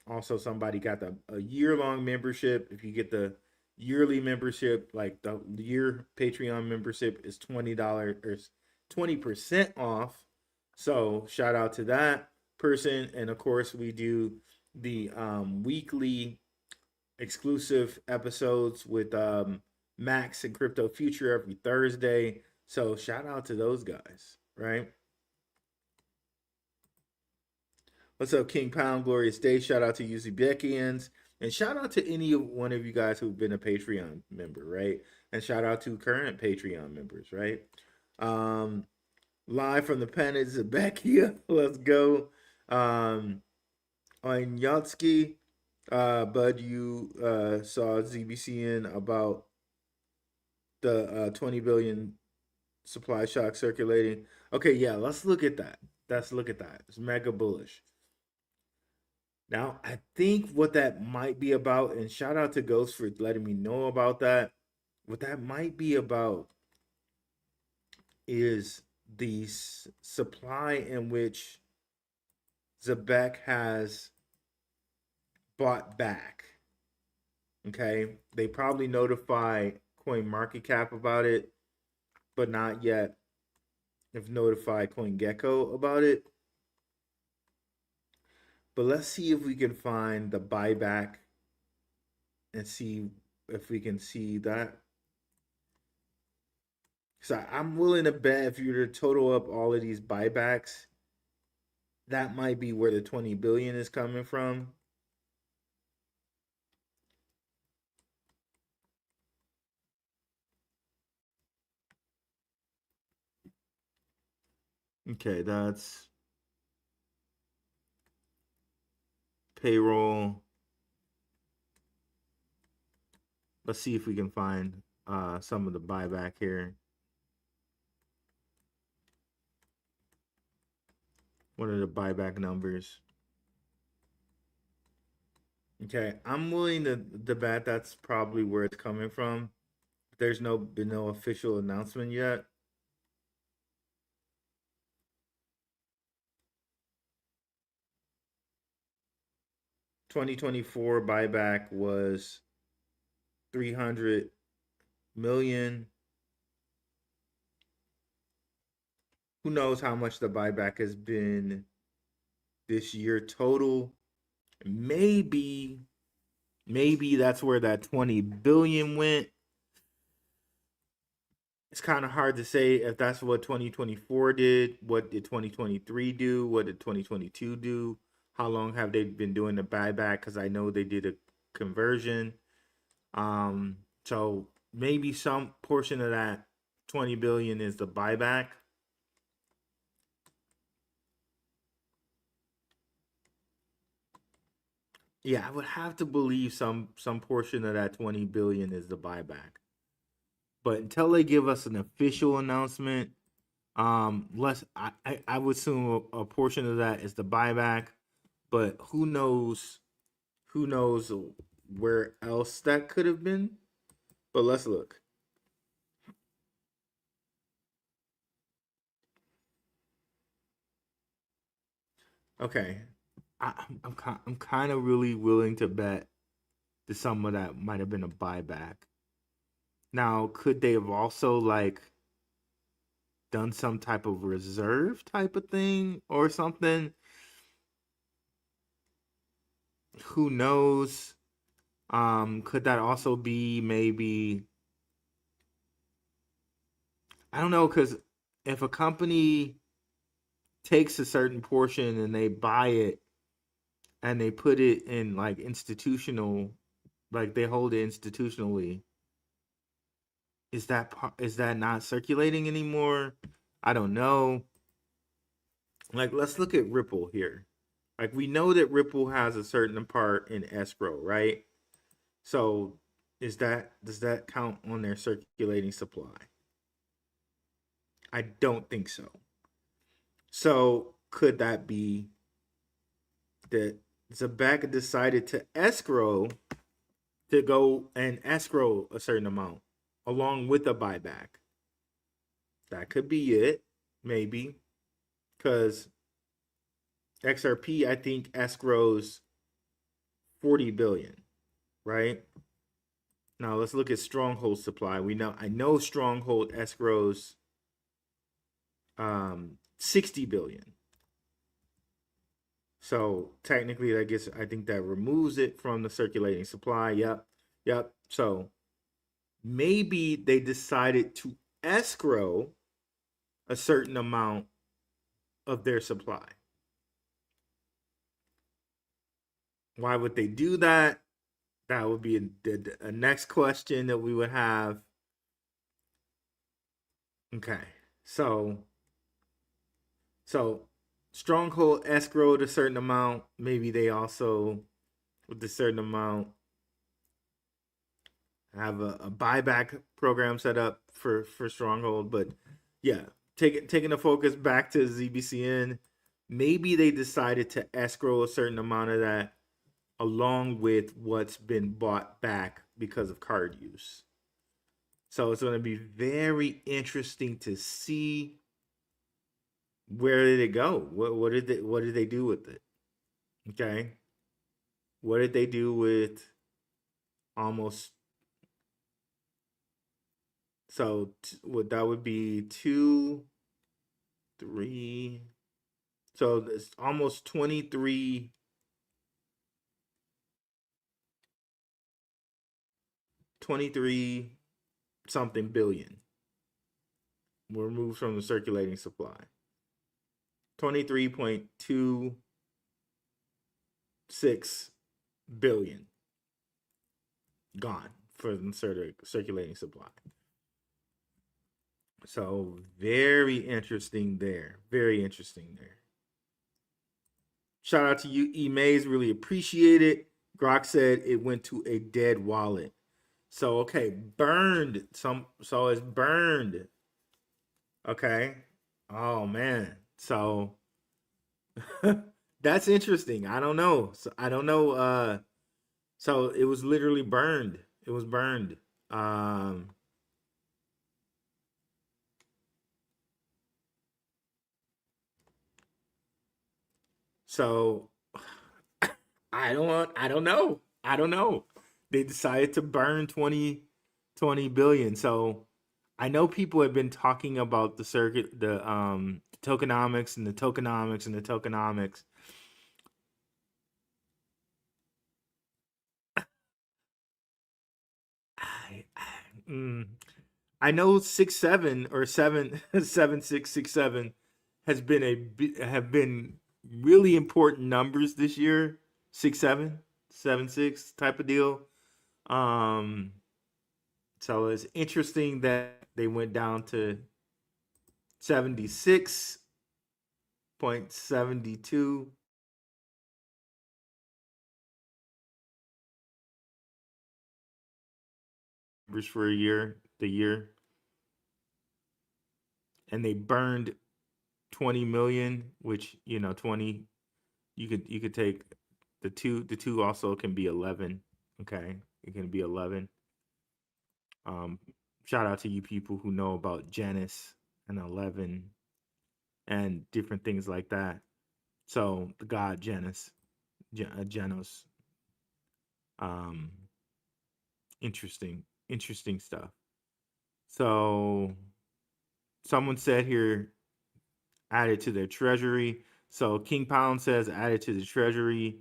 Also, somebody got a year-long membership. If you get the yearly membership, like the year Patreon membership is $20 or 20% off. So shout out to that person. And of course, we do the weekly exclusive episodes with Max and Crypto Future every Thursday. So shout out to those guys, right? What's up, King Pound? Glorious Day. Shout out to you Zbcnians. And shout out to any one of you guys who've been a Patreon member, right? And shout out to current Patreon members, right? Live from the planet Zebec. Let's go. On Yatsky, Bud, you saw Zbcn about the 20 billion supply shock circulating. Okay, yeah, let's look at that. Let's look at that. It's mega bullish. Now, I think what that might be about, and shout out to Ghost for letting me know about that. What that might be about is the supply in which Zebec has bought back. Okay, they probably notify CoinMarketCap about it, but not yet have notified CoinGecko about it. But let's see if we can find the buyback and see if we can see that. So I'm willing to bet if you were to total up all of these buybacks, that might be where the 20 billion is coming from. Okay, that's Payroll. Let's see if we can find some of the buyback here. What are the buyback numbers? Okay, I'm willing to bet that's probably where it's coming from. There's been no official announcement yet. $2024 buyback was 300 million. Who knows how much the buyback has been this year total? Maybe that's where that 20 billion went. It's kind of hard to say if that's what 2024 did. What did 2023 do? What did 2022 do? How long have they been doing the buyback? Because I know they did a conversion. So maybe some portion of that 20 billion is the buyback. Yeah, I would have to believe some portion of that 20 billion is the buyback. But until they give us an official announcement, I would assume a portion of that is the buyback. But who knows where else that could have been? But let's look. Okay, I'm kind of really willing to bet that some of that might have been a buyback. Now, could they have also like done some type of reserve type of thing or something? Who knows? Could that also be maybe, I don't know, because if a company takes a certain portion and they buy it and they put it in like institutional, like they hold it institutionally, is that not circulating anymore? I don't know. Like, let's look at Ripple here. Like, we know that Ripple has a certain part in escrow, right? So, does that count on their circulating supply? I don't think so. So, could that be that Zebec decided to escrow, to go and escrow a certain amount along with a buyback? That could be it, maybe, because XRP, I think, escrows 40 billion, right? Now let's look at Stronghold supply. I know Stronghold escrows 60 billion. So technically, I think that removes it from the circulating supply. Yep. So maybe they decided to escrow a certain amount of their supply. Why would they do that? That would be a next question that we would have. Okay, so Stronghold escrowed a certain amount. Maybe they also, with a certain amount, have a buyback program set up for Stronghold. But yeah, taking the focus back to Zbcn, maybe they decided to escrow a certain amount of that along with what's been bought back because of card use. So it's going to be very interesting to see where did it go. What did they do with it? Okay, what did they do with almost? So what that would be 2, 3. So it's almost 23 something billion were removed from the circulating supply. 23.26 billion gone from circulating supply. So very interesting there. Very interesting there. Shout out to you, E Mays. Really appreciate it. Grok said it went to a dead wallet. So okay, burned. So it's burned. Okay. Oh man. So that's interesting. I don't know. So I don't know. So it was literally burned. It was burned. So I don't know. I don't know. They decided to burn 20 billion. So I know people have been talking about the circuit, the tokenomics and the tokenomics and the tokenomics. I know 6-7 or 7-6-6-7 have been really important numbers this year. 6-7, 7-6 type of deal. So it's interesting that they went down to 76.72. For the year, and they burned 20 million, which 20, you could take the two also can be 11. Okay, it can be 11. Shout out to you people who know about Janus and 11 and different things like that. So the god Janus, Janus. Interesting stuff. So someone said here, added to their treasury. So King Pound says added to the treasury.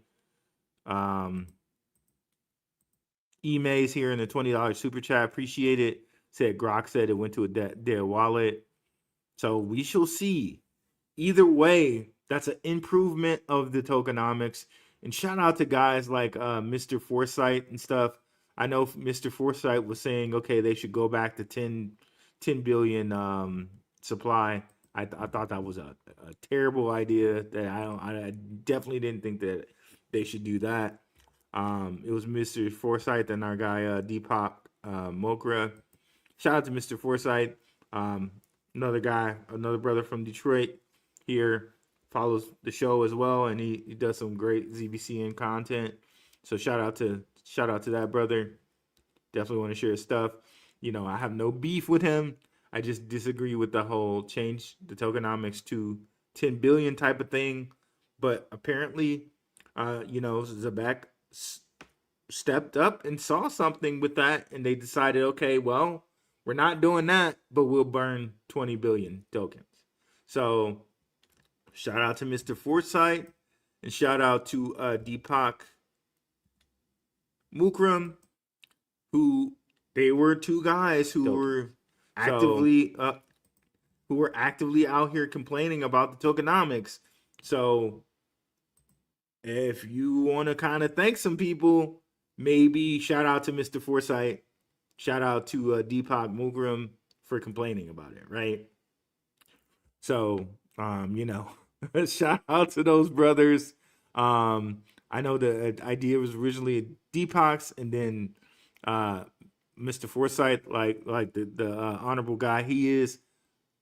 Emays here in the $20 super chat. Appreciate it. Said Grok said it went to their wallet. So we shall see. Either way, that's an improvement of the tokenomics. And shout out to guys like Mr. Foresight and stuff. I know Mr. Foresight was saying, okay, they should go back to 10 billion supply. I thought that was a terrible idea. That I definitely didn't think that they should do that. It was Mr. Foresight and our guy Deepak Mokra. Shout out to Mr. Foresight. Another guy, another brother from Detroit here, follows the show as well, and he does some great Zbcn content. So shout out to that brother. Definitely want to share his stuff. You know, I have no beef with him. I just disagree with the whole change the tokenomics to 10 billion type of thing. But apparently, Zebec stepped up and saw something with that, and they decided, okay, well, we're not doing that, but we'll burn 20 billion tokens. So shout out to Mr. Foresight, and shout out to Deepak Mukram, who they were two guys who were actively out here complaining about the tokenomics. So if you want to kind of thank some people, maybe shout out to Mr. Foresight, shout out to Deepak Mukram for complaining about it, right? So shout out to those brothers. I know the idea was originally Deepak's, and then Mr. Foresight, like the honorable guy he is,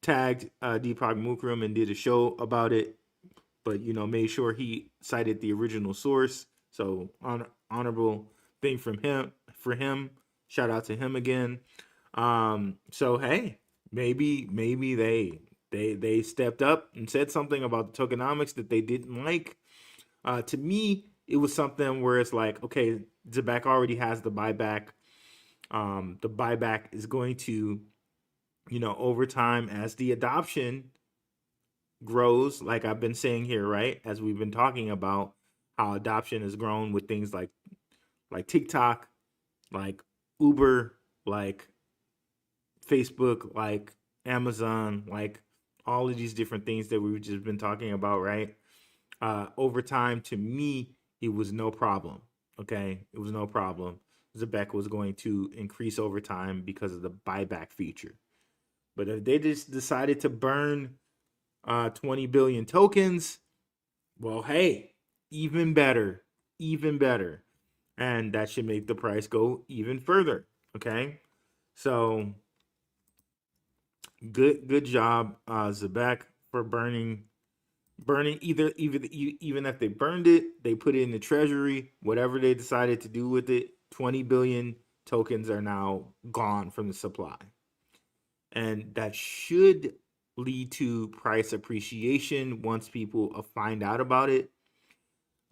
tagged Deepak Mukram and did a show about it, but made sure he cited the original source. So honorable thing for him. Shout out to him again. So hey, maybe they stepped up and said something about the tokenomics that they didn't like. To me, it was something where it's like, okay, Zebec already has the buyback. The buyback is going to, over time as the adoption grows, like I've been saying here, right? As we've been talking about how adoption has grown with things like TikTok, like Uber, like Facebook, like Amazon, like all of these different things that we've just been talking about, right? Over time, to me, it was no problem. Okay, it was no problem. Zebec was going to increase over time because of the buyback feature. But if they just decided to burn 20 billion tokens, well, hey, even better. And that should make the price go even further. Okay, so good job, Zebec, for burning even if they burned it, they put it in the treasury, whatever they decided to do with it. 20 billion tokens are now gone from the supply, and that should lead to price appreciation once people find out about it,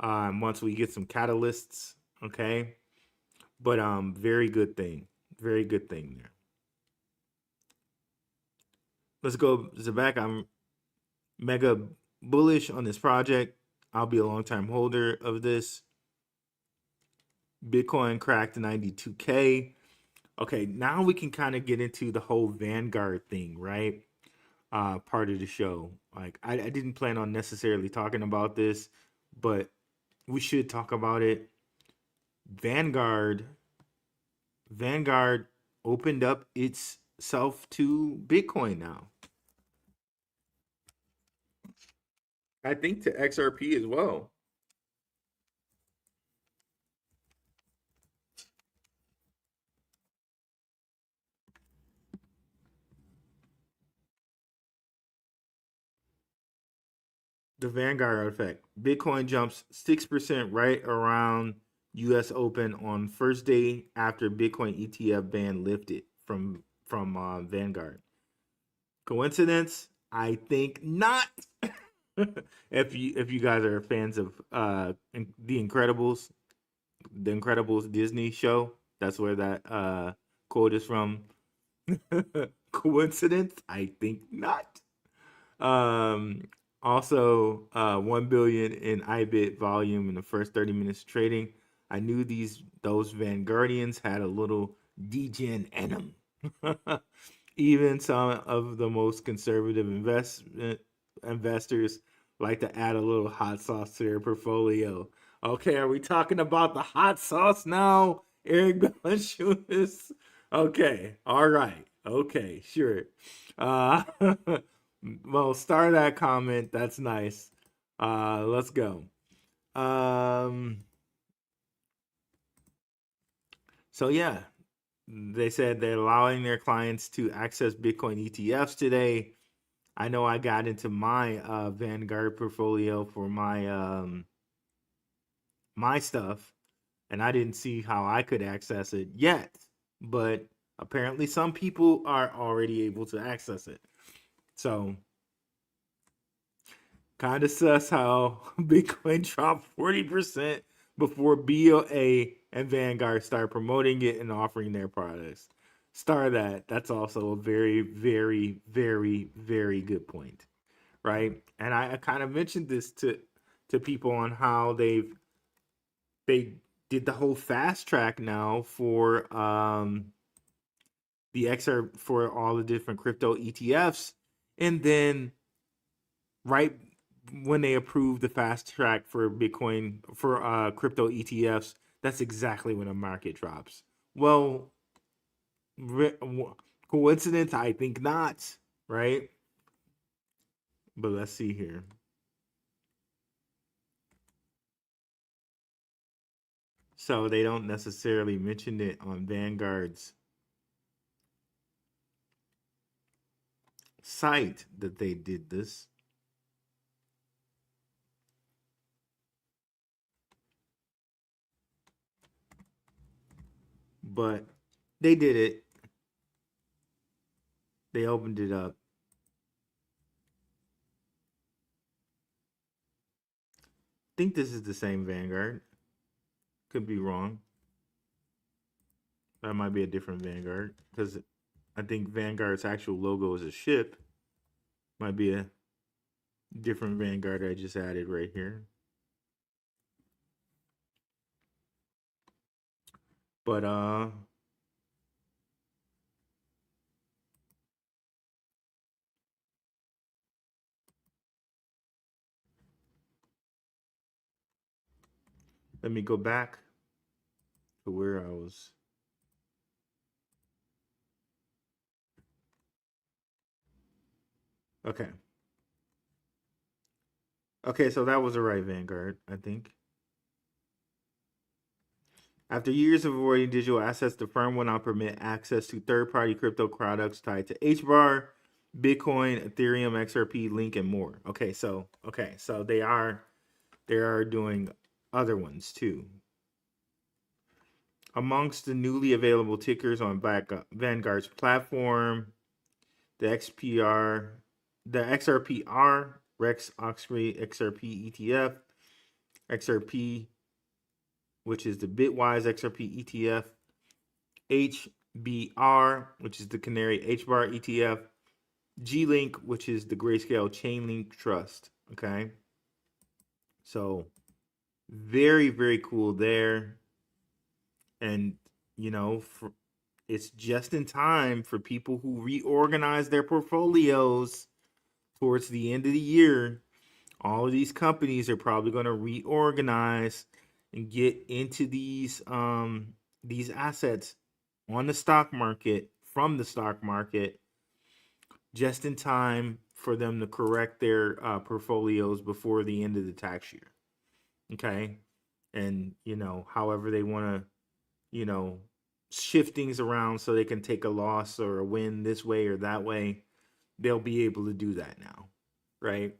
once we get some catalysts. Okay, but very good thing there. Let's go, Zebec. I'm mega bullish on this project. I'll be a long-time holder of this. Bitcoin cracked 92K. Okay, now we can kind of get into the whole Vanguard thing, right? Part of the show. Like I didn't plan on necessarily talking about this, but we should talk about it. Vanguard opened up itself to Bitcoin now. I think to XRP as well. The Vanguard effect. Bitcoin jumps 6% right around US Open on first day after Bitcoin ETF ban lifted from Vanguard. Coincidence? I think not. If you guys are fans of The Incredibles, Disney show, that's where that quote is from. Coincidence? I think not. Also, 1 billion in IBIT volume in the first 30 minutes of trading. I knew those Vanguardians had a little degen in them. Even some of the most conservative investors like to add a little hot sauce to their portfolio. Okay, are we talking about the hot sauce now, Eric Belashunas? Okay, all right. Okay, sure. Uh, well, star that comment. That's nice. Let's go. So yeah, they said they're allowing their clients to access Bitcoin ETFs today. I know I got into my Vanguard portfolio for my stuff, and I didn't see how I could access it yet. But apparently, some people are already able to access it. So, kind of sus how Bitcoin dropped 40% before BOA and Vanguard start promoting it and offering their products. Star that. That's also a very, very, very, very good point, right? And I kind of mentioned this to people on how they did the whole fast track now for the XR for all the different crypto ETFs, and then right when they approved the fast track for Bitcoin for crypto ETFs, that's exactly when the market drops. Well, coincidence? I think not, right? But let's see here. So they don't necessarily mention it on Vanguard's site that they did this. But they did it. They opened it up. I think this is the same Vanguard. Could be wrong. That might be a different Vanguard because I think Vanguard's actual logo is a ship. Might be a different Vanguard I just added right here. But let me go back to where I was. Okay. Okay, so that was the right Vanguard, I think. After years of avoiding digital assets, the firm will now permit access to third-party crypto products tied to HBAR, Bitcoin, Ethereum, XRP, Link, and more. Okay, so they are doing other ones too. Amongst the newly available tickers on Vanguard's platform, the XRPR, Rex Oxford XRP ETF, XRP, which is the Bitwise XRP ETF, HBR, which is the Canary HBAR ETF, G-Link, which is the Grayscale Chainlink Trust. Okay. So very, very cool there. And, it's just in time for people who reorganize their portfolios towards the end of the year. All of these companies are probably going to reorganize and get into these assets on the stock market from the stock market just in time for them to correct their portfolios before the end of the tax year. Okay. And, however they want to, shift things around so they can take a loss or a win this way or that way, they'll be able to do that now. Right.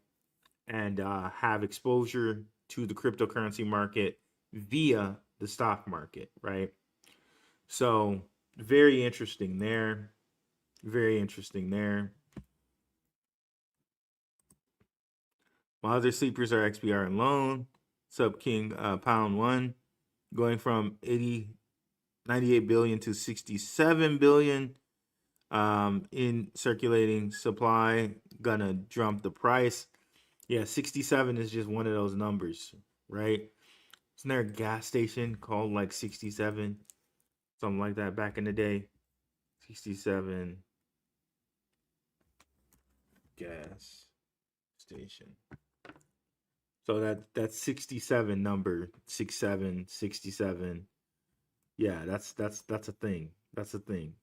And have exposure to the cryptocurrency market via the stock market. Right. So very interesting there. Very interesting there. My other sleepers are XBR and Loan, Zbcn Pound 1, going from 98 billion to 67 billion in circulating supply, gonna jump the price. Yeah, 67 is just one of those numbers, right? Isn't there a gas station called like 67? Something like that back in the day. 67 gas station. So that's 67 number 6767. Yeah, that's a thing. That's a thing.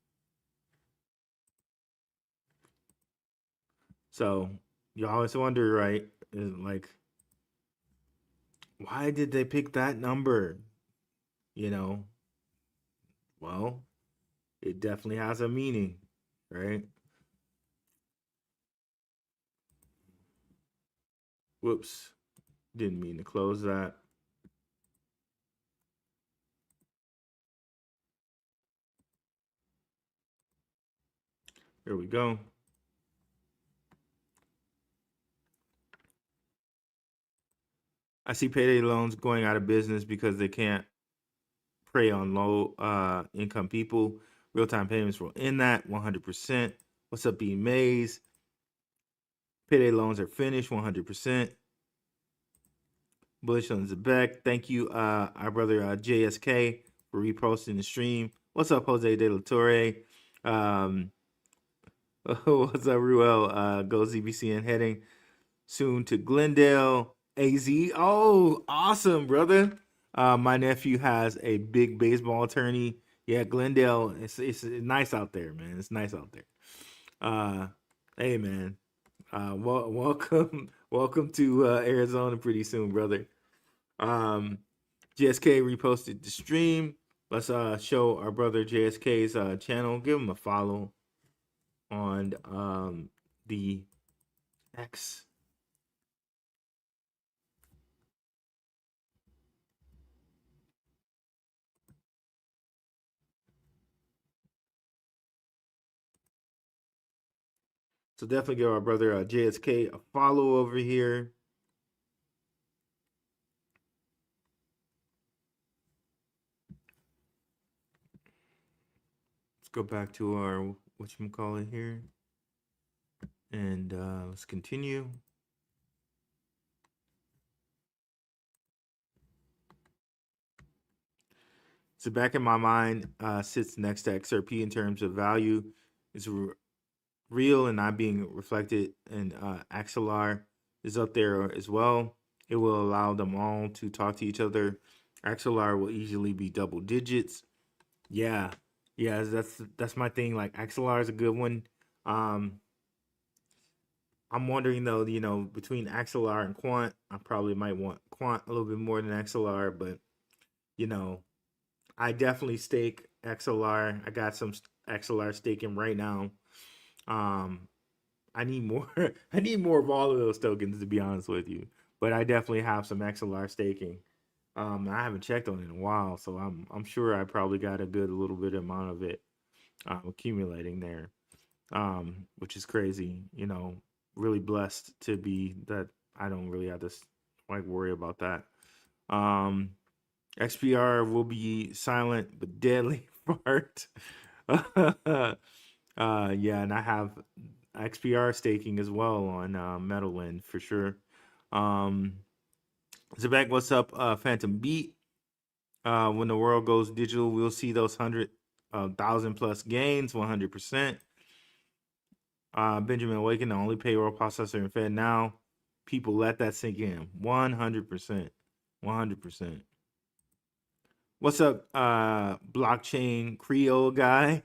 So you always wonder, right? Like, why did they pick that number? You know, well, it definitely has a meaning, right? Whoops, didn't mean to close that. Here we go. I see payday loans going out of business because they can't prey on low income people. Real-time payments will end that 100%. What's up, B Mays? Payday loans are finished 100%. Bullish on Zebec. Thank you, our brother JSK, for reposting the stream. What's up, Jose De La Torre? What's up, Ruel? Go Zbcn heading soon to Glendale, AZ. Oh, awesome, brother. My nephew has a big baseball attorney. Yeah, Glendale. It's nice out there, man. It's nice out there. Hey, man. Welcome to Arizona pretty soon, brother. JSK reposted the stream. Let's show our brother JSK's channel. Give him a follow on the X. So definitely give our brother JSK a follow over here. Let's go back to our whatchamacallit here. And let's continue. So back in my mind sits next to XRP in terms of value. It's real and not being reflected, and Axelar is up there as well. It will allow them all to talk to each other. Axelar will easily be double digits. Yeah, that's my thing. Like, Axelar is a good one. I'm wondering though, between Axelar and Quant, I probably might want Quant a little bit more than Axelar, but I definitely stake XLR. I got some XLR staking right now. I need more. I need more of all of those tokens, to be honest with you. But I definitely have some XLR staking. I haven't checked on it in a while, so I'm sure I probably got a good little bit amount of it accumulating there, which is crazy. Really blessed to be that I don't really have to worry about that. XPR will be silent but deadly fart. Yeah, and I have XPR staking as well on Meadowland for sure. Zebec, what's up? Phantom Beat. When the world goes digital, we'll see those 100,000 plus gains, 100%. Benjamin Awaken, the only payroll processor in Fednow. People let that sink in. 100%. 100%. What's up, blockchain Creole guy?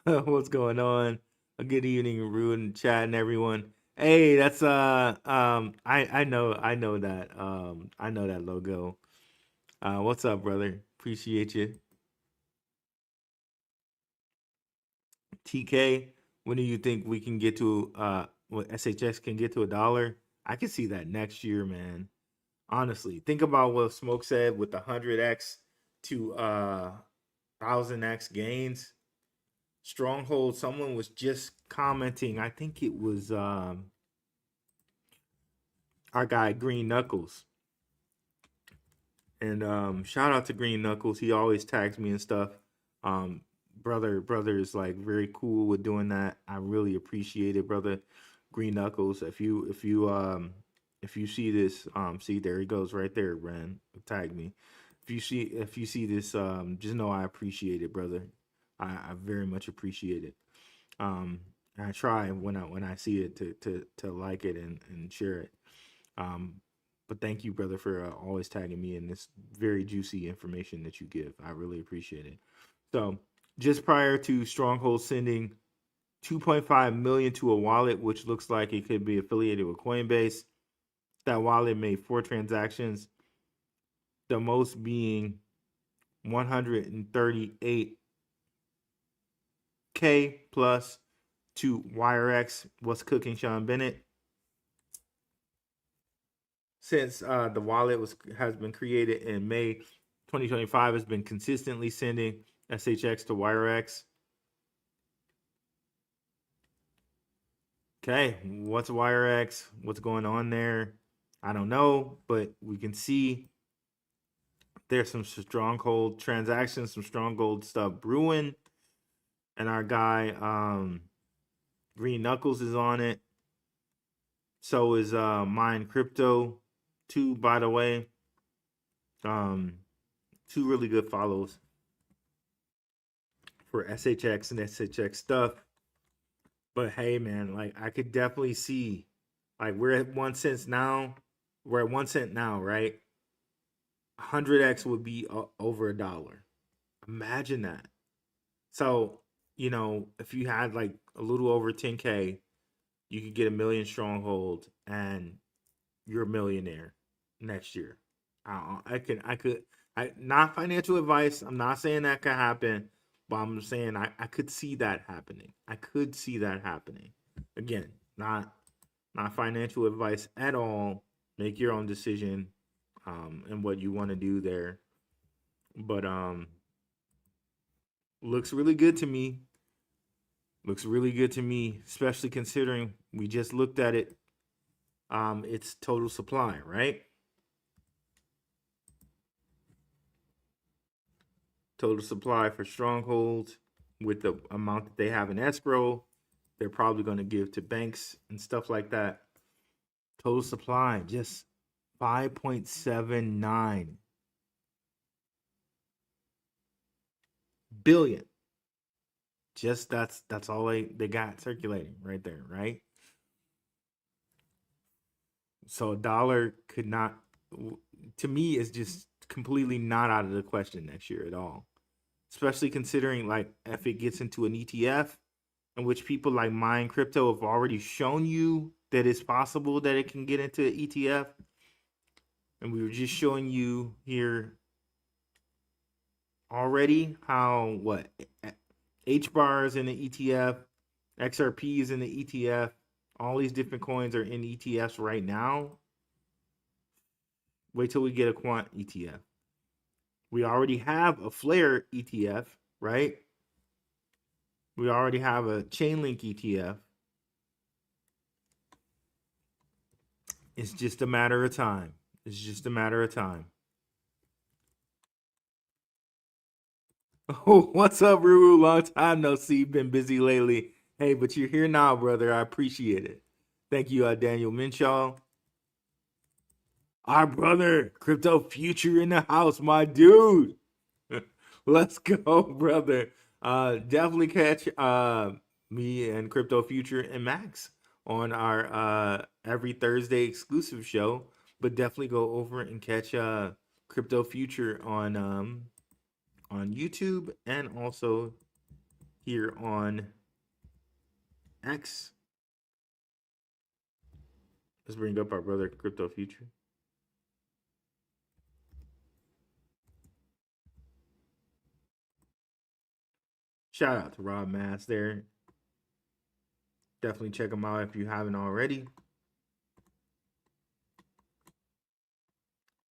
What's going on? A good evening, Ruin, chat, and everyone. Hey, that's I know that I know that logo. What's up, brother? Appreciate you. TK, when do you think we can get to what SHX can get to $1? I can see that next year, man. Honestly, think about what Smoke said with the 100x to 1000x gains. Stronghold, someone was just commenting. I think it was our guy Green Knuckles. And shout out to Green Knuckles. He always tags me and stuff. Brother is like very cool with doing that. I really appreciate it, brother. Green Knuckles. If you see this, see, there he goes right there, man. Tag me. if you see this, just know I appreciate it, brother. I very much appreciate it. I try when I see it to like it and share it. But thank you, brother, for always tagging me in this very juicy information that you give. I really appreciate it. So just prior to Stronghold sending 2.5 million to a wallet, which looks like it could be affiliated with Coinbase, that wallet made 4 transactions, the most being 138K plus to WireX. What's cooking, Sean Bennett? Since the wallet has been created in May 2025, has been consistently sending SHX to WireX. Okay, what's WireX? What's going on there? I don't know, but we can see there's some stronghold transactions, some stronghold stuff brewing, and our guy Green Knuckles is on it. So is Mine Crypto too, by the way. 2 really good follows for SHX and SHX stuff. But hey, man, like I could definitely see, like we're at 1 cent now. We're at 1 cent now, right? 100x would be over $1. Imagine that. So, you know, if you had like a little over 10K, you could get 1 million stronghold and you're a millionaire next year. I could, not financial advice. I'm not saying that could happen, but I'm saying I could see that happening. I could see that happening. Again, not financial advice at all. Make your own decision and what you want to do there. But looks really good to me. Looks really good to me, especially considering we just looked at it. It's total supply, right? Total supply for strongholds with the amount that they have in escrow, they're probably going to give to banks and stuff like that. Total supply just 5.79 billion. Just that's all they got circulating right there, right? So $1 could not, to me, is just completely not out of the question next year at all. Especially considering like if it gets into an ETF, in which people like Mine Crypto have already shown you that it's possible that it can get into an ETF. And we were just showing you here already how what HBAR is in the ETF, XRP is in the ETF, all these different coins are in ETFs right now. Wait till we get a quant ETF. We already have a Flare ETF, right? We already have a Chainlink ETF. It's just a matter of time. It's just a matter of time. Oh, what's up, Ruru? Long time no see. Been busy lately. Hey, but you're here now, brother. I appreciate it. Thank you, Daniel Minshaw. Our brother, Crypto Future in the house, my dude. Let's go, brother. Definitely catch me and Crypto Future and Max on our every Thursday exclusive show. But definitely go over and catch Crypto Future on YouTube and also here on X. Let's bring up our brother Crypto Future. Shout out to Rob Mass there. Definitely check him out if you haven't already.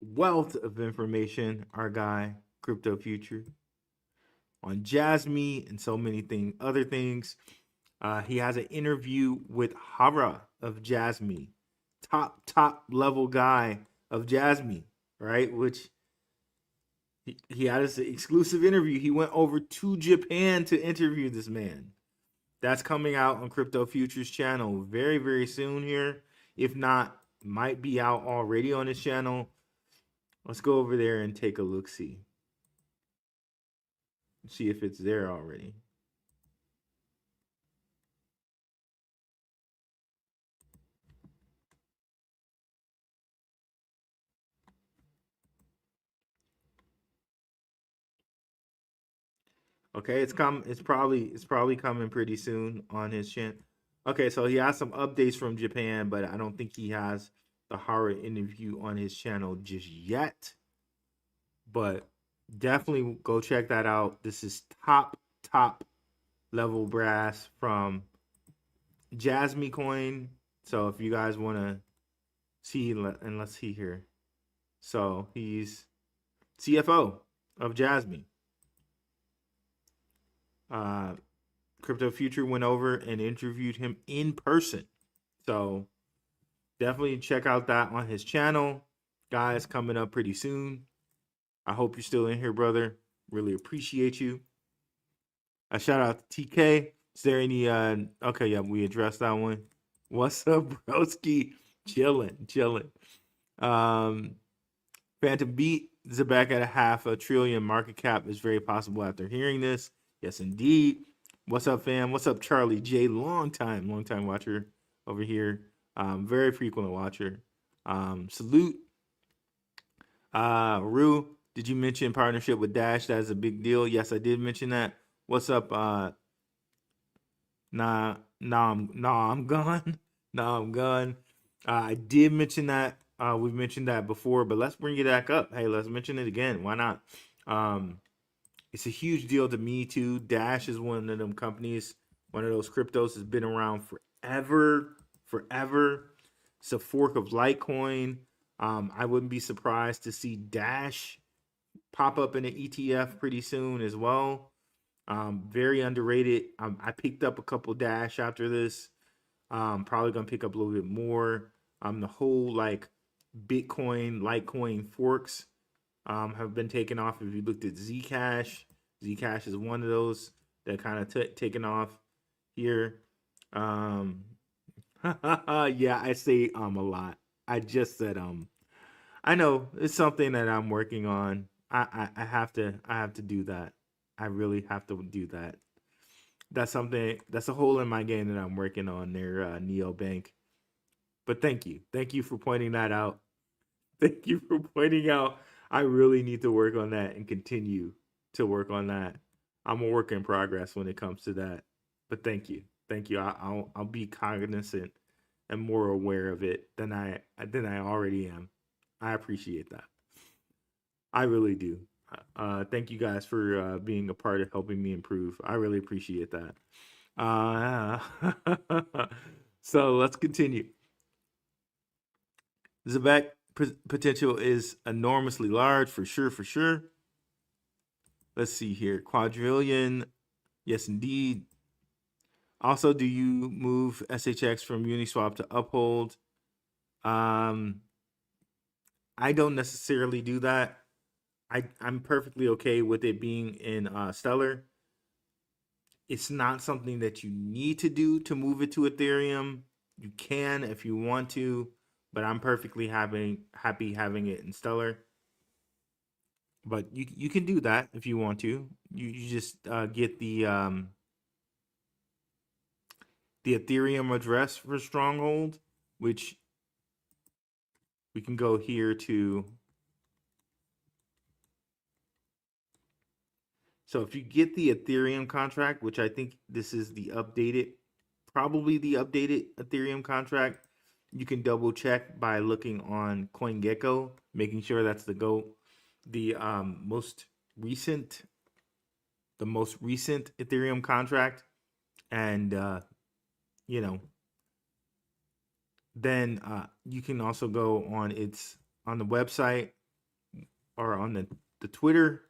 Wealth of information, our guy, Crypto Future, on Jasmine and so many other things. He has an interview with Hara of Jasmine, top level guy of Jasmine, right? Which he had his exclusive interview. He went over to Japan to interview this man. That's coming out on Crypto Futures channel very, very soon here. If not, might be out already on his channel. Let's go over there and take a look. See if it's there already. Okay, it's probably coming pretty soon on his channel. Okay, so he has some updates from Japan, but I don't think he has the horror interview on his channel just yet. But definitely go check that out. This is top level brass from Zbcn. So if you guys want to see, and let's see here. So he's CFO of Jasmine. Crypto Future went over and interviewed him in person. So definitely check out that on his channel. Guys, coming up pretty soon. I hope you're still in here, brother. Really appreciate you. A shout out to TK. Is there any okay, yeah, we addressed that one. What's up, broski? Chilling. Phantom Beat Zebec at a $500 billion market cap is very possible after hearing this. Yes, indeed. What's up, fam? What's up, Charlie J? Long time watcher over here. Very frequent watcher. Salute. Rue, did you mention partnership with Dash? That is a big deal. Yes, I did mention that. What's up? I'm gone. I'm gone. I did mention that. We've mentioned that before, but let's bring it back up. Hey, let's mention it again. Why not? It's a huge deal to me too. Dash is one of them companies, one of those cryptos that's been around forever. It's a fork of Litecoin. I wouldn't be surprised to see Dash pop up in an ETF pretty soon as well. Very underrated. I picked up a couple Dash after this. Probably gonna pick up a little bit more. The whole like Bitcoin, Litecoin forks have been taken off. If you looked at Zcash, Zcash is one of those that kind of taken off here. Yeah, I say a lot. I just said I know it's something that I'm working on. I have to do that. I really have to do that. That's a hole in my game that I'm working on there, Neobank. But thank you for pointing that out. Thank you for pointing out. I really need to work on that and continue to work on that. I'm a work in progress when it comes to that. But thank you. I'll be cognizant and more aware of it than I already am. I appreciate that. I really do. Thank you guys for being a part of helping me improve. I really appreciate that. So let's continue. Zebec potential is enormously large for sure. Let's see here. Quadrillion. Yes, indeed. Also, do you move SHX from Uniswap to Uphold? I don't necessarily do that. I'm perfectly okay with it being in Stellar. It's not something that you need to do to move it to Ethereum. You can if you want to, but I'm perfectly happy having it in Stellar. But you can do that if you want to. You just get the Ethereum address for Stronghold, which we can go here to. So if you get the Ethereum contract, which I think this is probably the updated Ethereum contract, you can double check by looking on CoinGecko, making sure that's the most recent Ethereum contract, and then you can also go on the website or on the Twitter.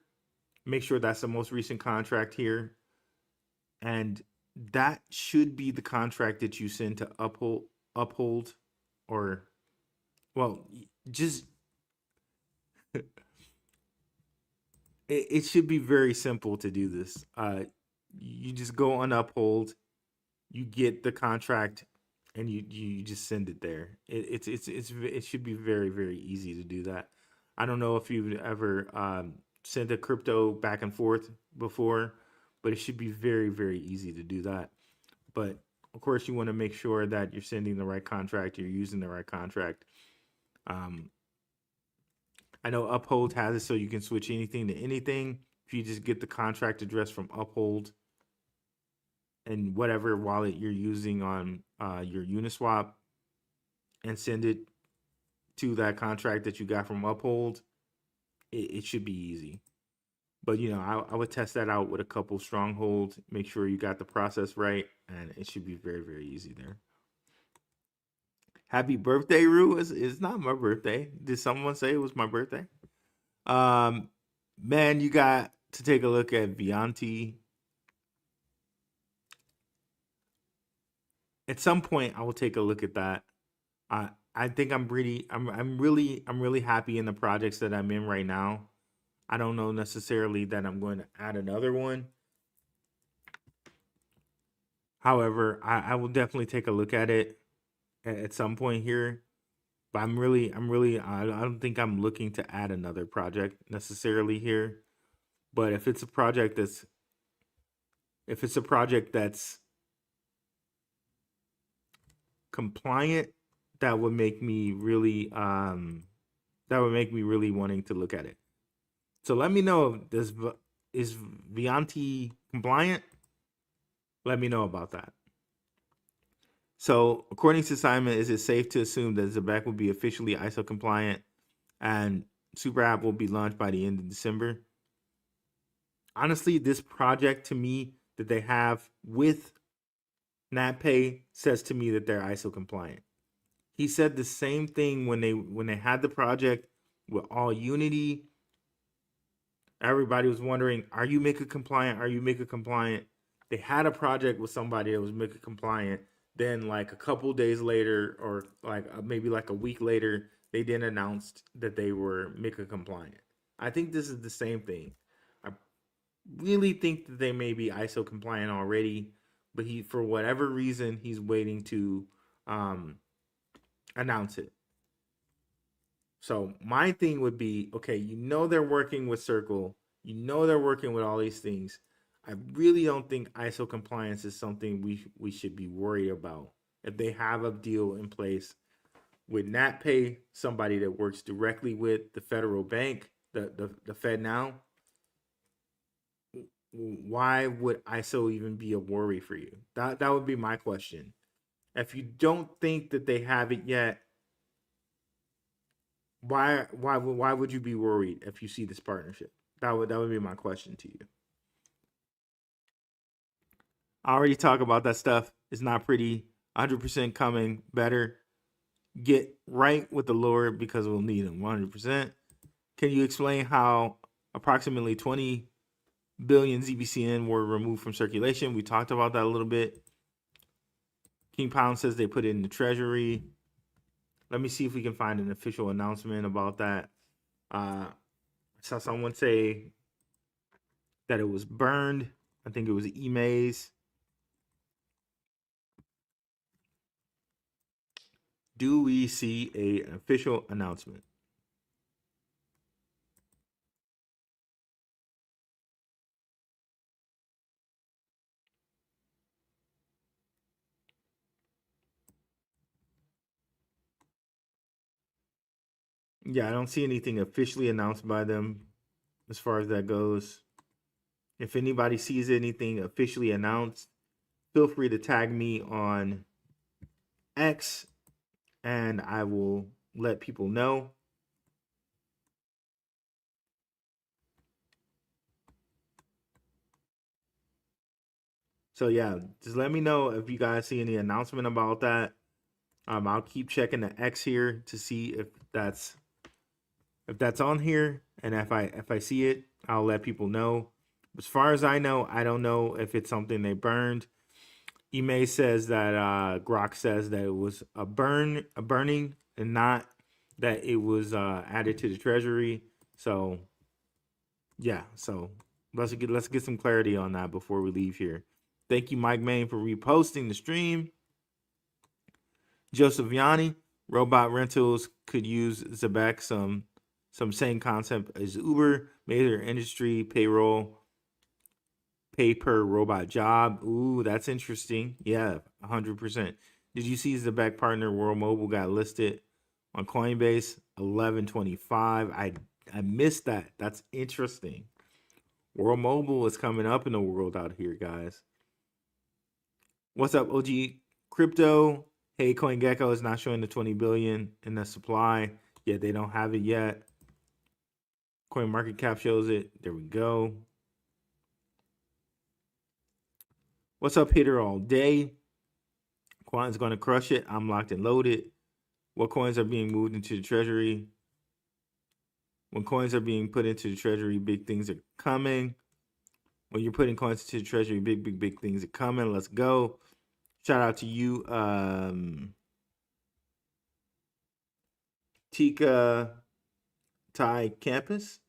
Make sure that's the most recent contract here. And that should be the contract that you send to uphold or, well, just, it should be very simple to do this. You just go on Uphold, you get the contract, and you just send it there. It should be very, very easy to do that. I don't know if you've ever sent a crypto back and forth before, but it should be very, very easy to do that. But of course, you want to make sure that you're sending the right contract, you're using the right contract. I know Uphold has it so you can switch anything to anything. If you just get the contract address from Uphold and whatever wallet you're using on your Uniswap and send it to that contract that you got from Uphold, it should be easy. But, I would test that out with a couple strongholds, make sure you got the process right, and it should be very, very easy there. Happy birthday, Rue. It's not my birthday. Did someone say it was my birthday? Man, you got to take a look at Vianti. At some point, I will take a look at that. I think I'm really happy in the projects that I'm in right now. I don't know necessarily that I'm going to add another one. However, I will definitely take a look at it at some point here. But I don't think I'm looking to add another project necessarily here. But if it's a project that's compliant, that would make me really wanting to look at it. So let me know if is Vianti compliant? Let me know about that. So according to Simon, is it safe to assume that Zebec will be officially ISO compliant and Super App will be launched by the end of December? Honestly, this project to me that they have with Natpay says to me that they're ISO compliant. He said the same thing when they had the project with all Unity. Everybody was wondering, are you MiCA compliant? Are you MiCA compliant? They had a project with somebody that was MiCA compliant. Then like a couple days later, or maybe like a week later, they then announced that they were MiCA compliant. I think this is the same thing. I really think that they may be ISO compliant already, but for whatever reason, he's waiting to announce it. So my thing would be, okay, they're working with Circle, they're working with all these things. I really don't think ISO compliance is something we should be worried about. If they have a deal in place with Natpay, somebody that works directly with the federal bank, the Fednow, why would ISO even be a worry for you? That would be my question. If you don't think that they have it yet, why would you be worried if you see this partnership? That would be my question to you. I already talked about that stuff. It's not pretty. 100% coming. Better get right with the Lord because we'll need him 100%. Can you explain how approximately 20 billion Zbcn were removed from circulation? We talked about that a little bit. King Pound says they put it in the treasury. Let me see if we can find an official announcement about that. I saw someone say that it was burned. I think it was emails. Do we see an official announcement? Yeah, I don't see anything officially announced by them as far as that goes. If anybody sees anything officially announced, feel free to tag me on X and I will let people know. So yeah, just let me know if you guys see any announcement about that. I'll keep checking the X here to see if that's on here, and if I see it, I'll let people know. As far as I know, I don't know if it's something they burned. Ime says that Grok says that it was a burning, and not that it was added to the treasury. So yeah, so let's get some clarity on that before we leave here. Thank you, Mike Main, for reposting the stream. Joseph Yanni, Robot Rentals could use Zebec some Some same concept as Uber, major industry, payroll, pay per robot job. Ooh, that's interesting. Yeah, 100%. Did you see Zebec partner World Mobile got listed on Coinbase 1125? I missed that. That's interesting. World Mobile is coming up in the world out here, guys. What's up, OG Crypto? Hey, CoinGecko is not showing the 20 billion in the supply yet. They don't have it yet. CoinMarketCap shows it. There we go. What's up, Hitter All Day? Quan's going to crush it. I'm locked and loaded. What coins are being moved into the treasury? When coins are being put into the treasury, big things are coming. When you're putting coins into the treasury, big things are coming. Let's go. Shout out to you, Tika Thai Campus.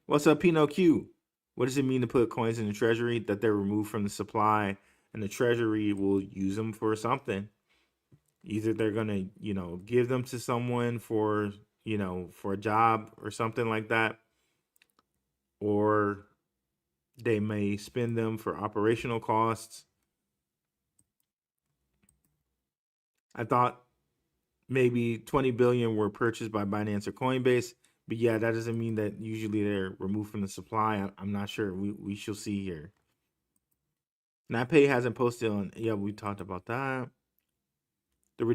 What's up, Pinot Q? What does it mean to put coins in the treasury? That they're removed from the supply and the treasury will use them for something. Either they're going to, give them to someone for, for a job or something like that. Or they may spend them for operational costs. I thought maybe 20 billion were purchased by Binance or Coinbase. But yeah, that doesn't mean that usually they're removed from the supply. I'm not sure. We shall see here. Natpay hasn't posted on. Yeah, we talked about that. The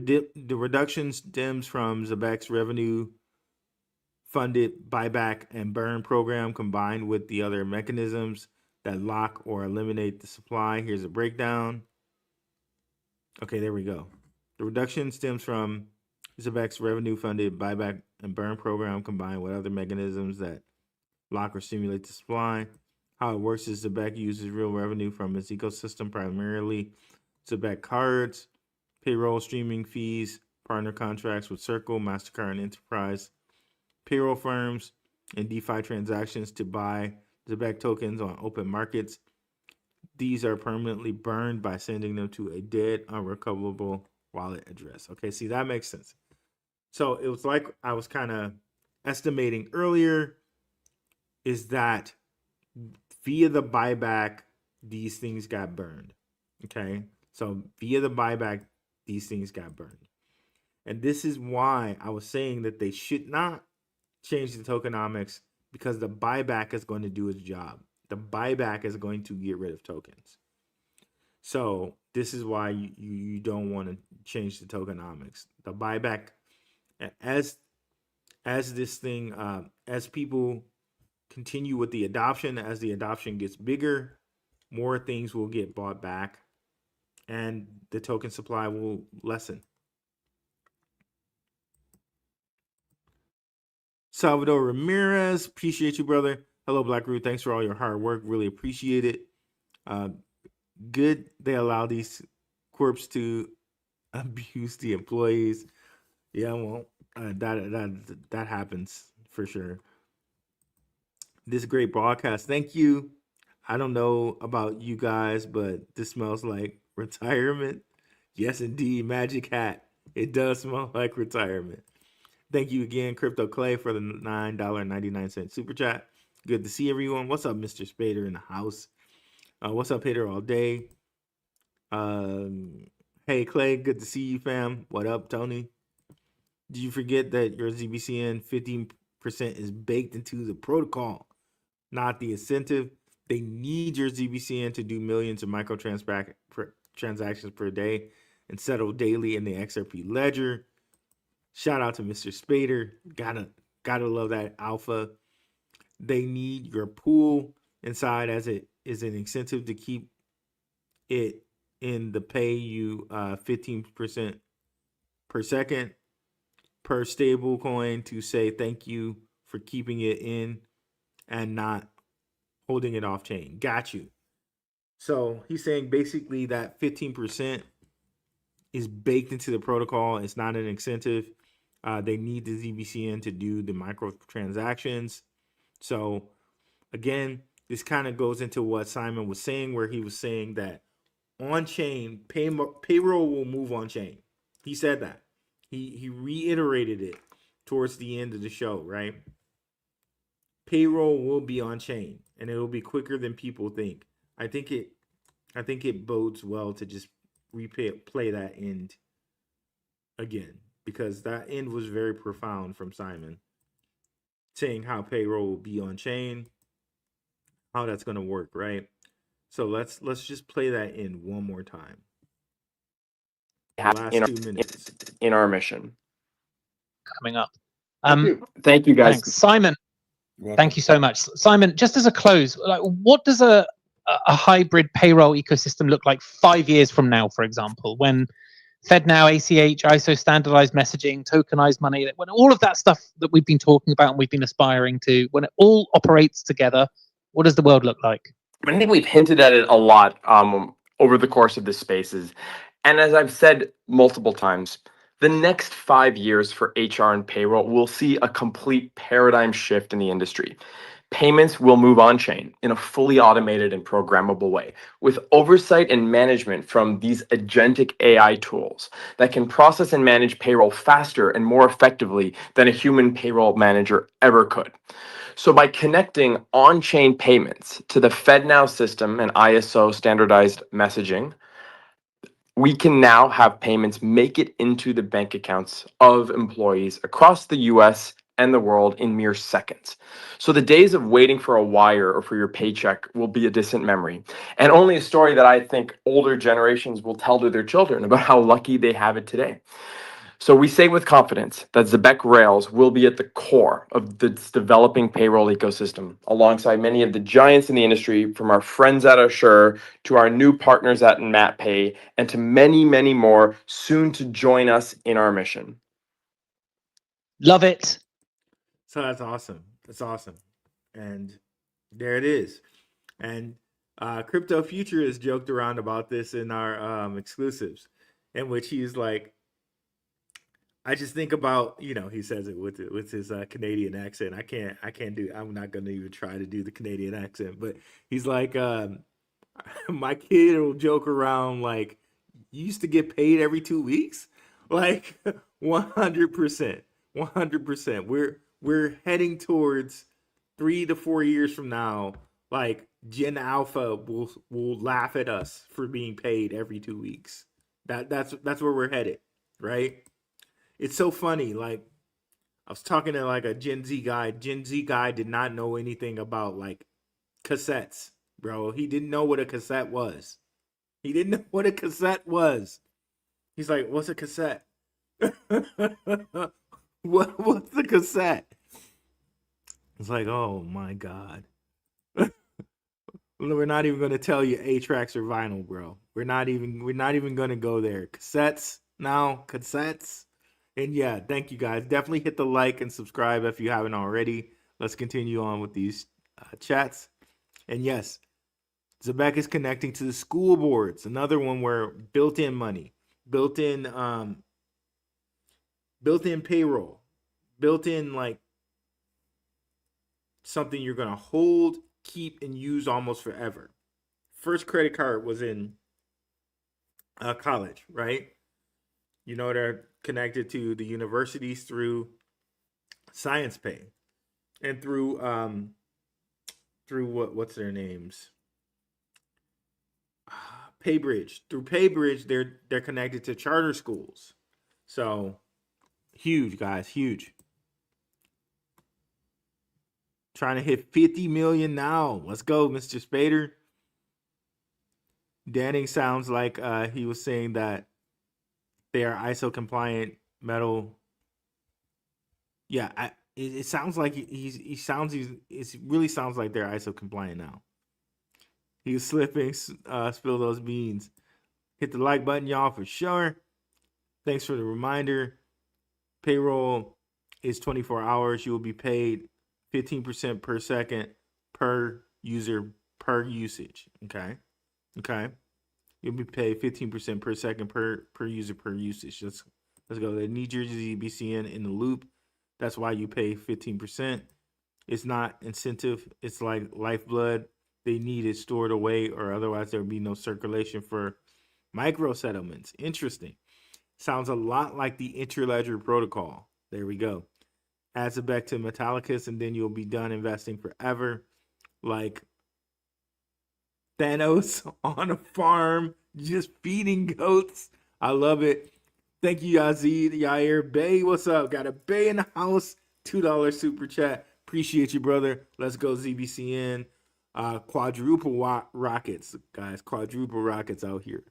reduction stems from Zebec's revenue-funded buyback and burn program combined with the other mechanisms that lock or eliminate the supply. Here's a breakdown. Okay, there we go. The reduction stems from Zebec's revenue-funded buyback and burn program combined with other mechanisms that lock or stimulate the supply. How it works is Zebec uses real revenue from its ecosystem, primarily Zebec cards, payroll streaming fees, partner contracts with Circle, MasterCard, and Enterprise, payroll firms, and DeFi transactions to buy Zebec tokens on open markets. These are permanently burned by sending them to a dead, unrecoverable wallet address. Okay, see, that makes sense. So it was like I was kind of estimating earlier is that via the buyback, these things got burned. Okay, so via the buyback, these things got burned. And this is why I was saying that they should not change the tokenomics, because the buyback is going to do its job. The buyback is going to get rid of tokens. So this is why you don't want to change the tokenomics. The buyback, as this thing, as people continue with the adoption, as the adoption gets bigger, more things will get bought back and the token supply will lessen. Salvador Ramirez, appreciate you, brother. Hello, Blackrue. Thanks for all your hard work. Really appreciate it. Good they allow these corps to abuse the employees. Yeah, well, that happens for sure. This great broadcast. Thank you. I don't know about you guys, but this smells like retirement. Yes, indeed. Magic hat. It does smell like retirement. Thank you again, Crypto Clay, for the $9.99 super chat. Good to see everyone. What's up, Mr. Spader in the house? What's up, Hitter All Day? Hey, Clay, good to see you, fam. What up, Tony? Did you forget that your Zbcn 15% is baked into the protocol, not the incentive? They need your Zbcn to do millions of micro transactions per day and settle daily in the XRP ledger. Shout out to Mr. Spader. Gotta love that alpha. They need your pool inside, as it is an incentive to keep it in the pay you 15% per second per stable coin to say thank you for keeping it in and not holding it off chain. Got you. So he's saying basically that 15% is baked into the protocol. It's not an incentive. They need the Zbcn to do the micro transactions. So again, this kind of goes into what Simon was saying, where he was saying that on chain payroll will move on chain. He said that. He reiterated it. towards the end of the show, right? Payroll will be on chain, and it will be quicker than people think. I think it bodes well to just play that end again, because that end was very profound from Simon, saying how payroll will be on chain, how that's going to work, right? So let's just play that in one more time. Last 2 minutes in our mission. Coming up. Thank you. Thank you, guys. Thanks, Simon. Welcome. Thank you so much, Simon. Just as a close, like, what does a hybrid payroll ecosystem look like 5 years from now, for example, when Fednow, ACH, ISO standardized messaging, tokenized money, when all of that stuff that we've been talking about and we've been aspiring to, when it all operates together, what does the world look like? I think we've hinted at it a lot over the course of this spaces. And as I've said multiple times, the next 5 years for HR and payroll will see a complete paradigm shift in the industry. Payments will move on chain in a fully automated and programmable way, with oversight and management from these agentic AI tools that can process and manage payroll faster and more effectively than a human payroll manager ever could. So by connecting on-chain payments to the Fednow system and ISO standardized messaging, we can now have payments make it into the bank accounts of employees across the US and the world in mere seconds. So the days of waiting for a wire or for your paycheck will be a distant memory, and only a story that I think older generations will tell to their children about how lucky they have it today. So we say with confidence that Zebec Rails will be at the core of this developing payroll ecosystem, alongside many of the giants in the industry, from our friends at Assure to our new partners at Natpay, and to many, many more soon to join us in our mission. Love it. So that's awesome. That's awesome. And there it is. And Crypto Future has joked around about this in our exclusives, in which he's like, I just think about, he says it with his Canadian accent. I'm not going to even try to do the Canadian accent, but he's like, my kid will joke around like, you used to get paid every 2 weeks? Like 100%. 100%. We're heading towards 3 to 4 years from now. Like Gen Alpha will laugh at us for being paid every 2 weeks. That's where we're headed, right? It's so funny. Like I was talking to like a Gen Z guy. Gen Z guy did not know anything about like cassettes, bro. He didn't know what a cassette was. He didn't know what a cassette was. He's like, "What's a cassette?" What's the cassette? It's like, oh my god. We're not even going to tell you 8-tracks or vinyl, bro. We're not even going to go there. Cassettes now, cassettes. And yeah, thank you guys. Definitely hit the like and subscribe if you haven't already. Let's continue on with these chats. And yes, Zebec is connecting to the school boards. Another one where built-in money, built-in payroll, built-in like something you're gonna hold, keep, and use almost forever. First credit card was in college, right? They're connected to the universities through SciencePay and through what's their names? Paybridge. Through Paybridge, they're connected to charter schools. So huge, guys, huge. Trying to hit 50 million now. Let's go, Mr. Spader. Danning sounds like he was saying that they are ISO compliant metal. Yeah, it sounds like it really sounds like they're ISO compliant now. He was slipping, spill those beans. Hit the like button, y'all, for sure. Thanks for the reminder. Payroll is 24 hours. You will be paid 15% per second per user per usage. Okay. You'll be paid 15% per second per user per usage. Let's go. They need your Zbcn in the loop. That's why you pay 15%. It's not incentive. It's like lifeblood. They need it stored away, or otherwise there would be no circulation for micro settlements. Interesting. Sounds a lot like the Interledger protocol. There we go. add Zebec to Metallicus, and then you'll be done investing forever. Like Thanos on a farm, just feeding goats. I love it. Thank you, Yazid, Yair, Bay. What's up? Got a Bay in the house. $2 super chat. Appreciate you, brother. Let's go, Zbcn. Quadruple rockets, guys. Quadruple rockets out here.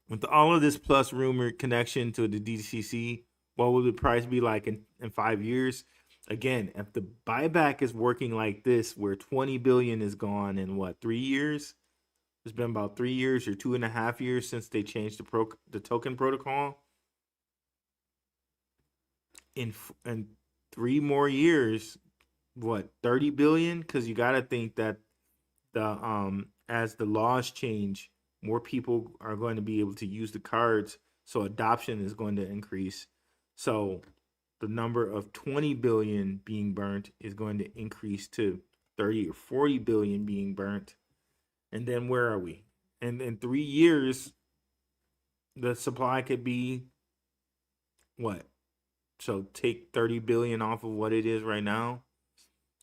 With all of this plus rumored connection to the DCC, what will the price be like in 5 years? Again, if the buyback is working like this, where 20 billion is gone in what, 3 years? It's been about 3 years or 2.5 years since they changed the token protocol. In 3 more years, what, 30 billion? Because you got to think that the as the laws change, more people are going to be able to use the cards, so adoption is going to increase. So the number of 20 billion being burnt is going to increase to 30 or 40 billion being burnt. And then where are we? And in 3 years, the supply could be what? So take 30 billion off of what it is right now.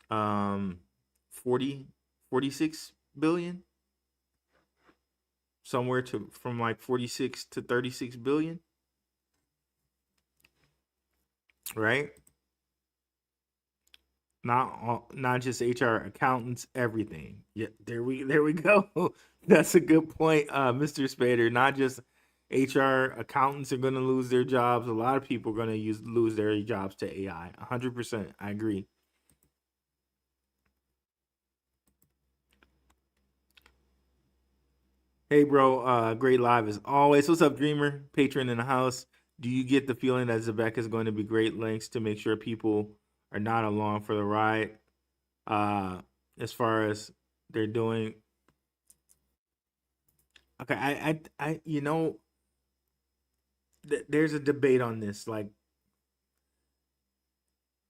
46 billion. Somewhere from like 46 to 36 billion. Right? Not just HR, accountants, everything. Yeah, there we go. That's a good point, Mr. Spader. Not just HR, accountants are going to lose their jobs. A lot of people are going to lose their jobs to AI. 100%. I agree. Hey, bro. Great live as always. What's up, Dreamer? Patron in the house. Do you get the feeling that Zebec is going to be great links to make sure people are not along for the ride? As far as they're doing. Okay, I there's a debate on this. Like,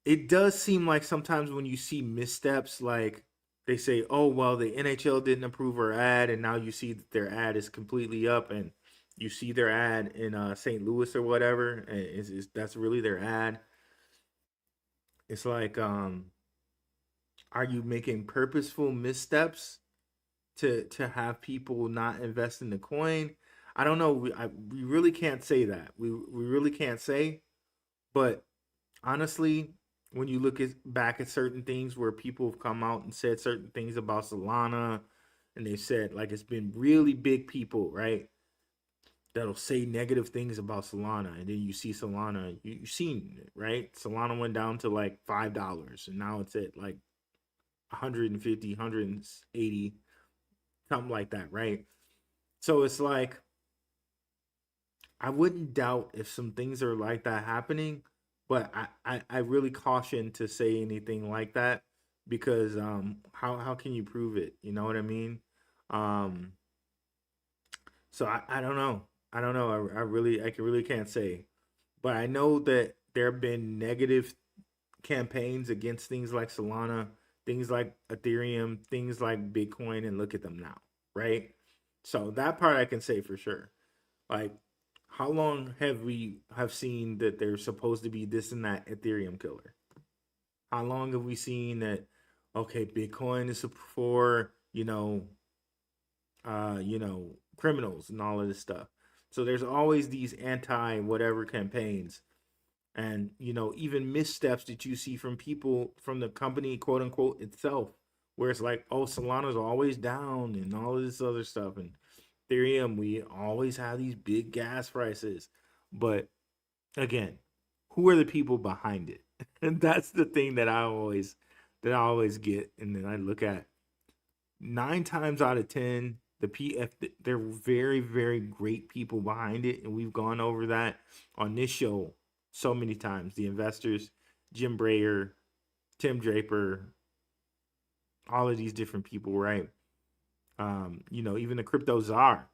it does seem like sometimes when you see missteps, like they say, "Oh, well, the NHL didn't approve our ad," and now you see that their ad is completely up, and you see their ad in St. Louis or whatever, and that's really their ad. It's like, are you making purposeful missteps to have people not invest in the coin? I don't know. We really can't say that. We really can't say. But honestly, when you look back at certain things where people have come out and said certain things about Solana, and they said, like, it's been really big people, right, that'll say negative things about Solana, and then you see Solana, you've seen it, right? Solana went down to like $5, and now it's at like 150, 180, something like that, right? So it's like, I wouldn't doubt if some things are like that happening, but I really caution to say anything like that, because how can you prove it? You know what I mean? So I don't know. I don't know. I really can't say. But I know that there have been negative campaigns against things like Solana, things like Ethereum, things like Bitcoin, and look at them now, right? So that part I can say for sure. Like, how long have we seen that there's supposed to be this and that Ethereum killer? How long have we seen that, okay, Bitcoin is for, criminals and all of this stuff. So there's always these anti whatever campaigns, and even missteps that you see from people from the company, quote unquote, itself, where it's like, oh, Solana's always down and all of this other stuff, and Ethereum, we always have these big gas prices. But again, who are the people behind it? And that's the thing that I always get. And then I look at 9 times out of 10, the PF, they're very, very great people behind it. And we've gone over that on this show so many times. The investors, Jim Breyer, Tim Draper, all of these different people, right? Even the crypto czar,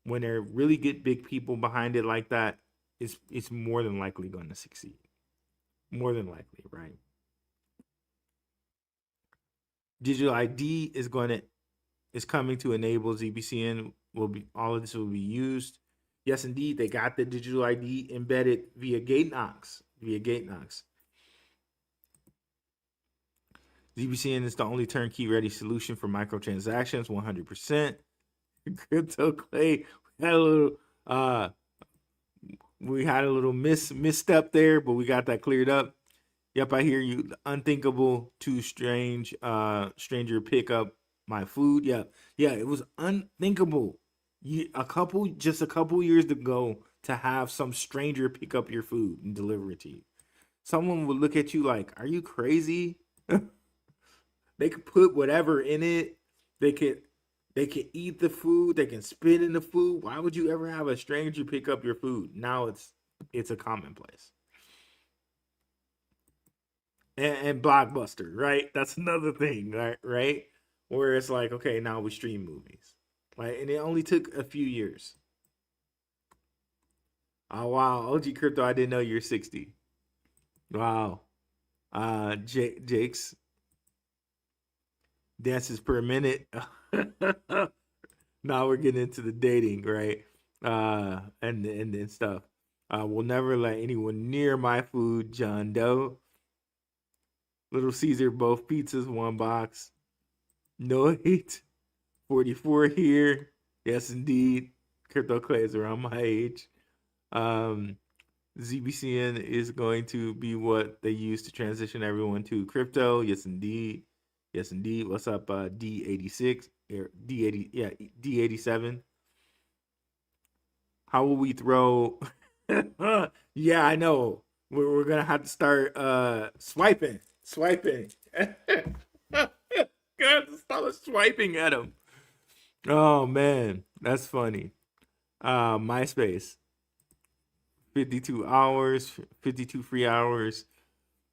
when there really get big people behind it like that, it's more than likely going to succeed. More than likely, right? Digital ID is coming to enable Zbcn. All of this will be used. Yes, indeed, they got the digital ID embedded via Gate Knox. Zbcn is the only turnkey ready solution for microtransactions, 100%. Crypto Clay, we had a little misstep there, but we got that cleared up. Yep, I hear you. Unthinkable to stranger pick up my food. Yeah, it was unthinkable. Just a couple years ago to have some stranger pick up your food and deliver it to you. Someone would look at you like, "Are you crazy?" They could put whatever in it. They could eat the food. They can spit in the food. Why would you ever have a stranger pick up your food? Now it's a commonplace. And Blockbuster, right? That's another thing, right? Where it's like, okay, now we stream movies. Like, and it only took a few years. Oh wow, OG Crypto, I didn't know you're 60. Wow. Jake's dances per minute. Now we're getting into the dating, right? And stuff. Will never let anyone near my food, John Doe. Little Caesar, both pizzas, one box. No hate. 44 here. Yes, indeed. Crypto Clay is around my age. Zbcn is going to be what they use to transition everyone to crypto. Yes, indeed. Yes, indeed. What's up, D86? D80, yeah, D87. How will we throw? Yeah, I know. We're gonna have to start swiping. Gotta start swiping at him. Oh man, that's funny. MySpace. 52 hours, 52 free hours.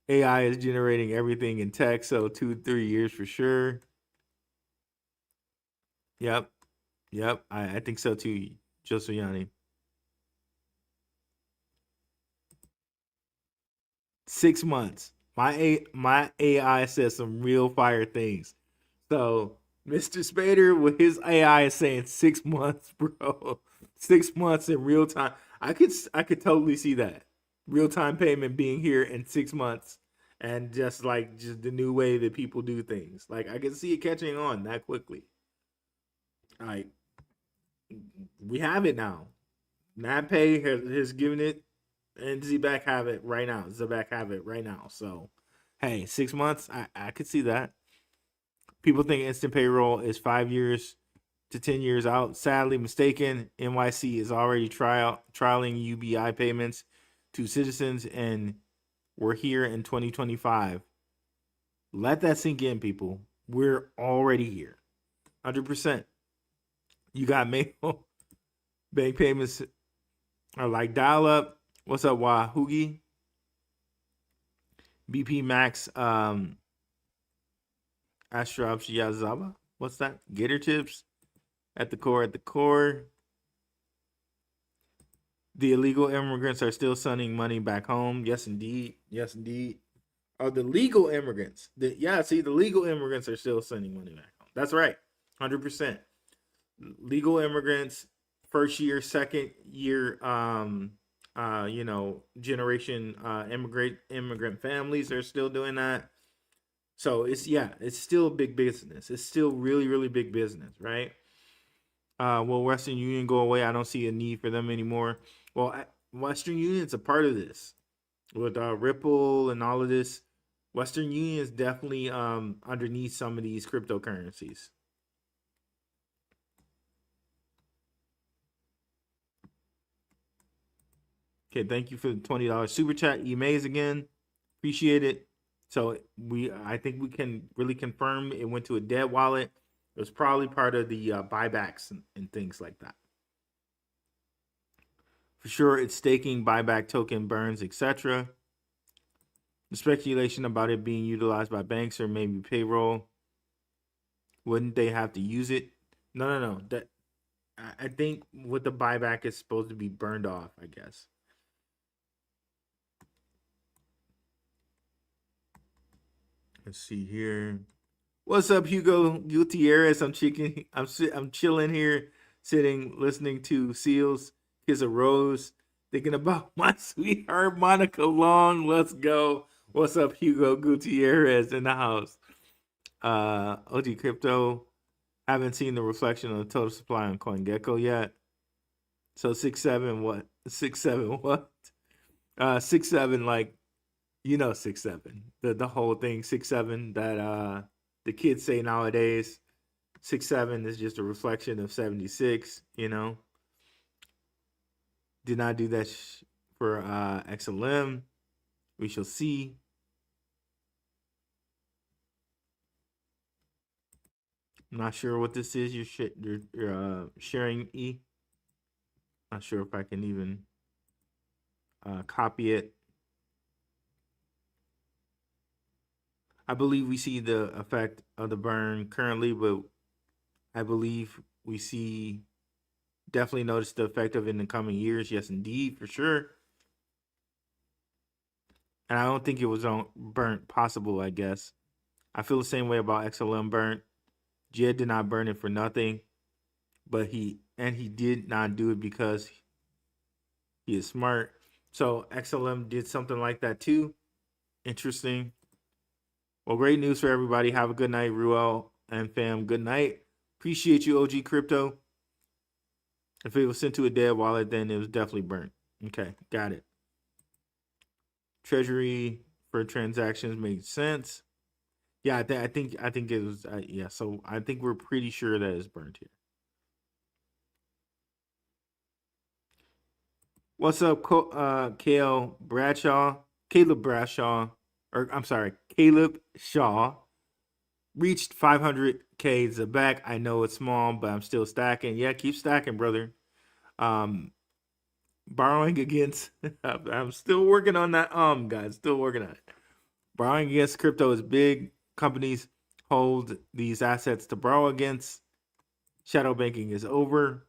AI is generating everything in text, so 2-3 years for sure. Yep. I think so too, Josiani. 6 months. My AI says some real fire things. So Mr. Spader with his AI is saying 6 months, bro. 6 months in real time. I could totally see that. Real time payment being here in 6 months. And just the new way that people do things. Like I can see it catching on that quickly. Like we have it now. Natpay has given it, and Zebec have it right now. So, hey, 6 months, I could see that. People think instant payroll is 5 years to 10 years out. Sadly mistaken. NYC is already trialing UBI payments to citizens, and we're here in 2025. Let that sink in, people. We're already here. 100%. You got mail. Bank payments are like dial up. What's up, Wahoogie? BP Max Astrop Yazaba. What's that? Gator chips at the core. The illegal immigrants are still sending money back home. Yes, indeed. Oh, the legal immigrants. The legal immigrants are still sending money back home. That's right. 100%. Legal immigrants, first year, second year, generation immigrant families are still doing that. So it's still big business. It's still really, really big business, right? Will Western Union go away? I don't see a need for them anymore. Well, Western Union's a part of this with Ripple and all of this. Western Union is definitely underneath some of these cryptocurrencies. Okay, thank you for the $20 super chat. Emails again. Appreciate it. So I think we can really confirm it went to a dead wallet. It was probably part of the buybacks and things like that. For sure, it's staking, buyback token burns, etc. The speculation about it being utilized by banks or maybe payroll. Wouldn't they have to use it? No. I think with the buyback is supposed to be burned off, I guess. Let's see here. What's up, Hugo Gutierrez? I'm chilling here, sitting, listening to Seals, Kiss a Rose, thinking about my sweetheart, Monica Long. Let's go. What's up, Hugo Gutierrez in the house? OG Crypto, haven't seen the reflection of the total supply on CoinGecko yet. So 6-7 what? 6-7 what? 6-7 like, 6-7. The whole thing 6-7 that the kids say nowadays. 6-7 is just a reflection of 76. Did not do that for XLM. We shall see. I'm not sure what this is. You're sharing E. Not sure if I can even copy it. I believe we see the effect of the burn currently, but I believe we definitely notice the effect of it in the coming years. Yes, indeed, for sure. And I don't think it was burnt possible, I guess. I feel the same way about XLM burnt. Jed did not burn it for nothing, but he did not do it because he is smart. So XLM did something like that too. Interesting. Well, great news for everybody. Have a good night, Ruel and fam. Good night. Appreciate you, OG Crypto. If it was sent to a dead wallet, then it was definitely burnt. Okay, got it. Treasury for transactions makes sense. Yeah, I think it was. Yeah, so I think we're pretty sure that it's burnt here. What's up, Caleb Bradshaw? Caleb Shaw reached 500K Zebec. I know it's small, but I'm still stacking. Yeah, keep stacking, brother. Borrowing against. I'm still working on that. Guys, still working on it. Borrowing against crypto is big. Companies hold these assets to borrow against. Shadow banking is over.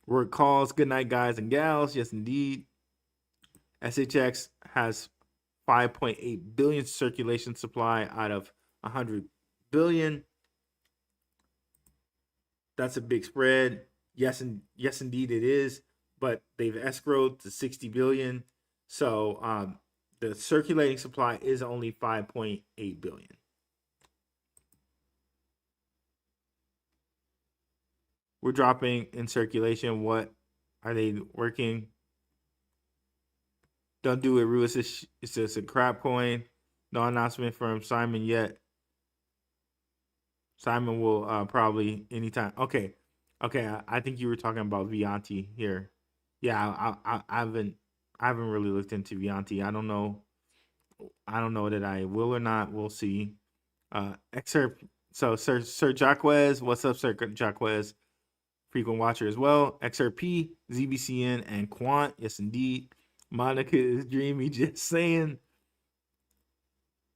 Work calls. Good night, guys and gals. Yes, indeed. SHX has 5.8 billion circulation supply out of 100 billion. That's a big spread. Yes, indeed it is. But they've escrowed to 60 billion. So the circulating supply is only 5.8 billion. We're dropping in circulation. What are they working? Don't do it, Rue. It's just a crap coin. No announcement from Simon yet. Simon will probably anytime. Okay. I think you were talking about Vianti here. Yeah, I haven't really looked into Vianti. I don't know that I will or not. We'll see. Excerpt. So Sir Jacquez, what's up, Sir Jacquez? Frequent watcher as well. XRP, Zbcn, and Quant. Yes, indeed. Monica is dreamy. Just saying.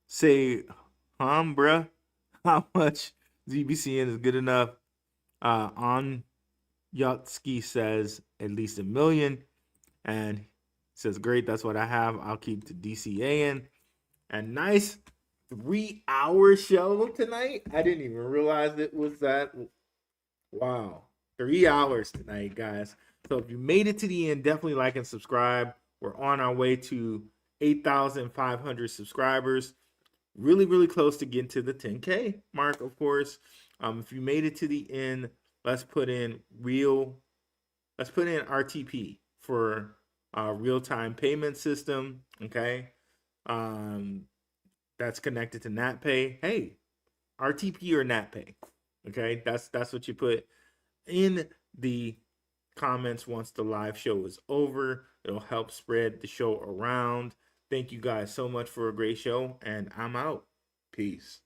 Say, bruh. How much Zbcn is good enough? On Yatsky says at least 1 million. And says, great, that's what I have. I'll keep the DCENT. And nice 3-hour show tonight. I didn't even realize it was that. Wow. 3 hours tonight, guys. So if you made it to the end, definitely like and subscribe. We're on our way to 8,500 subscribers. Really, really close to getting to the 10K mark, of course. If you made it to the end, let's put in RTP for real-time payment system. Okay. That's connected to Natpay. Hey, RTP or Natpay. Okay, that's what you put in the comments once the live show is over. It'll help spread the show around. Thank you guys so much for a great show, and I'm out. Peace.